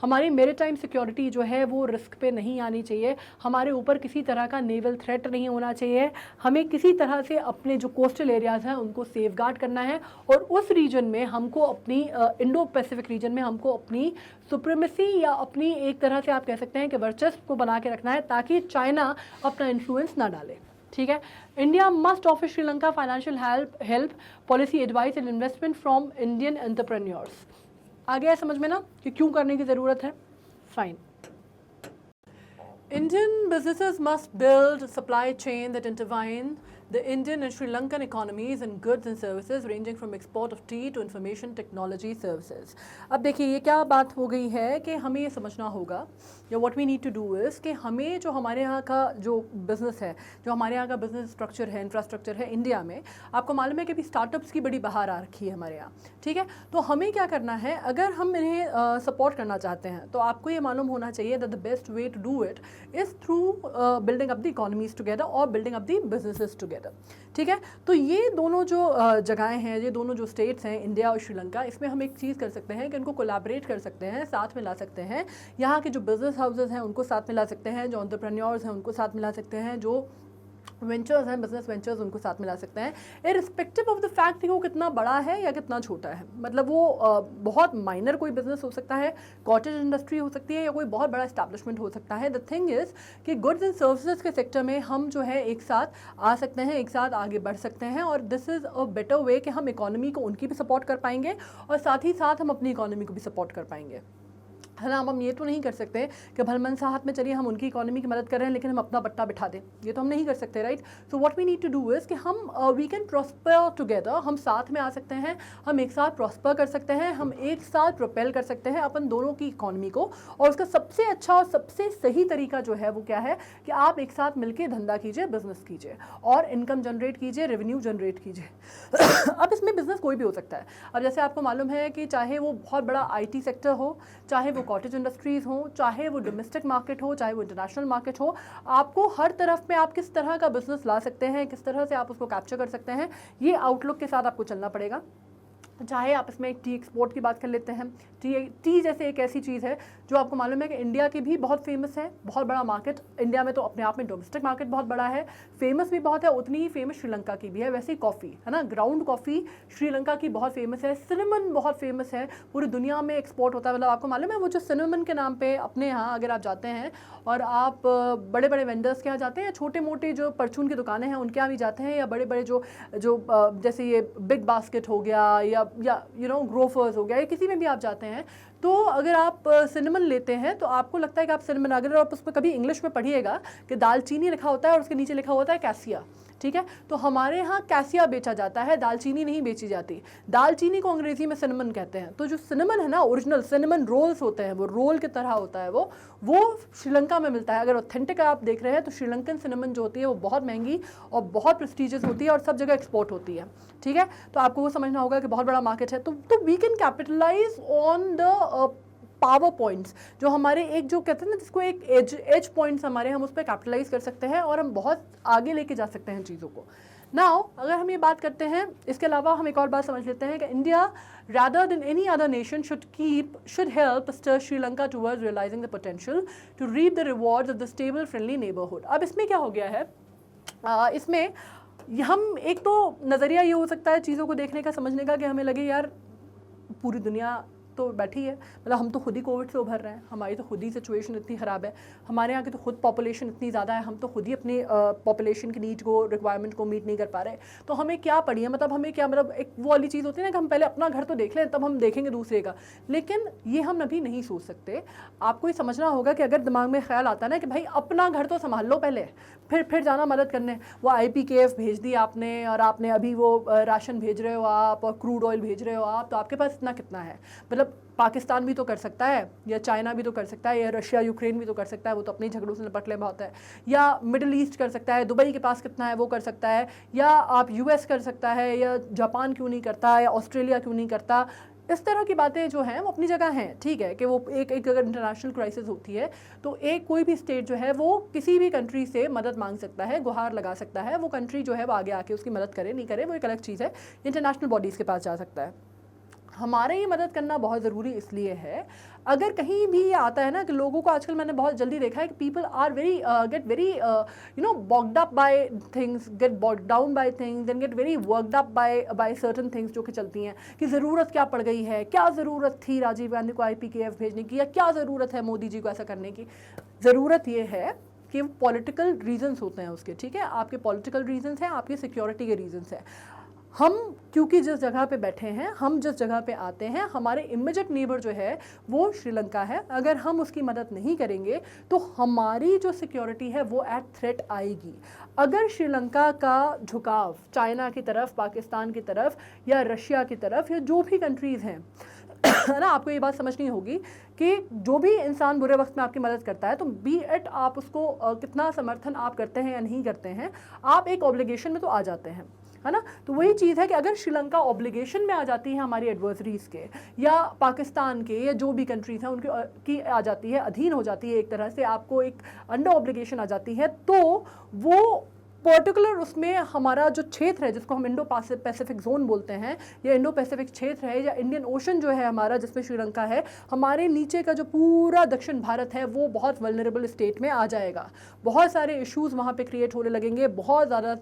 हमारी मेरीटाइम सिक्योरिटी जो है वो रिस्क पे नहीं आनी चाहिए, हमारे ऊपर किसी तरह का नेवल थ्रेट नहीं होना चाहिए, हमें किसी तरह से अपने जो कोस्टल एरियाज़ हैं उनको सेफगार्ड करना है, और उस रीजन में हमको अपनी इंडो पैसिफिक रीजन में हमको अपनी सुप्रीमेसी या अपनी एक तरह से आप कह सकते हैं कि वर्चस्व को बना के रखना है, ताकि चाइना अपना इन्फ्लुएंस ना डाले। ठीक है। India must offer Sri Lanka financial help policy advice and investment from Indian entrepreneurs. आ गया समझ में ना कि क्यों करने की ज़रूरत है। Fine. Indian businesses must build a supply chain that intertwine the Indian and Sri Lankan economies in goods and services ranging from export of tea to information technology services. अब देखिए ये क्या बात हो गई है कि हमें ये समझना होगा, या what we need to do is कि हमें जो हमारे यहाँ का जो बिज़नेस है, जो हमारे यहाँ का बिज़नेस स्ट्रक्चर है, इंफ्रास्ट्रक्चर है इंडिया में, आपको मालूम है कि अभी स्टार्टअप्स की बड़ी बहार आ रखी है हमारे यहाँ। ठीक है। तो हमें क्या करना है, अगर हम इन्हें सपोर्ट करना चाहते हैं तो आपको ये मालूम होना चाहिए that the best way to do it is through building up the economies together और building up the businesses together. ठीक है। तो ये दोनों जो जगहें हैं, ये दोनों जो स्टेट्स हैं, इंडिया और श्रीलंका, इसमें हम एक चीज़ कर सकते हैं कि इनको कोलैबोरेट कर सकते हैं, साथ में ला सकते हैं। यहाँ के जो बिजनेस हाउसेस हैं उनको साथ में ला सकते हैं, जो एंटरप्रेन्योर्स हैं उनको साथ में ला सकते हैं, जो वेंचर्स हैं, बिजनेस वेंचर्स, उनको साथ मिला सकते हैं, इररिस्पेक्टिव ऑफ द फैक्ट कि वो कितना बड़ा है या कितना छोटा है। मतलब वो बहुत माइनर कोई बिजनेस हो सकता है, कॉटेज इंडस्ट्री हो सकती है, या कोई बहुत बड़ा एस्टैब्लिशमेंट हो सकता है। द थिंग इज़ कि गुड्स एंड सर्विसेज के सेक्टर में हम जो है एक साथ आ सकते हैं, एक साथ आगे बढ़ सकते हैं, और this is a better way कि हम इकोनॉमी को उनकी भी सपोर्ट कर पाएंगे और साथ ही साथ हम अपनी इकोनॉमी को भी सपोर्ट कर पाएंगे, है ना। अब हम ये तो नहीं कर सकते कि भलमन साहब में चलिए हम उनकी इकोनॉमी की मदद कर रहे हैं लेकिन हम अपना बट्टा बिठा दें, ये तो हम नहीं कर सकते, right. So what we need to do is कि हम वी कैन प्रॉस्पर टुगेदर, हम साथ में आ सकते हैं, हम एक साथ प्रॉस्पर कर सकते हैं, हम एक साथ प्रोपेल कर सकते हैं अपन दोनों की इकोनॉमी को। और उसका सबसे अच्छा और सबसे सही तरीका जो है वो क्या है कि आप एक साथ मिलकर धंधा कीजिए, बिजनेस कीजिए और इनकम जनरेट कीजिए, रेवेन्यू जनरेट कीजिए। अब इसमें बिजनेस कोई भी हो सकता है। अब जैसे आपको मालूम है कि चाहे वो बहुत बड़ा IT सेक्टर हो, चाहे वो कॉटेज इंडस्ट्रीज़ हो, चाहे वो डोमेस्टिक मार्केट हो, चाहे वो इंटरनेशनल मार्केट हो, आपको हर तरफ में आप किस तरह का बिजनेस ला सकते हैं, किस तरह से आप उसको कैप्चर कर सकते हैं, ये आउटलुक के साथ आपको चलना पड़ेगा। चाहे आप इसमें एक टी एक्सपोर्ट की बात कर लेते हैं, टी जैसे एक ऐसी चीज़ है जो आपको मालूम है कि इंडिया की भी बहुत फेमस है, बहुत बड़ा मार्केट इंडिया में, तो अपने आप में डोमेस्टिक मार्केट बहुत बड़ा है, फेमस भी बहुत है, उतनी ही फेमस श्रीलंका की भी है। वैसे ही कॉफ़ी है ना, ग्राउंड कॉफ़ी श्रीलंका की बहुत फेमस है, सिनेमन बहुत फेमस है, पूरी दुनिया में एक्सपोर्ट होता है। मतलब आपको मालूम है वो जो सिनेमन के नाम पे अपने यहाँ अगर आप जाते हैं और आप बड़े बड़े वेंडर्स के यहाँ जाते हैं, या छोटे मोटे जो परचून की दुकानें हैं उनके यहाँ भी जाते हैं, या बड़े बड़े जो जैसे ये बिग बास्केट हो गया या यू नो ग्रोफर्स हो गया, या किसी में भी आप जाते हैं, तो अगर आप सिनेमन लेते हैं तो आपको लगता है कि आप सिनेमन, अगर आप उस पर कभी इंग्लिश में पढ़िएगा कि दालचीनी लिखा होता है और उसके नीचे लिखा होता है कैसिया। ठीक है। तो हमारे यहाँ कैसिया बेचा जाता है, दालचीनी नहीं बेची जाती। दालचीनी को अंग्रेजी में सिनेमन कहते हैं। तो जो सिनेमन है ना, ओरिजिनल सिनेमन रोल्स होते हैं, वो रोल की तरह होता है, वो श्रीलंका में मिलता है। अगर ऑथेंटिक आप देख रहे हैं तो श्रीलंकन सिनेमन जो होती है वो बहुत महंगी और बहुत प्रेस्टीजियस होती है और सब जगह एक्सपोर्ट होती है। ठीक है। तो आपको वो समझना होगा कि बहुत बड़ा मार्केट है। तो we can capitalise on the power points, जो हमारे एक जो कहते हैं ना, जिसको एक एज पॉइंट्स हमारे, हम उस पर कैपिटलाइज कर सकते हैं और हम बहुत आगे लेके जा सकते हैं चीज़ों को। नाउ अगर हम ये बात करते हैं, इसके अलावा हम एक और बात समझ लेते हैं कि India rather than any other nation should help stir Sri Lanka towards realizing the potential to reap the rewards of the stable friendly neighborhood। अब इसमें क्या हो गया है, इसमें हम एक तो नज़रिया ये हो सकता है चीज़ों को देखने का, समझने का, कि हमें लगे यार पूरी दुनिया तो बैठी है, मतलब हम तो खुद ही कोविड से उभर रहे हैं, हमारी तो खुद ही सिचुएशन इतनी ख़राब है, हमारे यहाँ की तो खुद पॉपुलेशन इतनी ज़्यादा है, हम तो खुद ही अपनी पॉपुलेशन की नीड को, रिक्वायरमेंट को मीट नहीं कर पा रहे, तो हमें क्या पड़ी है, मतलब हमें क्या, मतलब एक वो वाली चीज़ होती है ना कि हम पहले अपना घर तो देख लें तब हम देखेंगे दूसरे का। लेकिन ये हम अभी नहीं सोच सकते। आपको ये समझना होगा कि अगर दिमाग में ख्याल आता है ना कि भाई अपना घर तो संभाल लो पहले, फिर जाना मदद करने। वो IPKF भेज दी आपने, और आपने अभी वो राशन भेज रहे हो आप, और क्रूड ऑयल भेज रहे हो आप, तो आपके पास इतना कितना है, मतलब मतलब पाकिस्तान भी तो कर सकता है, या चाइना भी तो कर सकता है, या रशिया यूक्रेन भी तो कर सकता है, वो तो अपने झगड़ों से निपट ले बहुत है, या मिडिल ईस्ट कर सकता है, दुबई के पास कितना है वो कर सकता है, या आप यूएस कर सकता है, या जापान क्यों नहीं करता, या ऑस्ट्रेलिया क्यों नहीं करता। इस तरह की बातें जो हैं वो अपनी जगह हैं, ठीक है, कि वो एक अगर इंटरनेशनल क्राइसिस होती है तो एक कोई भी स्टेट जो है वो किसी भी कंट्री से मदद मांग सकता है, गुहार लगा सकता है, वो कंट्री जो है वो आगे आके उसकी मदद करे नहीं करे वो एक अलग चीज़ है, इंटरनेशनल बॉडीज़ के पास जा सकता है। हमारे ही मदद करना बहुत ज़रूरी इसलिए है, अगर कहीं भी ये आता है ना कि लोगों को आजकल मैंने बहुत जल्दी देखा है कि people are very get very bogged up by things, get bogged down by things and get very worked up by certain things जो कि चलती हैं, कि ज़रूरत क्या पड़ गई है, क्या ज़रूरत थी राजीव गांधी को IPKF भेजने की, या क्या ज़रूरत है मोदी जी को ऐसा करने की। ज़रूरत ये है कि पॉलिटिकल रीजंस होते हैं उसके, ठीक है, आपके पॉलिटिकल रीजंस हैं, आपके सिक्योरिटी के रीजंस हैं। हम क्योंकि जिस जगह पे बैठे हैं, हम जिस जगह पे आते हैं, हमारे इमीडिएट नेबर जो है वो श्रीलंका है, अगर हम उसकी मदद नहीं करेंगे तो हमारी जो सिक्योरिटी है वो एट थ्रेट आएगी। अगर श्रीलंका का झुकाव चाइना की तरफ, पाकिस्तान की तरफ, या रशिया की तरफ, या जो भी कंट्रीज़ हैं है ना, आपको ये बात समझनी होगी कि जो भी इंसान बुरे वक्त में आपकी मदद करता है तो बी एट आप उसको कितना समर्थन आप करते हैं या नहीं करते हैं, आप एक ऑब्लिगेशन में तो आ जाते हैं, है ना। तो वही चीज़ है कि अगर श्रीलंका ऑब्लिगेशन में आ जाती है हमारी एडवर्सरीज़ के, या पाकिस्तान के, या जो भी कंट्रीज़ हैं उनकी की आ जाती है, अधीन हो जाती है, एक तरह से आपको एक अंडर ऑब्लिगेशन आ जाती है, तो वो पर्टिकुलर उसमें हमारा जो क्षेत्र है जिसको हम इंडो पैसिफिक जोन बोलते हैं, या इंडो पैसिफिक क्षेत्र है, या इंडियन ओशन जो है हमारा जिसमें श्रीलंका है, हमारे नीचे का जो पूरा दक्षिण भारत है वो बहुत वल्नरेबल स्टेट में आ जाएगा। बहुत सारे इश्यूज वहाँ पे क्रिएट होने लगेंगे, बहुत ज़्यादा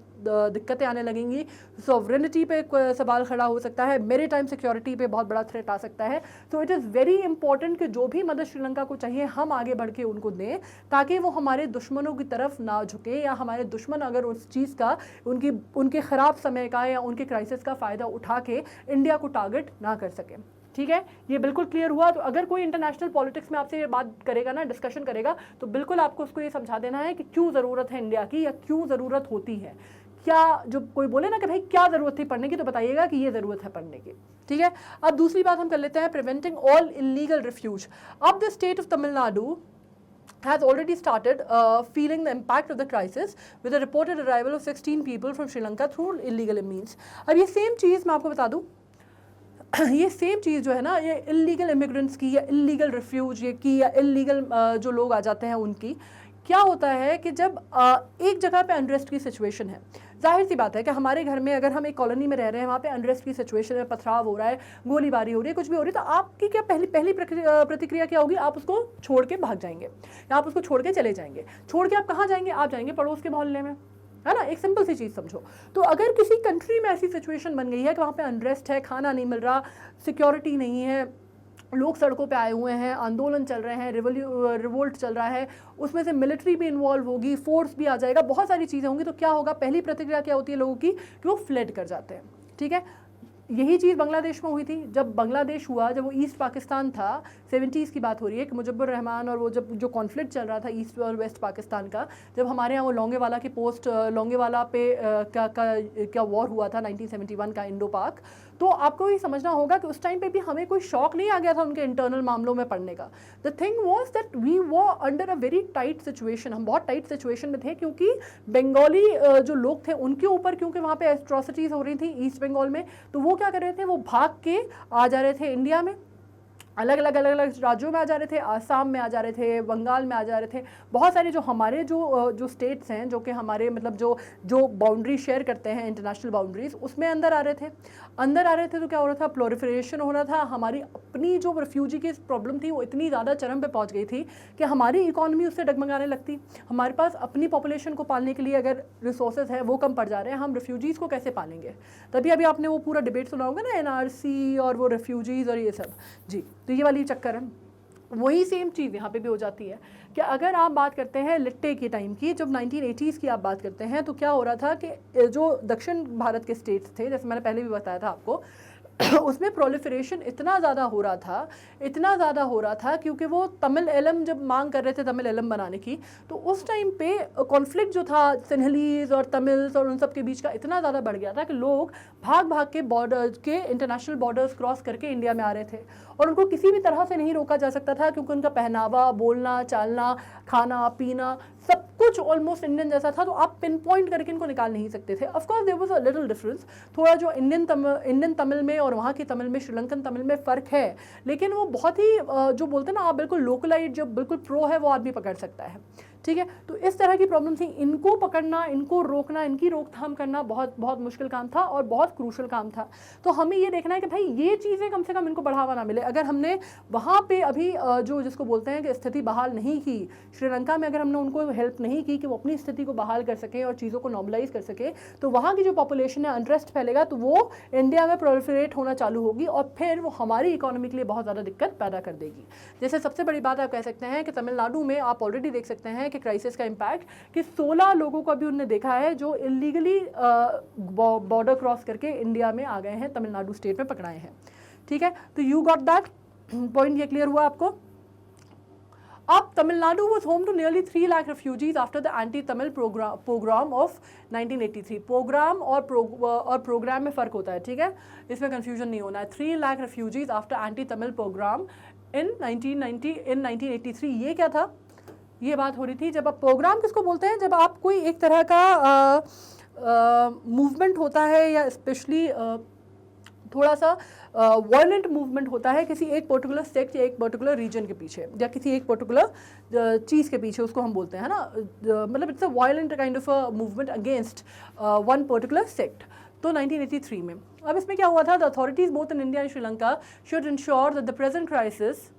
दिक्कतें आने लगेंगी, सॉवरेनिटी पे सवाल खड़ा हो सकता है, मैरीटाइम सिक्योरिटी पे बहुत बड़ा थ्रेट आ सकता है। तो इट इज़ वेरी इंपॉर्टेंट कि जो भी मदद श्रीलंका को चाहिए हम आगे बढ़ के उनको दें, ताकि वो हमारे दुश्मनों की तरफ ना झुके, या हमारे दुश्मन अगर उस चीज़ का, उनके ख़राब समय का या उनके क्राइसिस का फ़ायदा उठा के इंडिया को टारगेट ना कर सके। ठीक है, ये बिल्कुल क्लियर हुआ। तो अगर कोई इंटरनेशनल पॉलिटिक्स में आपसे ये बात करेगा ना, डिस्कशन करेगा, तो बिल्कुल आपको उसको ये समझा देना है कि क्यों ज़रूरत है इंडिया की, या क्यों ज़रूरत होती है। क्या जो कोई बोले ना कि भाई क्या ज़रूरत थी पढ़ने की, तो बताइएगा कि ये ज़रूरत है पढ़ने की। ठीक है, अब दूसरी बात हम कर लेते हैं, प्रिवेंटिंग ऑल इलीगल रिफ्यूज। अब the state of Tamil Nadu has already started feeling the impact of the crisis with a reported arrival of 16 people from Sri Lanka through illegal means. अब ये सेम चीज़ मैं आपको बता दूँ, ये सेम चीज़ जो है ना, ये इलीगल इमिग्रेंट्स की, या इलीगल रिफ्यूज की, या इलीगल जो लोग आ जाते हैं उनकी, क्या होता है कि जब एक जगह पे अनरेस्ट की सिचुएशन है, जाहिर सी बात है कि हमारे घर में अगर हम एक कॉलोनी में रह रहे हैं, वहाँ पे अनरेस्ट की सिचुएशन है, पथराव हो रहा है, गोलीबारी हो रही है, कुछ भी हो रही है, तो आपकी क्या पहली प्रतिक्रिया क्या होगी? आप उसको छोड़ के भाग जाएंगे, या आप उसको छोड़ के चले जाएंगे। छोड़ के आप कहाँ जाएंगे? आप जाएंगे पड़ोस के मोहल्ले में, है ना। एक सिंपल सी चीज़ समझो। तो अगर किसी कंट्री में ऐसी सिचुएशन बन गई है कि वहाँ पे अनरेस्ट है, खाना नहीं मिल रहा, सिक्योरिटी नहीं है, लोग सड़कों पे आए हुए हैं, आंदोलन चल रहे हैं, रिवोल्ट चल रहा है, उसमें से मिलिट्री भी इन्वॉल्व होगी, फोर्स भी आ जाएगा, बहुत सारी चीज़ें होंगी, तो क्या होगा? पहली प्रतिक्रिया क्या होती है लोगों की कि वो फ्लड कर जाते हैं। ठीक है, यही चीज़ बांग्लादेश में हुई थी। जब बांग्लादेश हुआ, जब वो ईस्ट पाकिस्तान था, 70s की बात हो रही है कि मुजब्बर रहमान और वो जब जो कॉन्फ्लिक्ट चल रहा था ईस्ट और वेस्ट पाकिस्तान का, जब हमारे यहाँ वो लोंगेवाला की पोस्ट, लोंगेवाला पे क्या वॉर हुआ था 1971 का, इंडो पाक, तो आपको ये समझना होगा कि उस टाइम पे भी हमें कोई शौक नहीं आ गया था उनके इंटरनल मामलों में पढ़ने का। The thing was that we were under a very tight situation, हम बहुत टाइट सिचुएशन में थे, क्योंकि बंगाली जो लोग थे उनके ऊपर, क्योंकि वहाँ पे एट्रोसिटीज़ हो रही थी ईस्ट बंगाल में, तो वो क्या कर रहे थे? वो भाग के आ जा रहे थे इंडिया में, अलग अलग राज्यों में आ जा रहे थे, आसाम में आ जा रहे थे, बंगाल में आ जा रहे थे, बहुत सारे जो हमारे जो स्टेट्स हैं, जो कि हमारे मतलब जो बाउंड्री शेयर करते हैं, इंटरनेशनल बाउंड्रीज, उसमें अंदर आ रहे थे। तो क्या हो रहा था? प्रोलिफरेशन हो रहा था। हमारी अपनी जो रिफ्यूजी की प्रॉब्लम थी वो इतनी ज़्यादा चरम पे पहुंच गई थी कि हमारी इकॉनमी उससे डगमगाने लगती। हमारे पास अपनी पॉपुलेशन को पालने के लिए अगर रिसोर्सेज है वो कम पड़ जा रहे हैं, हम रिफ्यूजीज़ को कैसे पालेंगे? तभी अभी आपने वो पूरा डिबेट सुना होगा ना, NRC और वो रिफ्यूजीज़ और ये सब। जी, तो ये वाली चक्कर है। वही सेम चीज़ यहाँ पे भी हो जाती है कि अगर आप बात करते हैं लिट्टे के टाइम की, जब 1980s की आप बात करते हैं, तो क्या हो रहा था कि जो दक्षिण भारत के स्टेट्स थे, जैसे मैंने पहले भी बताया था आपको उसमें प्रोलिफरेशन इतना ज़्यादा हो रहा था क्योंकि वो तमिल एलम जब मांग कर रहे थे तमिल एलम बनाने की, तो उस टाइम पे कॉन्फ्लिक्ट जो था सिन्हलीज और तमिल्स और उन सब के बीच का इतना ज़्यादा बढ़ गया था कि लोग भाग भाग के बॉर्डर्स के इंटरनेशनल बॉर्डर्स क्रॉस करके इंडिया में आ रहे थे और उनको किसी भी तरह से नहीं रोका जा सकता था क्योंकि उनका पहनावा, बोलना, चालना, खाना पीना सब कुछ ऑलमोस्ट इंडियन जैसा था, तो आप पिन पॉइंट करके इनको निकाल नहीं सकते थे। Of course there was a little difference, थोड़ा जो इंडियन तमिल में और वहाँ की तमिल में, श्रीलंकन तमिल में फ़र्क है, लेकिन वो बहुत ही जो बोलते हैं ना आप बिल्कुल लोकलाइट, जो बिल्कुल प्रो है वो आदमी पकड़ सकता है, ठीक है। तो इस तरह की प्रॉब्लम थी, इनको पकड़ना, इनको रोकना, इनकी रोकथाम करना बहुत बहुत मुश्किल काम था और बहुत क्रूशल काम था। तो हमें ये देखना है कि भाई ये चीज़ें कम से कम इनको बढ़ावा ना मिले। अगर हमने वहाँ पे अभी जो जिसको बोलते हैं कि स्थिति बहाल नहीं की, श्रीलंका में अगर हमने उनको हेल्प नहीं की कि वो अपनी स्थिति को बहाल कर सकें और चीज़ों को नॉर्मलाइज कर सके, तो वहाँ की जो पॉपुलेशन है अनरेस्ट फैलेगा, तो वो इंडिया में प्रोलिफरेट होना चालू होगी और फिर वो हमारी इकोनॉमी के लिए बहुत ज़्यादा दिक्कत पैदा कर देगी। जैसे सबसे बड़ी बात आप कह सकते हैं कि तमिलनाडु में आप ऑलरेडी देख सकते हैं कि क्राइसिस का इम्पैक्ट, कि 16 लोगों को अभी उन्होंने देखा है जो इलीगली बॉर्डर क्रॉस करके इंडिया में आ गए हैं, तमिलनाडु स्टेट में पकड़ाए हैं, ठीक है। तो यू गॉट दैट पॉइंट, ये क्लियर हुआ आपको। अब Tamil Nadu was home to nearly 3 lakh refugees after the anti-Tamil program of 1983। Programme और प्रोग्राम में फ़र्क होता है, ठीक है, इसमें कंफ्यूजन नहीं होना है। 3 lakh refugees after anti-Tamil program in 1983। ये क्या था, ये बात हो रही थी, जब आप प्रोग्राम किसको बोलते हैं, जब आप कोई एक तरह का मूवमेंट होता है या स्पेशली थोड़ा सा वायलेंट मूवमेंट होता है किसी एक पर्टिकुलर सेक्ट या एक पर्टिकुलर रीजन के पीछे या किसी एक पर्टिकुलर चीज़ के पीछे, उसको हम बोलते हैं ना, मतलब it's a violent kind of a movement against one particular sect. तो 1983 में अब इसमें क्या हुआ था, the authorities both in India and Sri Lanka should ensure that the present crisis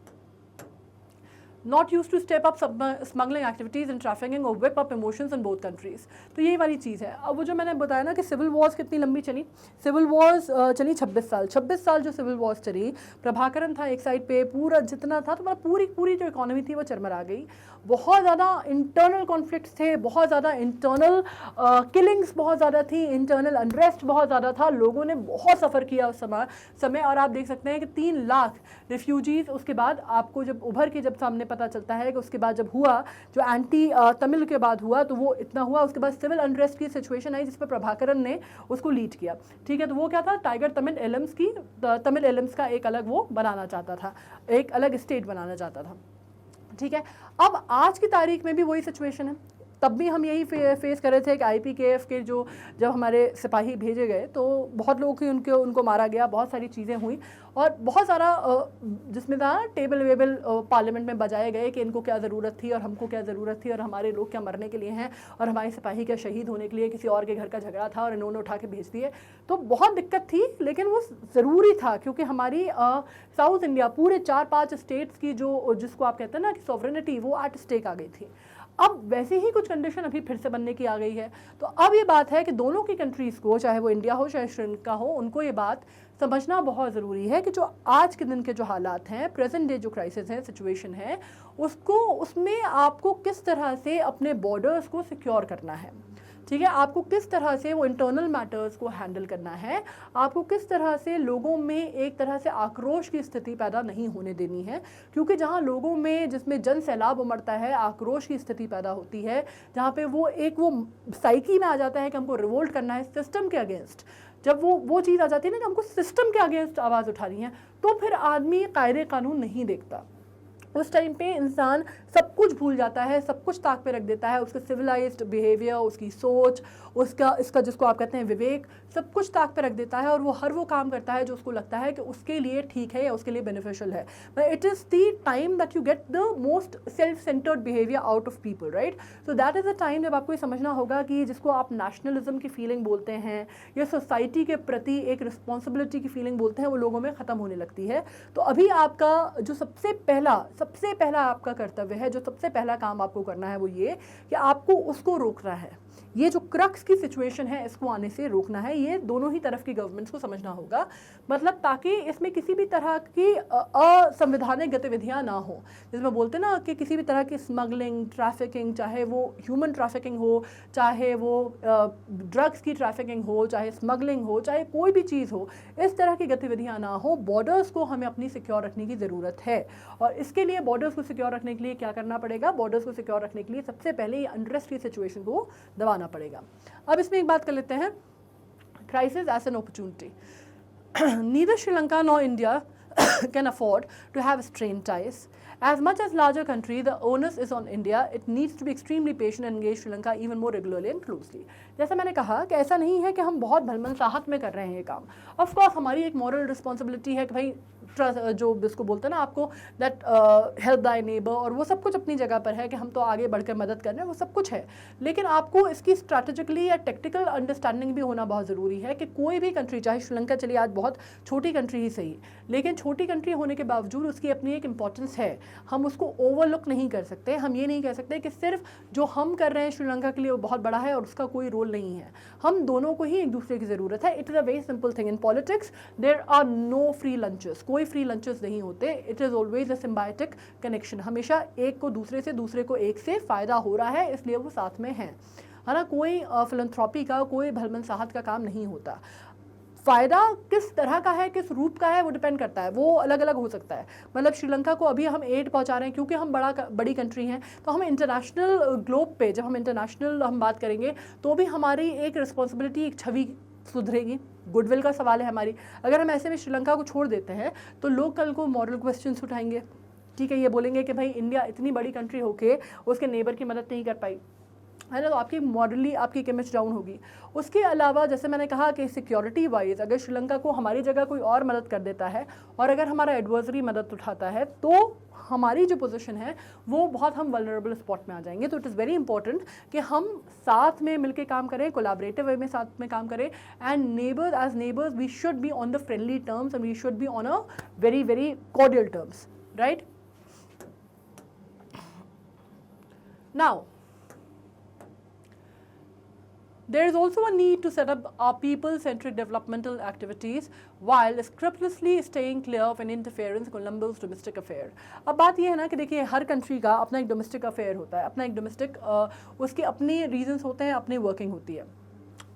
not used to step up smuggling activities and trafficking or whip up emotions in both countries। तो यही वाली चीज़ है। अब वो जो मैंने बताया ना कि सिविल वॉर्स कितनी लंबी चली, सिविल वॉर्स चली 26 साल जो सिविल वॉर्स चली, प्रभाकरन था एक साइड पे, पूरा जितना था, तो मतलब पूरी जो इकोनॉमी थी वो चरमरा गई। बहुत ज़्यादा इंटरनल कॉन्फ्लिक्ट्स थे, बहुत ज़्यादा इंटरनल किलिंग्स बहुत ज़्यादा थी, इंटरनल अनरेस्ट बहुत ज़्यादा था, लोगों ने बहुत सफ़र किया उस समय। और आप देख सकते हैं कि 3 लाख रिफ्यूजीज़ उसके बाद आपको जब उभर के जब सामने पता चलता है कि उसके बाद जब हुआ जो एंटी तमिल के बाद हुआ, तो वो इतना हुआ, उसके बाद सिविल अनरेस्ट की सिचुएशन आई जिस पर प्रभाकरन ने उसको लीड किया, ठीक है। तो वो क्या था, टाइगर तमिल एलम्स का एक अलग वो बनाना चाहता था, एक अलग स्टेट बनाना चाहता था, ठीक है। अब आज की तारीख में भी वही सिचुएशन है, तब भी हम यही फेस कर रहे थे कि IPKF के जो जब हमारे सिपाही भेजे गए तो बहुत लोगों की उनको मारा गया, बहुत सारी चीज़ें हुई और बहुत सारा जिसमें था टेबल वेबल पार्लियामेंट में बजाए गए कि इनको क्या ज़रूरत थी और हमको क्या ज़रूरत थी और हमारे लोग क्या मरने के लिए हैं और हमारे सिपाही क्या शहीद होने के लिए, किसी और के घर का झगड़ा था और इन्होंने उठा के भेज दिए। तो बहुत दिक्कत थी, लेकिन वो ज़रूरी था क्योंकि हमारी साउथ इंडिया पूरे 4-5 स्टेट्स की जो जिसको आप कहते हैं ना कि सॉवरेनिटी, वो एट स्टेक आ गई थी। अब वैसे ही कुछ कंडीशन अभी फिर से बनने की आ गई है। तो अब ये बात है कि दोनों की कंट्रीज़ को, चाहे वो इंडिया हो चाहे श्रीलंका हो, उनको ये बात समझना बहुत ज़रूरी है कि जो आज के दिन के जो हालात हैं, प्रेजेंट डे जो क्राइसिस है, सिचुएशन है, उसमें आपको किस तरह से अपने बॉर्डर्स को सिक्योर करना है, ठीक है। आपको किस तरह से वो इंटरनल मैटर्स को हैंडल करना है, आपको किस तरह से लोगों में एक तरह से आक्रोश की स्थिति पैदा नहीं होने देनी है, क्योंकि जहाँ लोगों में, जिसमें जन सैलाब उमड़ता है, आक्रोश की स्थिति पैदा होती है, जहाँ पे वो साइकी में आ जाता है कि हमको रिवोल्ट करना है सिस्टम के अगेंस्ट, जब वो चीज़ आ जाती है ना कि हमको सिस्टम के अगेंस्ट आवाज़ उठानी है, तो फिर आदमी कायदे कानून नहीं देखता। उस टाइम पे इंसान सब कुछ भूल जाता है, सब कुछ ताक पे रख देता है, उसका सिविलाइज्ड बिहेवियर, उसकी सोच, इसका जिसको आप कहते हैं विवेक, सब कुछ ताक पे रख देता है और वो हर वो काम करता है जो उसको लगता है कि उसके लिए ठीक है या उसके लिए बेनिफिशियल है। But it is the time that you get the most self centred behaviour out of people, right. So that is the time जब आपको ये समझना होगा कि जिसको आप नेशनलिज्म की फीलिंग बोलते हैं या सोसाइटी के प्रति एक रिस्पॉन्सिबिलिटी की फीलिंग बोलते हैं, वो लोगों में ख़त्म होने लगती है। तो अभी आपका जो सबसे पहला आपका कर्तव्य है, जो सबसे पहला काम आपको करना है, वो ये कि आपको उसको रोकना है। ये जो क्रक्स की सिचुएशन है इसको आने से रोकना है, ये दोनों ही तरफ की गवर्नमेंट्स को समझना होगा, मतलब ताकि इसमें किसी भी तरह की असंवैधानिक गतिविधियां ना हो, जिसमें बोलते ना कि किसी भी तरह की स्मगलिंग, ट्रैफिकिंग, चाहे वो ह्यूमन ट्रैफिकिंग हो, चाहे वो ड्रग्स की ट्रैफिकिंग हो, चाहे स्मगलिंग हो, चाहे कोई भी चीज़ हो, इस तरह की गतिविधियां ना हो। बॉर्डर्स को हमें अपनी सिक्योर रखने की ज़रूरत है, और इसके लिए बॉर्डर्स को सिक्योर रखने के लिए क्या करना पड़ेगा? बॉर्डर्स को सिक्योर रखने के लिए सबसे पहले ये अनरेस्ट की सिचुएशन को दबाना पड़ेगा। अब इसमें एक बात कर लेते हैं, crisis as an opportunity. Neither Sri Lanka nor India can afford to have strained ties. As much as larger country, the onus is on India. It needs to be extremely patient and engage Sri Lanka even more regularly and closely. जैसा मैंने कहा कि ऐसा नहीं है कि हम बहुत भलमनसाहत में कर रहे हैं ये काम। ऑफ कोर्स हमारी एक मॉरल रिस्पॉन्सिबिलिटी है कि भाई जो जिसको बोलते हैं ना आपको दैट हेल्प दाई नेबर, और वो सब कुछ अपनी जगह पर है कि हम तो आगे बढ़कर मदद कर रहे हैं, वो सब कुछ है, लेकिन आपको इसकी स्ट्रैटेजिकली या टेक्टिकल अंडरस्टैंडिंग भी होना बहुत ज़रूरी है कि कोई भी कंट्री, चाहे श्रीलंका चलिए आज बहुत छोटी कंट्री ही सही, लेकिन छोटी कंट्री होने के बावजूद उसकी अपनी एक इंपॉर्टेंस है, हम उसको ओवरलुक नहीं कर सकते। हम ये नहीं कह सकते कि सिर्फ जो हम कर रहे हैं श्रीलंका के लिए वो बहुत बड़ा है और उसका कोई रोल नहीं है। हम दोनों को ही एक दूसरे की ज़रूरत है। It is a very simple thing in politics, there are no free lunches, कोई फ्री लंचेस नहीं होते। It is always a symbiotic connection, हमेशा एक को दूसरे से, दूसरे को एक से फ़ायदा हो रहा है, इसलिए वो साथ में हैं, है ना। कोई फिलंथ्रॉपी का, कोई भलमनसाहत का काम नहीं होता। फ़ायदा किस तरह का है, किस रूप का है, वो डिपेंड करता है, वो अलग अलग हो सकता है। मतलब श्रीलंका को अभी हम एड पहुंचा रहे हैं क्योंकि हम बड़ी कंट्री हैं, तो हम इंटरनेशनल ग्लोब पे, जब हम इंटरनेशनल हम बात करेंगे तो भी हमारी एक रिस्पॉन्सिबिलिटी, एक छवि सुधरेगी, गुडविल का सवाल है हमारी। अगर हम ऐसे में श्रीलंका को छोड़ देते हैं तो लोग कल को मॉरल क्वेश्चंस उठाएंगे, ठीक है, ये बोलेंगे कि भाई इंडिया इतनी बड़ी कंट्री होके उसके नेबर की मदद नहीं कर पाई, है ना, तो आपकी मॉरली आपकी इमेज डाउन होगी। उसके अलावा जैसे मैंने कहा कि सिक्योरिटी वाइज अगर श्रीलंका को हमारी जगह कोई और मदद कर देता है और अगर हमारा एडवर्सरी मदद उठाता है तो हमारी जो पोजीशन है वो बहुत हम वल्नरेबल स्पॉट में आ जाएंगे। तो इट इज़ वेरी इंपॉर्टेंट कि हम साथ में मिलकर काम करें, कोलैबोरेटिव वे में साथ में काम करें, and neighbours as neighbours we should be on the friendly terms and we should be on a very very cordial terms, right. Now there is also a need to set up our people-centric developmental activities while scrupulously staying clear of an interference in Colombo's domestic affair. अब बात ये है ना कि देखिए हर country का अपना एक डोमेस्टिक अफेयर होता है, अपना एक डोमेस्टिक उसके अपने रीजंस होते हैं, अपनी वर्किंग होती है।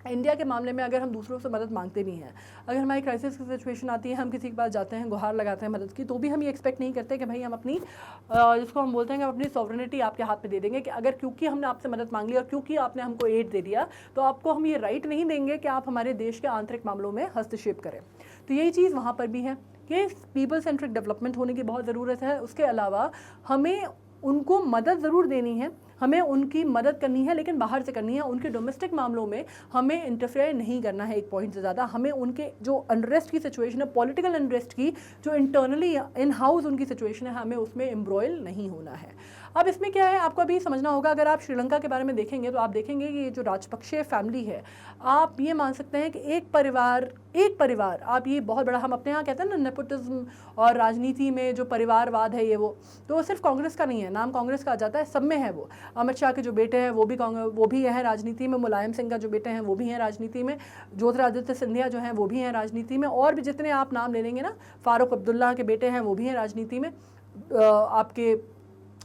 इंडिया के मामले में अगर हम दूसरों से मदद मांगते भी हैं, अगर हमारी क्राइसिस की सिचुएशन आती है, हम किसी के पास जाते हैं, गुहार लगाते हैं मदद की, तो भी हम ये एक्सपेक्ट नहीं करते कि भाई हम अपनी जिसको हम बोलते हैं कि हम अपनी सॉवरेनिटी आपके हाथ में दे देंगे, कि अगर क्योंकि हमने आपसे मदद मांग ली और क्योंकि आपने हमको एड दे दिया तो आपको हम ये राइट नहीं देंगे कि आप हमारे देश के आंतरिक मामलों में हस्तक्षेप करें। तो यही चीज़ वहाँ पर भी है कि पीपल सेंट्रिक डेवलपमेंट होने की बहुत ज़रूरत है। उसके अलावा हमें उनको मदद ज़रूर देनी है, हमें उनकी मदद करनी है, लेकिन बाहर से करनी है। उनके डोमेस्टिक मामलों में हमें इंटरफेयर नहीं करना है एक पॉइंट से ज़्यादा। हमें उनके जो अनरेस्ट की सिचुएशन है, पॉलिटिकल अनरेस्ट की, जो इंटरनली इन हाउस उनकी सिचुएशन है, हमें उसमें एम्ब्रॉयल नहीं होना है। अब इसमें क्या है, आपको अभी समझना होगा, अगर आप श्रीलंका के बारे में देखेंगे तो आप देखेंगे कि ये जो राजपक्षे फैमिली है, आप ये मान सकते हैं कि एक परिवार आप ये बहुत बड़ा, हम अपने यहाँ कहते हैं ना नेपोटिज्म और राजनीति में जो परिवारवाद है ये वो सिर्फ कांग्रेस का नहीं है, नाम कांग्रेस का आ जाता है, सब में है वो। अमित शाह के जो बेटे हैं वो भी हैं राजनीति में, मुलायम सिंह का जो बेटे हैं वो भी हैं राजनीति में, ज्योतिरादित्य सिंधिया जो हैं वो भी हैं राजनीति में, और भी जितने आप नाम ले लेंगे ना, फारूक अब्दुल्ला के बेटे हैं वो भी हैं राजनीति में, आपके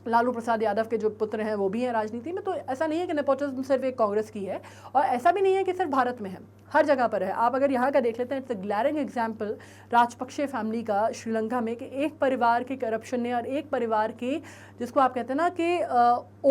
लालू प्रसाद यादव के जो पुत्र हैं वो भी हैं राजनीति में। तो ऐसा नहीं है कि नेपोटिज्म सिर्फ एक कांग्रेस की है, और ऐसा भी नहीं है कि सिर्फ भारत में है, हर जगह पर है। आप अगर यहाँ का देख लेते हैं, it's a glaring example Rajapaksa family का श्रीलंका में, कि एक परिवार के करप्शन ने और एक परिवार के, जिसको आप कहते हैं ना कि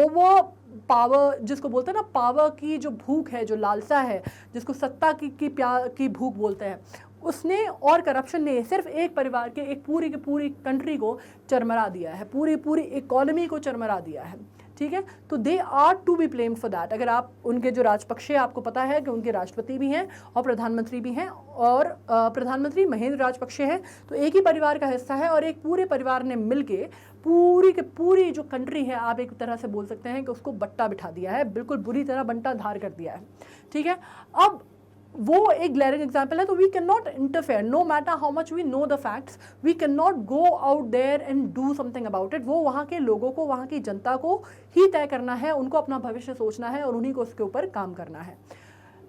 ओवर पावर, जिसको बोलते हैं ना पावर की जो भूख है, जो लालसा है, जिसको सत्ता की भूख बोलते हैं, उसने और करप्शन ने सिर्फ एक परिवार के एक पूरी की पूरी कंट्री को चरमरा दिया है, पूरी इकोनॉमी को चरमरा दिया है, ठीक है। तो they are to be blamed for that. अगर आप उनके जो राजपक्षे, आपको पता है कि उनके राष्ट्रपति भी हैं और प्रधानमंत्री भी हैं, और प्रधानमंत्री महेंद्र राजपक्षे हैं, तो एक ही परिवार का हिस्सा है, और एक पूरे परिवार ने मिलके पूरी जो कंट्री है, आप एक तरह से बोल सकते हैं कि उसको बट्टा बिठा दिया है, बिल्कुल बुरी तरह बंटा धार कर दिया है, ठीक है। अब वो एक ग्लेरिंग एग्जाम्पल है। तो we can not interfere, no matter how much we know the facts, we can not go out there and do something about it. वो वहाँ के लोगों को, वहाँ की जनता को ही तय करना है, उनको अपना भविष्य सोचना है और उन्हीं को उसके ऊपर काम करना है।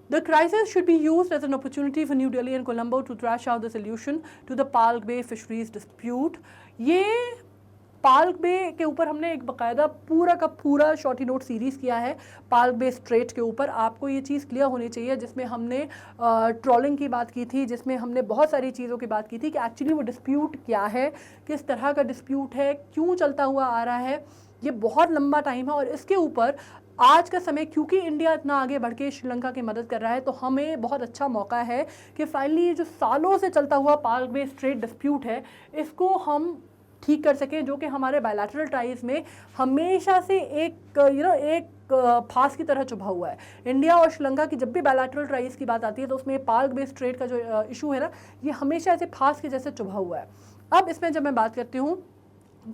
The crisis should be used as an opportunity for New Delhi and Colombo to thrash out the solution to the Palk Bay fisheries dispute। ये पाल्क बे के ऊपर हमने एक बाकायदा पूरा का पूरा शॉर्टी नोट सीरीज़ किया है पाल्क बे स्ट्रेट के ऊपर। आपको ये चीज़ क्लियर होनी चाहिए, जिसमें हमने ट्रॉलिंग की बात की थी, जिसमें हमने बहुत सारी चीज़ों की बात की थी कि एक्चुअली वो डिस्प्यूट क्या है, किस तरह का डिस्प्यूट है, क्यों चलता हुआ आ रहा है। ये बहुत लंबा टाइम है और इसके ऊपर आज का समय, क्योंकि इंडिया इतना आगे बढ़ के श्रीलंका की मदद कर रहा है, तो हमें बहुत अच्छा मौका है कि फाइनली ये जो सालों से चलता हुआ पाल्क बे स्ट्रेट डिस्प्यूट है, इसको हम ठीक कर सकें, जो कि हमारे बायलैटरल टाइज में हमेशा से एक एक फांस की तरह चुभा हुआ है। इंडिया और श्रीलंका की जब भी बायलैटरल टाइज की बात आती है तो उसमें पाल्क बे स्ट्रेट का जो इशू है ना, ये हमेशा ऐसे फांस के जैसे चुभा हुआ है। अब इसमें जब मैं बात करती हूँ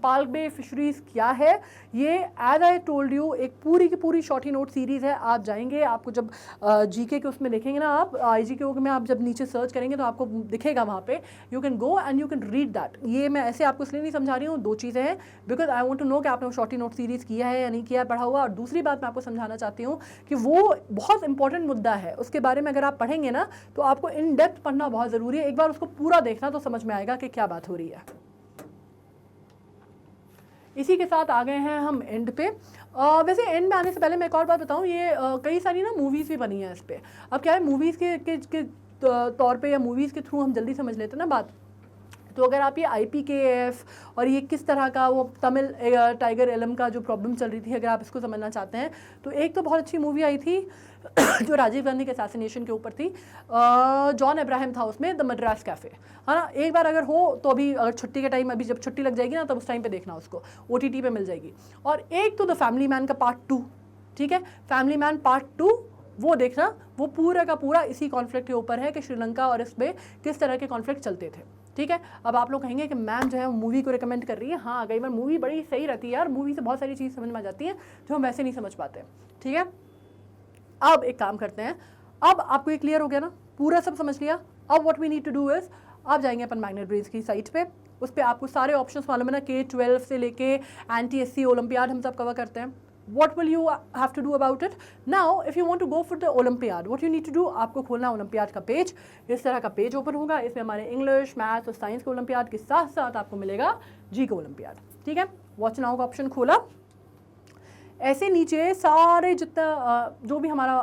पाल्क बे फिशरीज़ क्या है, ये एज आई टोल्ड यू एक पूरी की पूरी शॉर्टी नोट सीरीज़ है। आप जाएंगे, आपको जब जीके के उसमें देखेंगे ना, आप IGK में आप जब नीचे सर्च करेंगे तो आपको दिखेगा वहाँ पे, you can go and you can read that. ये मैं ऐसे आपको इसलिए नहीं समझा रही हूँ, दो चीज़ें हैं, because I want to know कि आपने शॉर्टी नोट सीरीज़ किया है या नहीं किया है, पढ़ा हुआ। और दूसरी बात मैं आपको समझाना चाहती हूँ कि वो बहुत इंपॉर्टेंट मुद्दा है, उसके बारे में अगर आप पढ़ेंगे ना तो आपको इन डेप्थ पढ़ना बहुत ज़रूरी है। एक बार उसको पूरा देखना तो समझ में आएगा कि क्या बात हो रही है। इसी के साथ आ गए हैं हम एंड पे। वैसे एंड में आने से पहले मैं एक और बात बताऊं, ये कई सारी ना मूवीज़ भी बनी है इस पर। अब क्या है, मूवीज़ के तौर पे या मूवीज़ के थ्रू हम जल्दी समझ लेते हैं ना बात। तो अगर आप ये IPKF और ये किस तरह का वो तमिल टाइगर एलम का जो प्रॉब्लम चल रही थी, अगर आप इसको समझना चाहते हैं तो एक तो बहुत अच्छी मूवी आई थी जो राजीव गांधी के असैसिनेशन के ऊपर थी, जॉन अब्राहम था उसमें, द मद्रास कैफ़े, है ना। एक बार अगर हो तो अभी अगर छुट्टी के टाइम, अभी जब छुट्टी लग जाएगी ना तब उस टाइम पे देखना उसको, OTT पे मिल जाएगी। और एक तो द फैमिली मैन का पार्ट 2, ठीक है, फैमिली मैन पार्ट 2 वो देखना, वो पूरा का पूरा इसी कॉन्फ्लिक्ट के ऊपर है कि श्रीलंका और इसमें किस तरह के कॉन्फ्लिक्ट चलते थे, ठीक है। अब आप लोग कहेंगे कि मैम जो है वो मूवी को रिकमेंड कर रही है। हाँ, कई बार मूवी बड़ी सही रहती है यार, मूवी से बहुत सारी चीज़ समझ में आ जाती है जो हम वैसे नहीं समझ पाते, ठीक है। अब एक काम करते हैं, अब आपको ये क्लियर हो गया ना, पूरा सब समझ लिया। अब what we need to do is, आप जाएंगे अपन मैग्नेट ब्रेन्स की साइट पे, उस पर आपको सारे ऑप्शंस मालूम है ना, K-12 से लेके anti-SC ओलंपियाड हम सब कवर करते हैं। What will you have to do about it? Now, if you want to go for the Olympiad, what you need to do, आपको खोलना ओलंपियाड का पेज। इस तरह का पेज ओपन होगा, इसमें हमारे इंग्लिश, मैथ्स और साइंस के ओलंपियाड के साथ साथ आपको मिलेगा जी के ओलंपियाड, ठीक है। वॉच नाउ का ऑप्शन खोला, ऐसे नीचे सारे जितना जो भी हमारा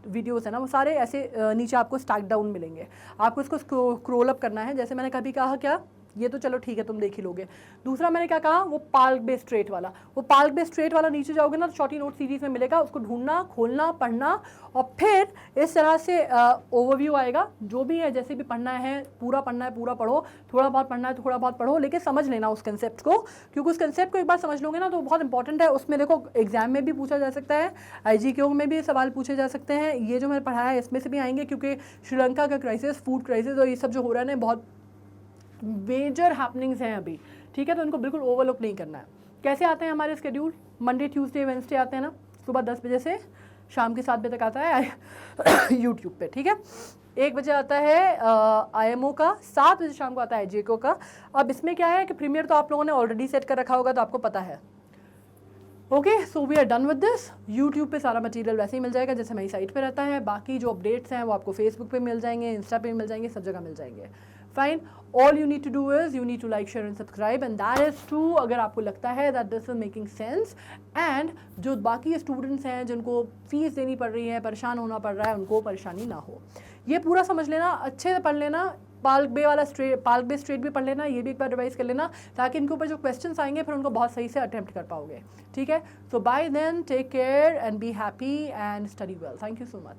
वीडियोस है ना, वो सारे ऐसे नीचे आपको स्टैक डाउन मिलेंगे। आपको इसको स्क्रॉल अप करना है, जैसे मैंने कभी कहा, क्या ये तो चलो ठीक है तुम देख ही लोगे। दूसरा मैंने क्या कहा, वो पाल्क बे स्ट्रेट वाला, वो पाल्क बे स्ट्रेट वाला नीचे जाओगे ना तो शॉर्टी नोट सीरीज में मिलेगा, उसको ढूंढना, खोलना, पढ़ना और फिर इस तरह से ओवरव्यू आएगा। जो भी है, जैसे भी पढ़ना है पूरा पढ़ना है, पूरा पढ़ो, थोड़ा बहुत पढ़ना है थोड़ा बहुत पढ़ो, लेकिन समझ लेना उस कंसेप्ट को, क्योंकि उस कंसेप्ट को एक बार समझ लोगे ना तो बहुत इंपॉर्टेंट है। उसमें देखो एग्जाम में भी पूछा जा सकता है, IGK में भी सवाल पूछे जा सकते हैं, ये जो मैंने पढ़ाया है इसमें से भी आएंगे, क्योंकि श्रीलंका का क्राइसिस, फूड क्राइसिस और ये सब जो हो रहा है ना, बहुत मेजर हैपनिंग्स हैं अभी, ठीक है। तो इनको बिल्कुल ओवरलुक नहीं करना है। कैसे आते हैं हमारे स्केड्यूल, मंडे ट्यूसडे वेडनेसडे आते हैं ना, सुबह 10 बजे से शाम के 7 बजे तक आता है यूट्यूब पे, ठीक है। 1 बजे आता है IMO का, 7 बजे शाम को आता है IGK का। अब इसमें क्या है कि प्रीमियर तो आप लोगों ने ऑलरेडी सेट कर रखा होगा तो आपको पता है। Okay, so we are done with this. YouTube पे सारा मटेरियल वैसे ही मिल जाएगा जैसे मेरी साइट पे रहता है। बाकी जो अपडेट्स हैं वो आपको फेसबुक पे मिल जाएंगे, इंस्टा पे मिल जाएंगे, सब जगह मिल जाएंगे। Fine, all you need to do is you need to like, share and subscribe, and that is true अगर आपको लगता है that this is making sense. And जो बाकी स्टूडेंट्स हैं जिनको फीस देनी पड़ रही है, परेशान होना पड़ रहा है, उनको परेशानी ना हो। ये पूरा समझ लेना, अच्छे से पढ़ लेना, पाल्क बे स्ट्रेट भी पढ़ लेना, ये भी एक बार रिवाइज कर लेना, ताकि इनके ऊपर जो क्वेश्चंस आएंगे फिर उनको बहुत सही से अटेम्प्ट कर पाओगे, ठीक है। So bye then, take care and be happy and study well. Thank you so much.